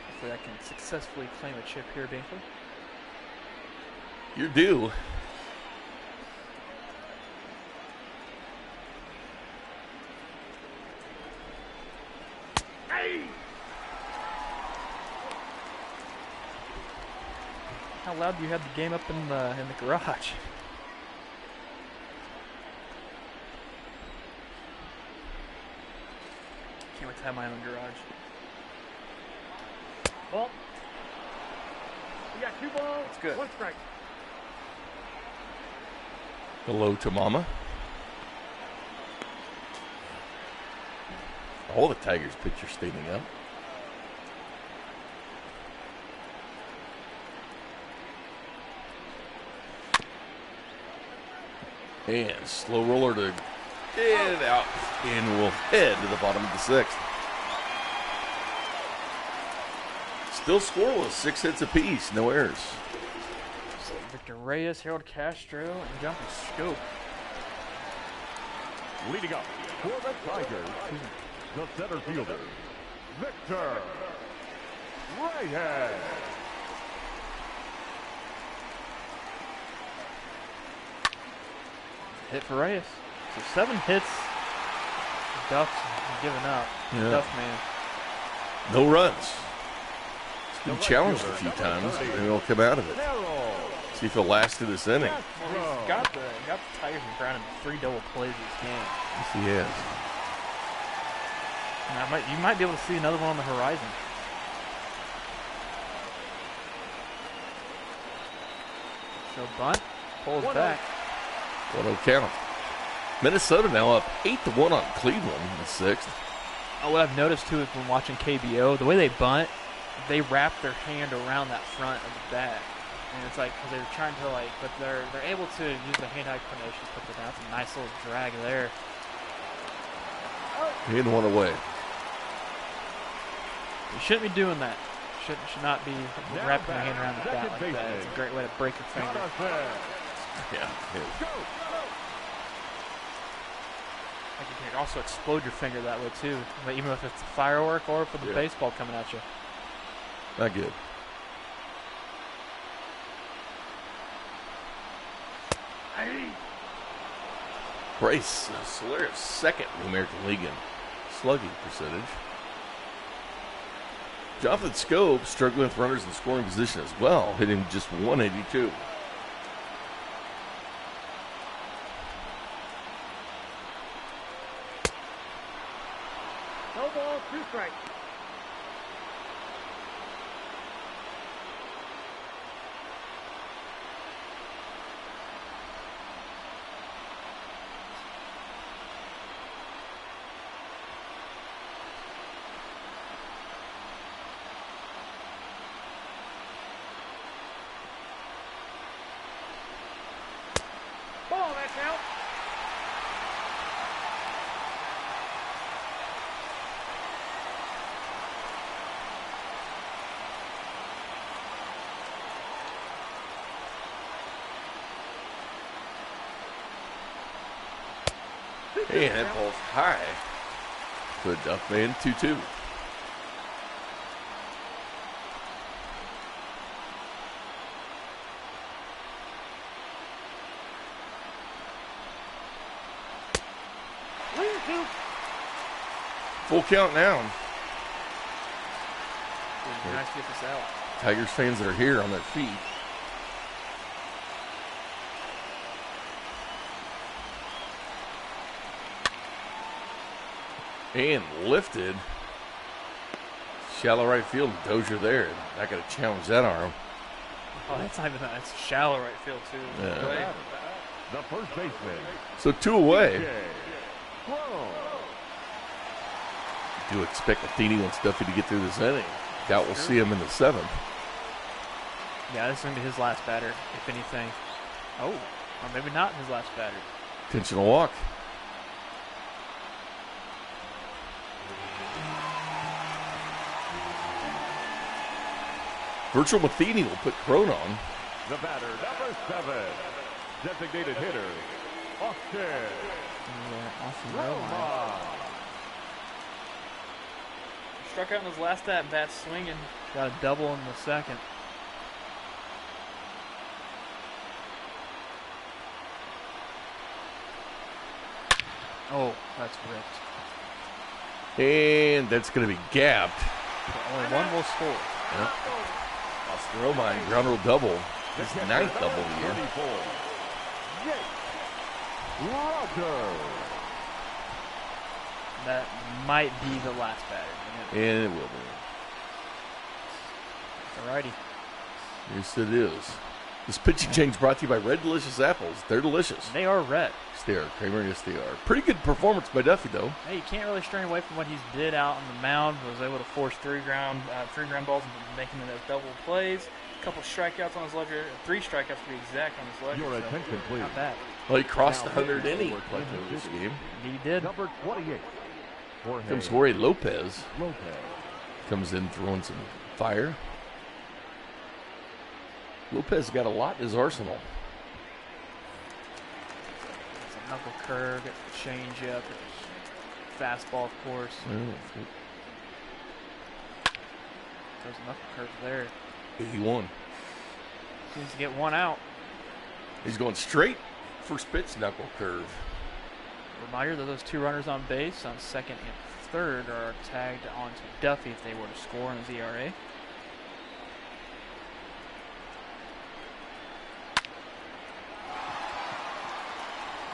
Hopefully I can successfully claim a chip here, Binkley. You're due. Hey! How loud do you have the game up in the garage? Can't wait to have my own garage. Ball. We got 2 balls. That's good. 1 strike. Hello to Mama. All the Tigers pitchers standing up. And slow roller to get it out. And we'll head to the bottom of the 6th. Still scoreless, 6 hits apiece, no errors. Victor Reyes, Harold Castro, and Jonathan Scope. Leading up for the Tigers, the center fielder, Victor Reyes. Hit for Reyes. So 7 hits. Duff's giving up. Yeah. Duff man. No runs. He's been challenged a few times. Maybe he'll come out of it. See if he'll last through this inning. Well, he's got the Tigers in ground in 3 double plays this game. Yes, he has. And you might be able to see another one on the horizon. So bunt, pulls back. 1-0 count. Minnesota now up 8-1 on Cleveland in the 6th. What I've noticed too is when watching KBO, the way they bunt, they wrap their hand around that front of the bat. And it's like, because they're trying to but they're able to use the hand-eye coordination to put the down. It's a nice little drag there. Hitting one away. You shouldn't be doing that. Should not be wrapping your hand around the bat like that. It's a great way to break your finger. Yeah. Like you can also explode your finger that way too, even if it's a firework or for the baseball coming at you. Not good. Bryce Solaris, 2nd in the American League in slugging percentage. Jonathan Scope struggling with runners in scoring position as well, hitting just 182. No ball, 2 strikes. Ball, that's out. And that ball's high. Good Duff man, 2-2. Full count now. It'd be nice to get this out. Tigers fans that are here on their feet. And lifted. Shallow right field. Dozier there. Not going to challenge that arm. Oh, that's not even that. It's shallow right field too. Yeah. The first baseman. So 2 away. J. Crow. Do expect Athene and Duffy to get through this inning. Doubt we'll see him in the 7th. Yeah, this is going to be his last batter, if anything. Oh, or maybe not his last batter. Intentional walk. Virtual Matheny will put Crone on. The batter, number 7. Designated hitter, Austin Yeah, Austin Roma. struck out in his last at bat swinging. Got a double in the second. Oh, that's ripped. And that's going to be gapped. Only one will score. Yep. Osteromine, ground rule double. His 9th double of the year. That might be the last batter. And it will be. Alrighty. Yes, it is. This pitching change brought to you by Red Delicious Apples. They're delicious. They are red. Yes, they are. Kramer, yes, they are. Pretty good performance by Duffy, though. Hey, you can't really stray away from what he's did out on the mound. Was able to force three ground balls and making them as double plays. A couple strikeouts on his ledger. 3 strikeouts to be exact on his ledger. Your attention, please. Not bad. Well, he crossed the 100 inning this game. He did. Number 28. Comes Jorge Lopez. Lopez. Comes in throwing some fire. Lopez got a lot in his arsenal. It's a knuckle curve, it's a change up, it's fastball, of course. Those knuckle curves there. 81. Seems to get one out. He's going straight. First pitch, knuckle curve. Reminder that those 2 runners on base on second and third are tagged onto Duffy if they were to score in his ERA.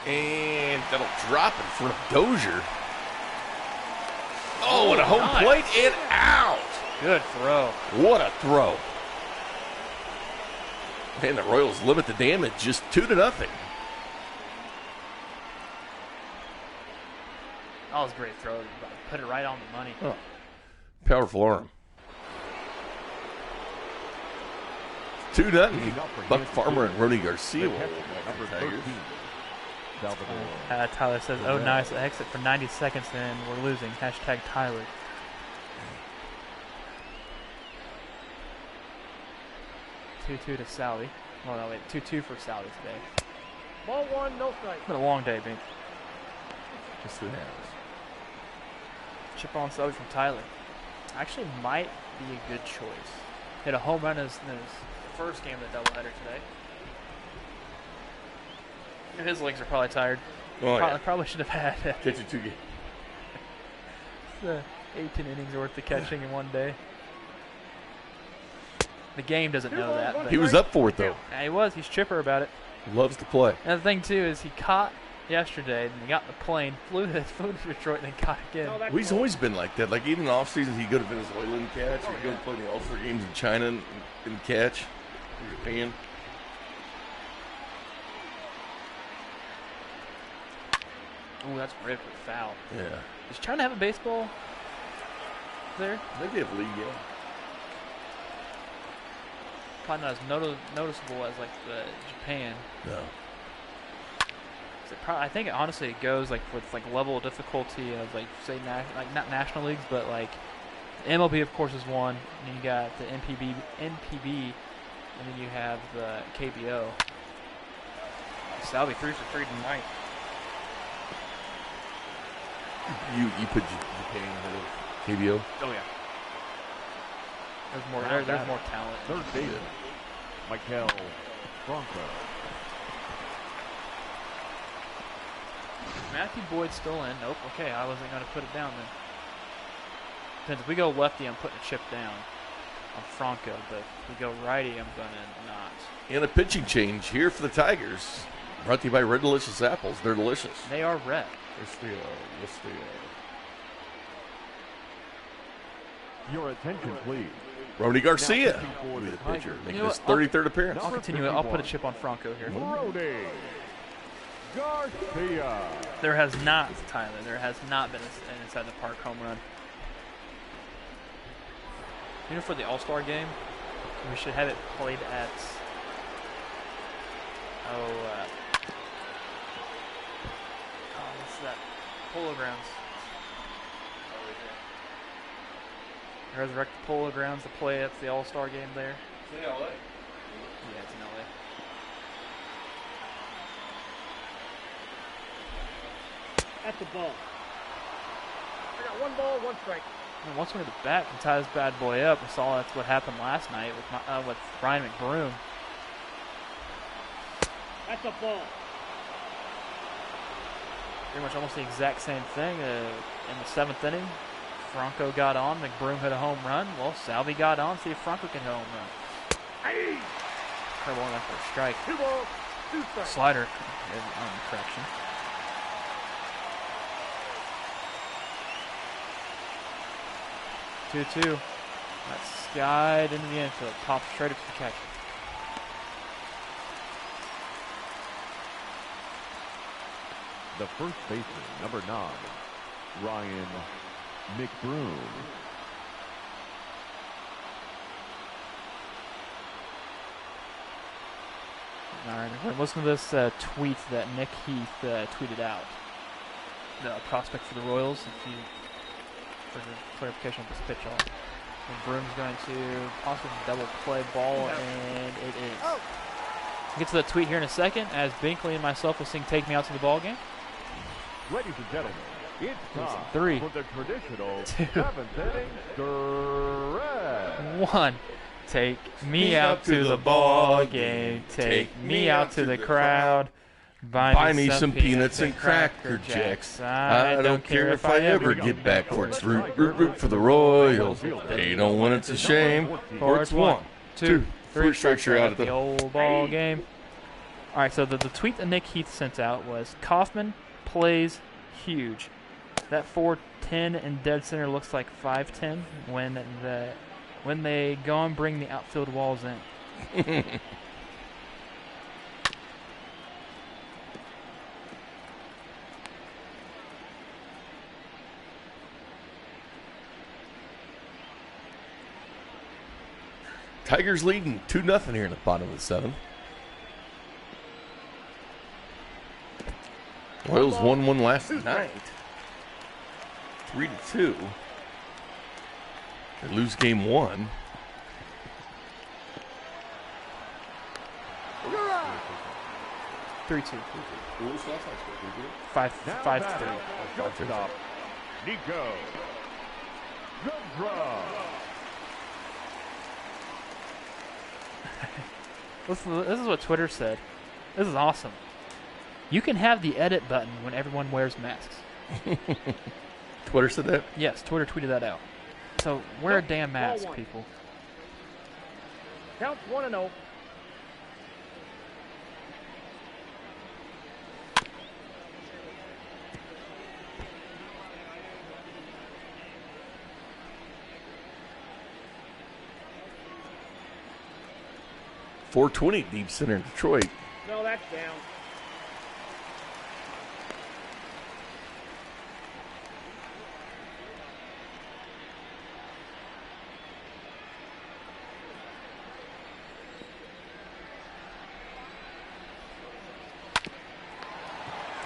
And that'll drop in front of Dozier. Oh, and a home plate and out. Good throw. What a throw. And the Royals limit the damage just 2-0. That was a great throw. Put it right on the money. Oh. Powerful arm. 2-0. Buck Farmer and Rony Garcia will Number 13. Salvador. Tyler says, oh, nice exit for 90 seconds, and we're losing. Hashtag Tyler. Two to Sally. Oh, no, wait. 2-2 for Sally today. Ball 1, no strike. Been a long day, Bink. Yes, it has. Chip on Sally from Tyler. Actually might be a good choice. Hit a home run in his first game of the doubleheader today. His legs are probably tired. Oh, Probably should have had Catch it 2 games. 18 innings worth of catching in one day. The game doesn't know that. But He was up for it, though. Yeah, he was. He's chipper about it. Loves to play. And the thing, too, is he caught yesterday, and he got in the plane, flew to Detroit, and then caught again. No, Well, he's always been like that. Like, even in the offseason, he'd go to Venezuela and catch. He'd go and play the All-Star games in China and catch. In Japan. Ooh, that's ripped with foul. Yeah. Is China have a baseball there? I think they have league, yeah. Probably not as noticeable as, like, the Japan. No. I think honestly it goes like with like level of difficulty of like say not national leagues, but like MLB of course is one, and then you got the NPB, and then you have the KBO. Salvi 3 for 3 tonight. You put Japan ahead of KBO? Oh yeah. There's more. There's more talent. Third baseman, Michael Franco. Matthew Boyd still in. Nope. Okay, I wasn't going to put it down then. Since if we go lefty, I'm putting a chip down on Franco, but if we go righty, I'm going to not. And a pitching change here for the Tigers. Brought to you by Red Delicious Apples. They're delicious. They are red. Yes, they are. Yes, they are. Your attention, please. Rony Garcia, For the the pitcher, Tigers. making You know his what? 33rd appearance. I'll continue it. I'll put a chip on Franco here. Rony Garcia. There has not, Tyler, there has not been an inside the park home run. You know, for the All-Star game, we should have it played at, what's that? Polo Grounds. Resurrect the Polo Grounds to play at the All-Star game there. In LA. Yeah, it's in LA. That's a ball. I got 1 ball, 1 strike. And once we get the bat and tie this bad boy up, we saw that's what happened last night with Ryan McBroom. That's a ball. Pretty much almost the exact same thing in the 7th inning. Franco got on, McBroom hit a home run. Well, Salvi got on, see if Franco can hit a home run. Curveball left for a strike. 2 balls, 2 strikes. Slider correction. Two. That's skied into the infield. Pops straight up to the catcher. The first baseman, number 9, Ryan McBroom. All right, everyone, listen to this tweet that Nick Heath tweeted out. The prospect for the Royals, for clarification of this pitch off. McBroom's going to possibly double play ball, and it is. We'll get to the tweet here in a second, as Binkley and myself will sing "Take Me Out to the Ball Game." Ladies and gentlemen, it's time 3, for the traditional 2, 7th inning stretch. 1. Take me out to the ball game. Take me out to the crowd. Buy me some peanuts and Cracker Jacks. I don't care if I ever get backwards. Root for the Royals. They don't win, it's a shame. Or it's 1, 2, 3 strikes, you're out of the the old ball game. All right, so the tweet that Nick Heath sent out was, Kaufman plays huge. That 410 in dead center looks like 510 when they go and bring the outfield walls in. Tigers leading 2-0 here in the bottom of the 7th. Royals won one last night. 3-2. They lose game 1. Three two. 5-3. Shortstop, Nico Goodrum. This is what Twitter said. This is awesome. You can have the edit button when everyone wears masks. Twitter said that? Yes, Twitter tweeted that out. So wear a damn mask, people. Counts 1-0. .420 deep center in Detroit. No, that's down.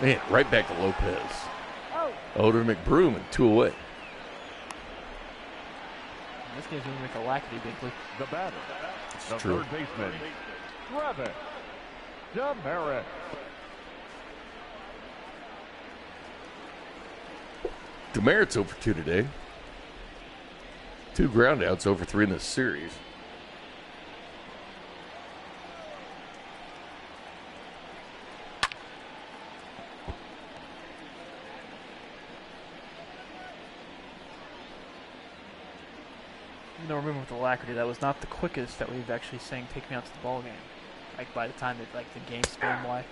Man, right back to Lopez. Oh. Oder McBroom and 2 away. This game's going to make a lackady, Binkley. The batter, the true. third baseman, Travis Demerit. Demerit's over 2 today. 2 groundouts, over 3 in this series. Even though we're moving with alacrity, that was not the quickest that we've actually sang "Take Me Out to the Ball Game." Like by the time that the game's going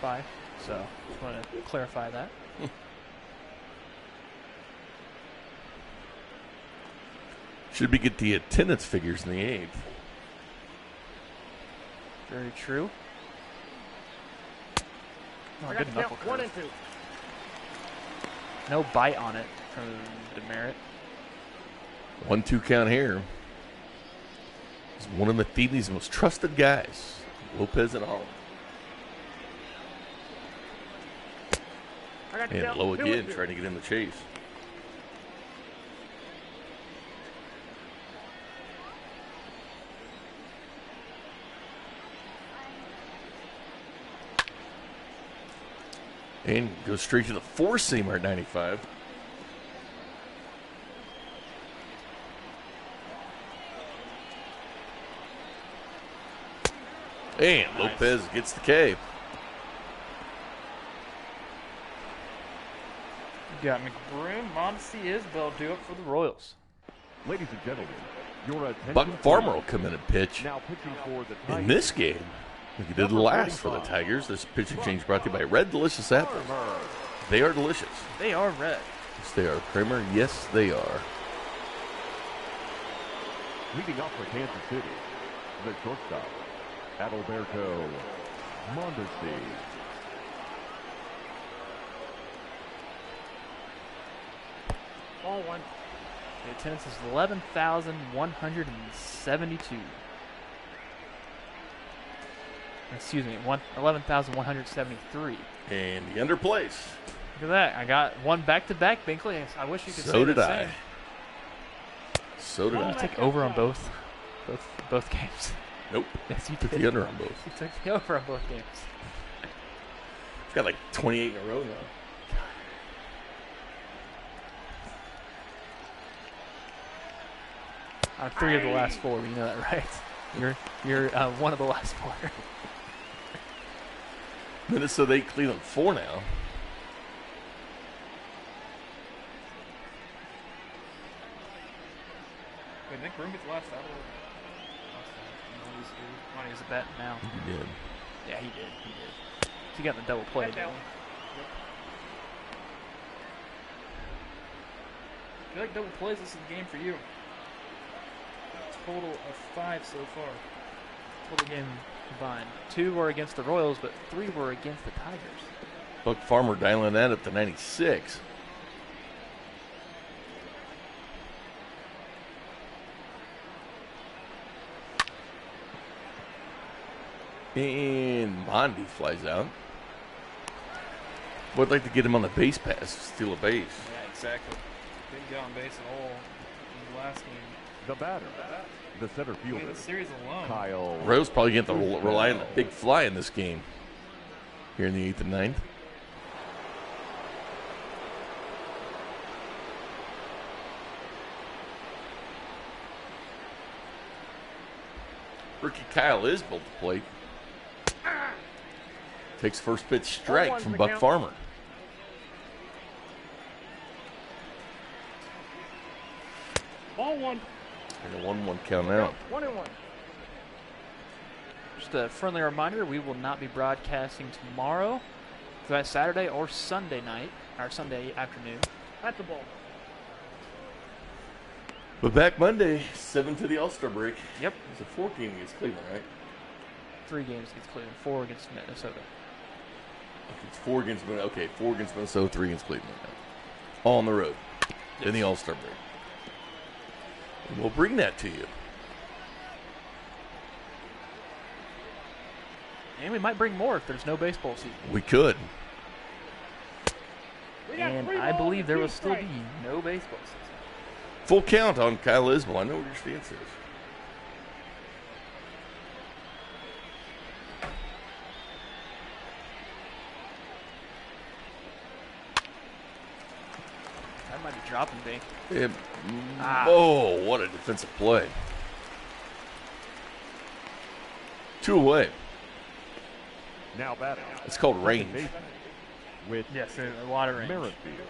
by. So just want to clarify that. Should we get the attendance figures in the 8th? Very true. Oh, good knuckle Count 1 curve. and 2. No bite on it from Demerit. 1-2 count here. He's one of Matheny's most trusted guys, Lopez and Holland. I got And count low 2 again, and 2. trying to get in the chase. And goes straight to the 4-seamer at 95. And Lopez gets the K. You got McBroom, Mondesi, Isbell do it for the Royals. Ladies and gentlemen, your attention. Buck Farmer will come in and pitch Now pitching for the Tigers. in this game. Like he did the last for the Tigers. This pitching change brought to you by Red Delicious Apples. They are delicious. They are red. Yes, they are. Kramer, yes, they are. Leading off for Kansas City, the shortstop, Adalberto Mondesi. Ball one. The attendance is 11,172. Excuse me, 11,173. And the underplays. Look at that. I got one back-to-back, Binkley. I wish you could say So did the I. same. So did Did I. you take over on both games? Nope. Yes, you Took did. the under on both. You took the over on both games. I've got like 28 in a row now. I'm 3 of the last 4. You know that, right? You're one of the last 4. Minnesota 8, Cleveland 4 now. Wait, Nick Broom gets the last out of it. Money's a bet now. He did. Yeah, he did. He got the double play. Head down. I feel like double plays. This is the game for you. Total of 5 so far. Total game combined. 2 were against the Royals, but 3 were against the Tigers. Buck Farmer dialing that up to 96. And Bondi flies out. Would like to get him on the base pass, steal a base. Yeah, exactly. Didn't get on base at all in the last game. The batter, the center fielder, The series alone. Kyle. Rose probably going to rely on the big fly in this game here in the 8th and 9th. Rookie Kyle Isbell to plate. Takes first pitch strike from Buck Farmer. Ball one. And a 1-1 count out. 1-1. Just a friendly reminder, we will not be broadcasting tomorrow. So that's Saturday or Sunday night, or Sunday afternoon. That's the ball. But back Monday, 7 to the All-Star break. Yep. It's a 4 game against Cleveland, right? 3 games against Cleveland, 4 against Minnesota. Okay, it's 4 against Minnesota. Okay, 4 against Minnesota, 3 against Cleveland. All on the road. In the All-Star break. And we'll bring that to you. And we might bring more if there's no baseball season. We could. We got And 3 I balls believe and there 2 will still strikes. be no baseball season. Full count on Kyle Isbell. I know what your stance is. That might be dropping big. Oh, what a defensive play. 2 away. Now batting. It's called range. Baseman with Yes, a lot of range. Merrifield.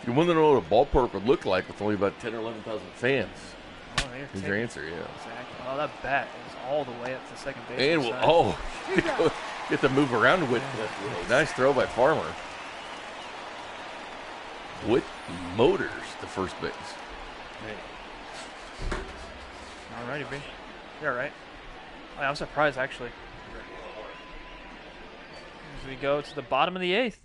If you want to know what a ballpark would look like with only about 10 or 11,000 fans, Oh, here's your answer, yeah. Exactly. Oh, that bat is all the way up to second base. And we'll, get to move around with that. Nice throw by Farmer. With motors to first base. All righty, B. You're all right. Oh, I'm surprised, actually. As we go to the bottom of the 8th.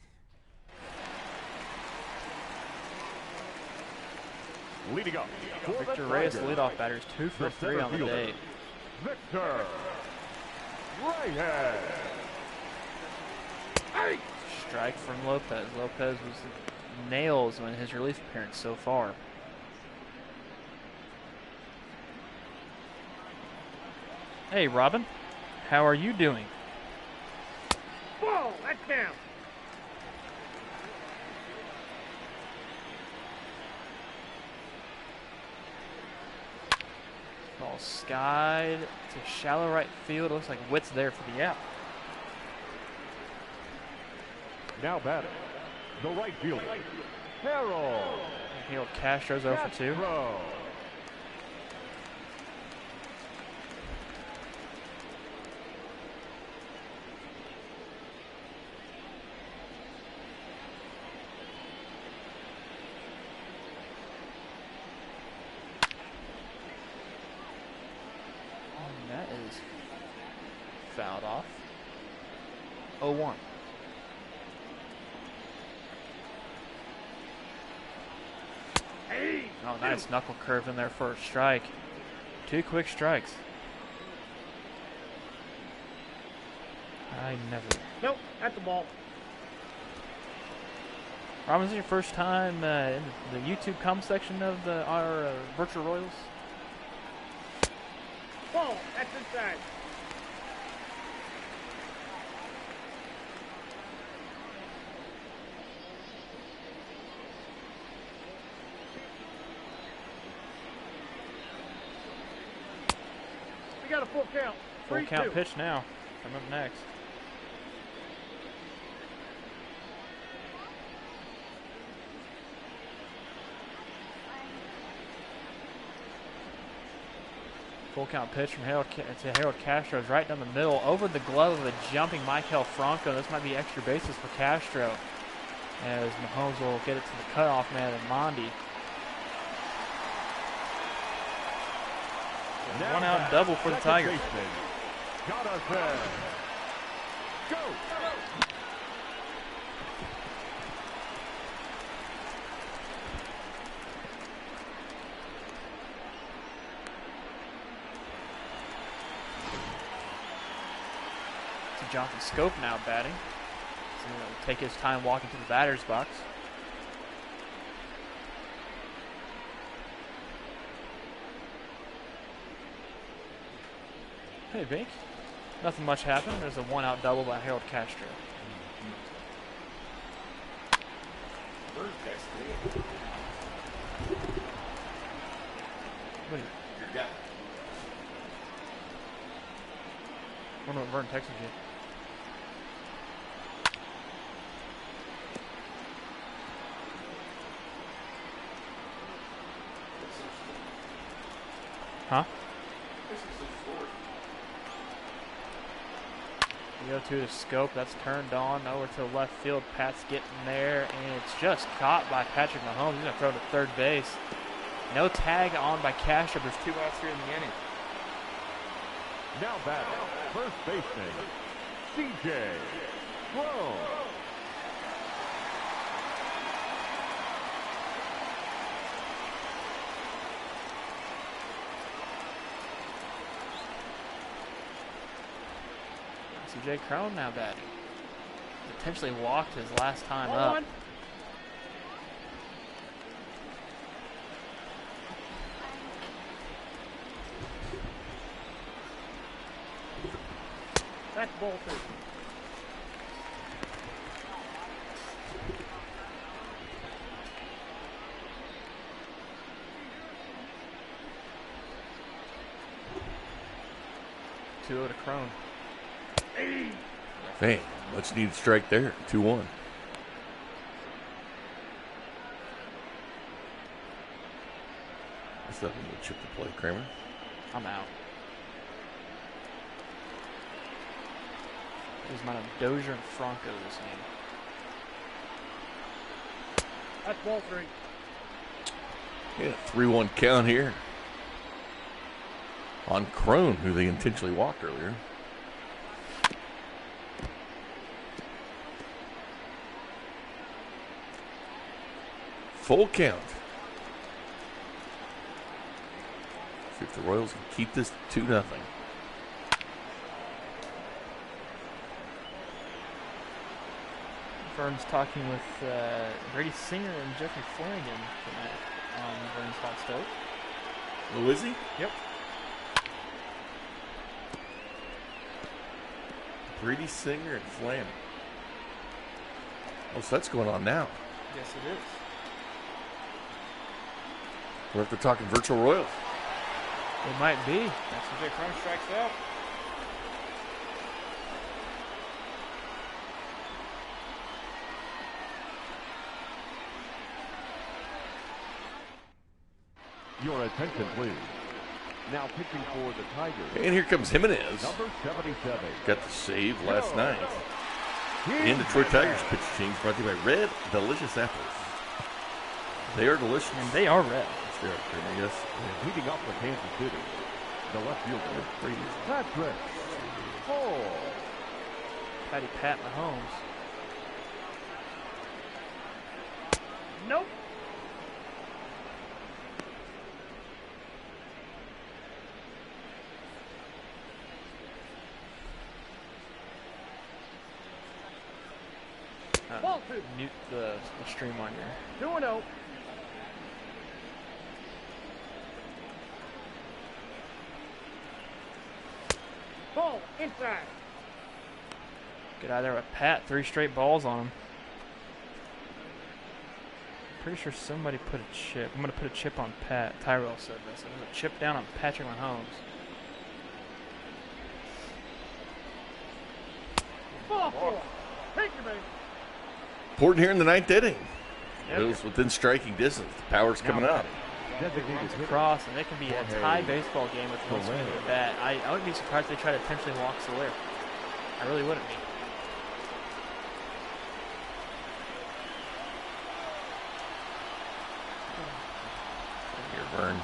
Leading up. for the Victor Reyes, Tigers, leadoff batter, is 2 for the 3 center on the fielder, day. Victor Reyes. Strike from Lopez. Lopez was nails in his relief appearance so far. Hey, Robin. How are you doing? Ball. That's down. Ball skied to shallow right field. Looks like Witt's there for the out. Now batting, the right fielder, Harold. Harold Castro's 0 for 2. Castro. And that is fouled off. 0-1. Oh, nice knuckle curve in there for a strike. 2 quick strikes. I never. Nope, that's the ball. Robin, is this your first time in the YouTube comment section of our Virtual Royals? Ball. That's inside. We got a full count. Full 3-2. count pitch now. Coming up next. Full count pitch from Harold Castro is right down the middle, over the glove of a jumping Michael Franco. This might be extra bases for Castro, as Mahomes will get it to the cutoff man and Mondi. Now 1 out double for the second Tigers. baseman, got us there. Go. To Jonathan Scope now batting. So he'll take his time walking to the batter's box. Hey, Bink. Nothing much happened. There's a 1 out double by Harold Castro. What do you? I wonder what Vern texted you. Huh? We go to the Scope. That's turned on over to left field. Pat's getting there, and it's just caught by Patrick Mahomes. He's going to throw to third base. No tag on by Castro. There's 2 outs here in the inning. Now batting, first baseman, C.J. Cron. C.J. Cron now batting. Potentially walked his last time Ball up. one. That's ball 2. Two to Crone. Hey, much needed strike there. 2-1. That's nothing to chip the play, Kramer. I'm out. There's my Dozier and Franco this game. That's ball 3. Yeah, 3-1 count here on Crone, who they intentionally walked earlier. Full count. See if the Royals can keep this 2-0. Vern's talking with Brady Singer and Jeffrey Flanagan tonight on Vern's Hot Stove. Oh, is he? Yep. Brady Singer and Flanagan. Oh, so that's going on now. Yes, it is. What if they're talking virtual Royals? It might be. That's what Crumb strikes out. Your attention, please. Now pitching for the Tigers. And here comes Jimenez. Number 77. Got the save last night. And Detroit Tigers pitch change brought to you by Red Delicious Apples. They are delicious. And they are red. They are pretty, yes. Heating up for Kansas City. The left fielder. Patrick. Oh. Patty Pat Mahomes. Nope. Mute the stream on your 2-0. Ball inside. Get out of there with Pat. 3 straight balls on him. Pretty sure somebody put a chip. I'm going to put a chip on Pat. Tyrell said this. There's a chip down on Patrick Mahomes. Ball 4. Take your man. Important here in the 9th inning. Yep. It was within striking distance. The power's coming up. Designated hitter. Cross, and it can be a tie baseball game with one swing of the bat. I wouldn't be surprised if they try to intentionally walk Soler. I really wouldn't be. Here, Vern.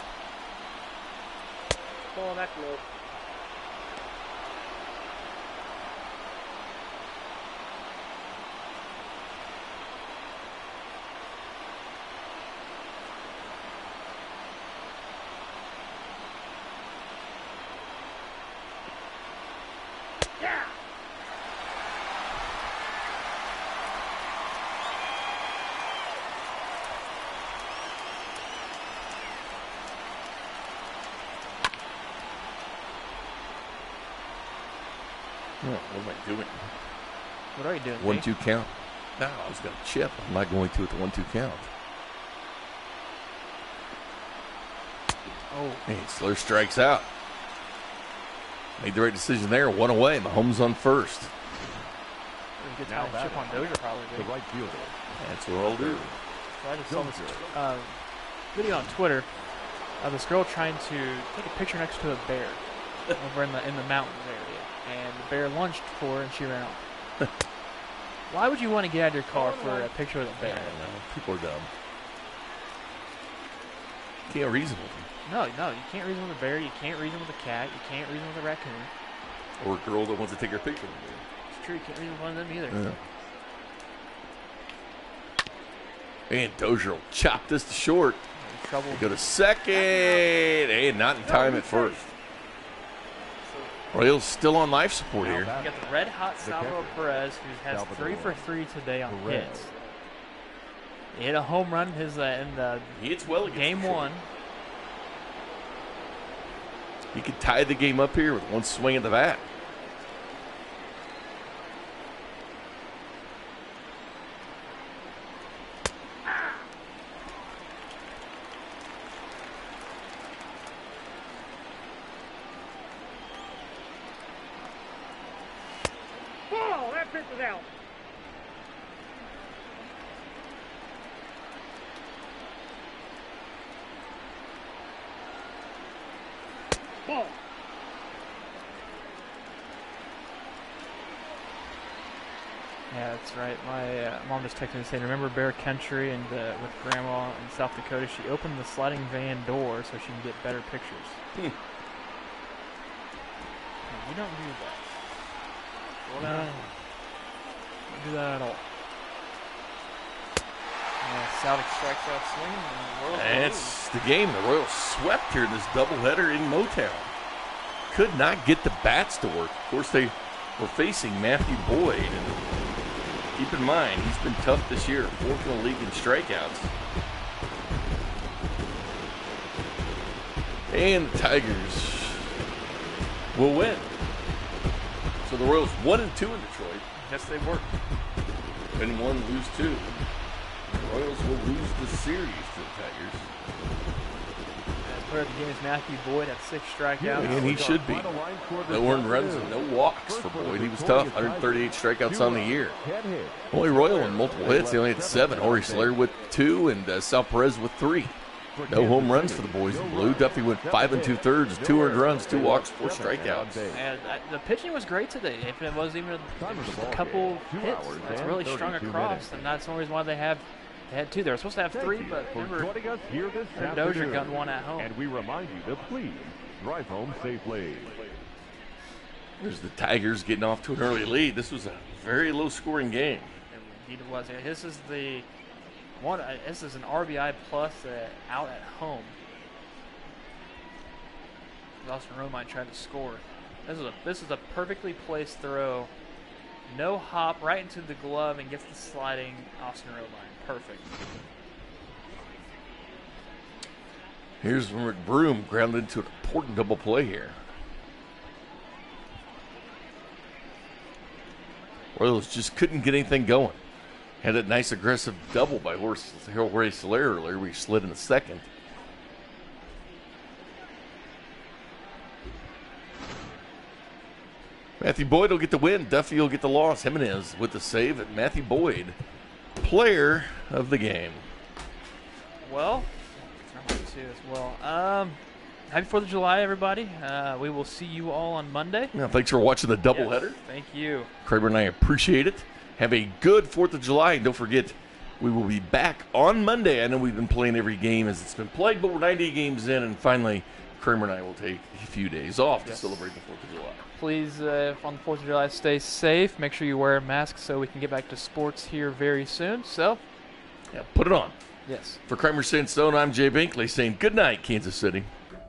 Ball, that's low. What am I doing? What are you doing? 1-2 count. No, I was going to chip. I'm not going to at the 1-2 count. Oh. Hey, Slur strikes out. Made the right decision there. 1 away. Mahomes on first. Good time to chip on Dozier probably. The right fielder. That's what I'll do. So I just saw this video on Twitter of this girl trying to take a picture next to a bear over in the mountains area, and the bear lunged for her and she ran off. Why would you want to get out of your car for a picture with a bear? People are dumb. Can't reason with them. No, you can't reason with a bear. You can't reason with a cat. You can't reason with a raccoon. Or a girl that wants to take her picture with you. It's true. You can't reason with one of them either. Yeah. And Dozier will chop this to short. Trouble. Go to second. Hey, not in time at first. Royals still on life support here. You got the red hot Salvador Perez, who has 3 for 3 today on hits. He hit a home run in the He hits well against game Detroit. 1. He could tie the game up here with one swing at the bat. Ball, that pitch is out. Ball. Yeah, that's right. My mom just texted me saying, remember Bear Country and with Grandma in South Dakota? She opened the sliding van door so she can get better pictures. You don't do that. Well, no. Don't do that at all. Yeah, Celtic strikes out swinging. And the Royals That's the game. The Royals swept here in this doubleheader in Motown. Could not get the bats to work. Of course, they were facing Matthew Boyd. And keep in mind, he's been tough this year. 4th in the league in strikeouts. And the Tigers will win. So the Royals 1-2 in Detroit. Yes, they were. Win 1, lose 2. The Royals will lose the series to the Tigers. Player of the game is Matthew Boyd at 6 strikeouts. And he should be. No earned runs and no walks for Boyd. He was tough. 138 strikeouts on the year. Only Royal in multiple hits. He only had 7. Jorge Soler with 2 and Sal Perez with 3. No home runs for the boys in blue. Duffy went 5 2/3, 2 earned runs, 2 walks, 4 strikeouts. And the pitching was great today. If it was even just a couple hits, that's really strung across, and that's the only reason why they had 2. They were supposed to have 3, but their Dozier got 1 at home. And we remind you to please drive home safely. There's the Tigers getting off to an early lead. This was a very low-scoring game. Indeed it was. This is this is an RBI plus out at home. Austin Romine tried to score. This is a perfectly placed throw. No hop, right into the glove, and gets the sliding Austin Romine. Perfect. Here's McBroom grounded into an important double play here. Royals just couldn't get anything going. Had a nice aggressive double by Jorge Soler earlier. We slid in the second. Matthew Boyd will get the win. Duffy will get the loss. Jimenez with the save. And Matthew Boyd, player of the game. Well, number 2 as well. Happy 4th of July, everybody. We will see you all on Monday. Yeah, thanks for watching the doubleheader. Yes, thank you. Kramer and I appreciate it. Have a good 4th of July. And don't forget, we will be back on Monday. I know we've been playing every game as it's been played, but we're 90 games in, and finally, Kramer and I will take a few days off to celebrate the 4th of July. Please, on the 4th of July, stay safe. Make sure you wear a mask so we can get back to sports here very soon. So, yeah, put it on. Yes. For Kramer Sandstone, I'm Jay Binkley saying good night, Kansas City.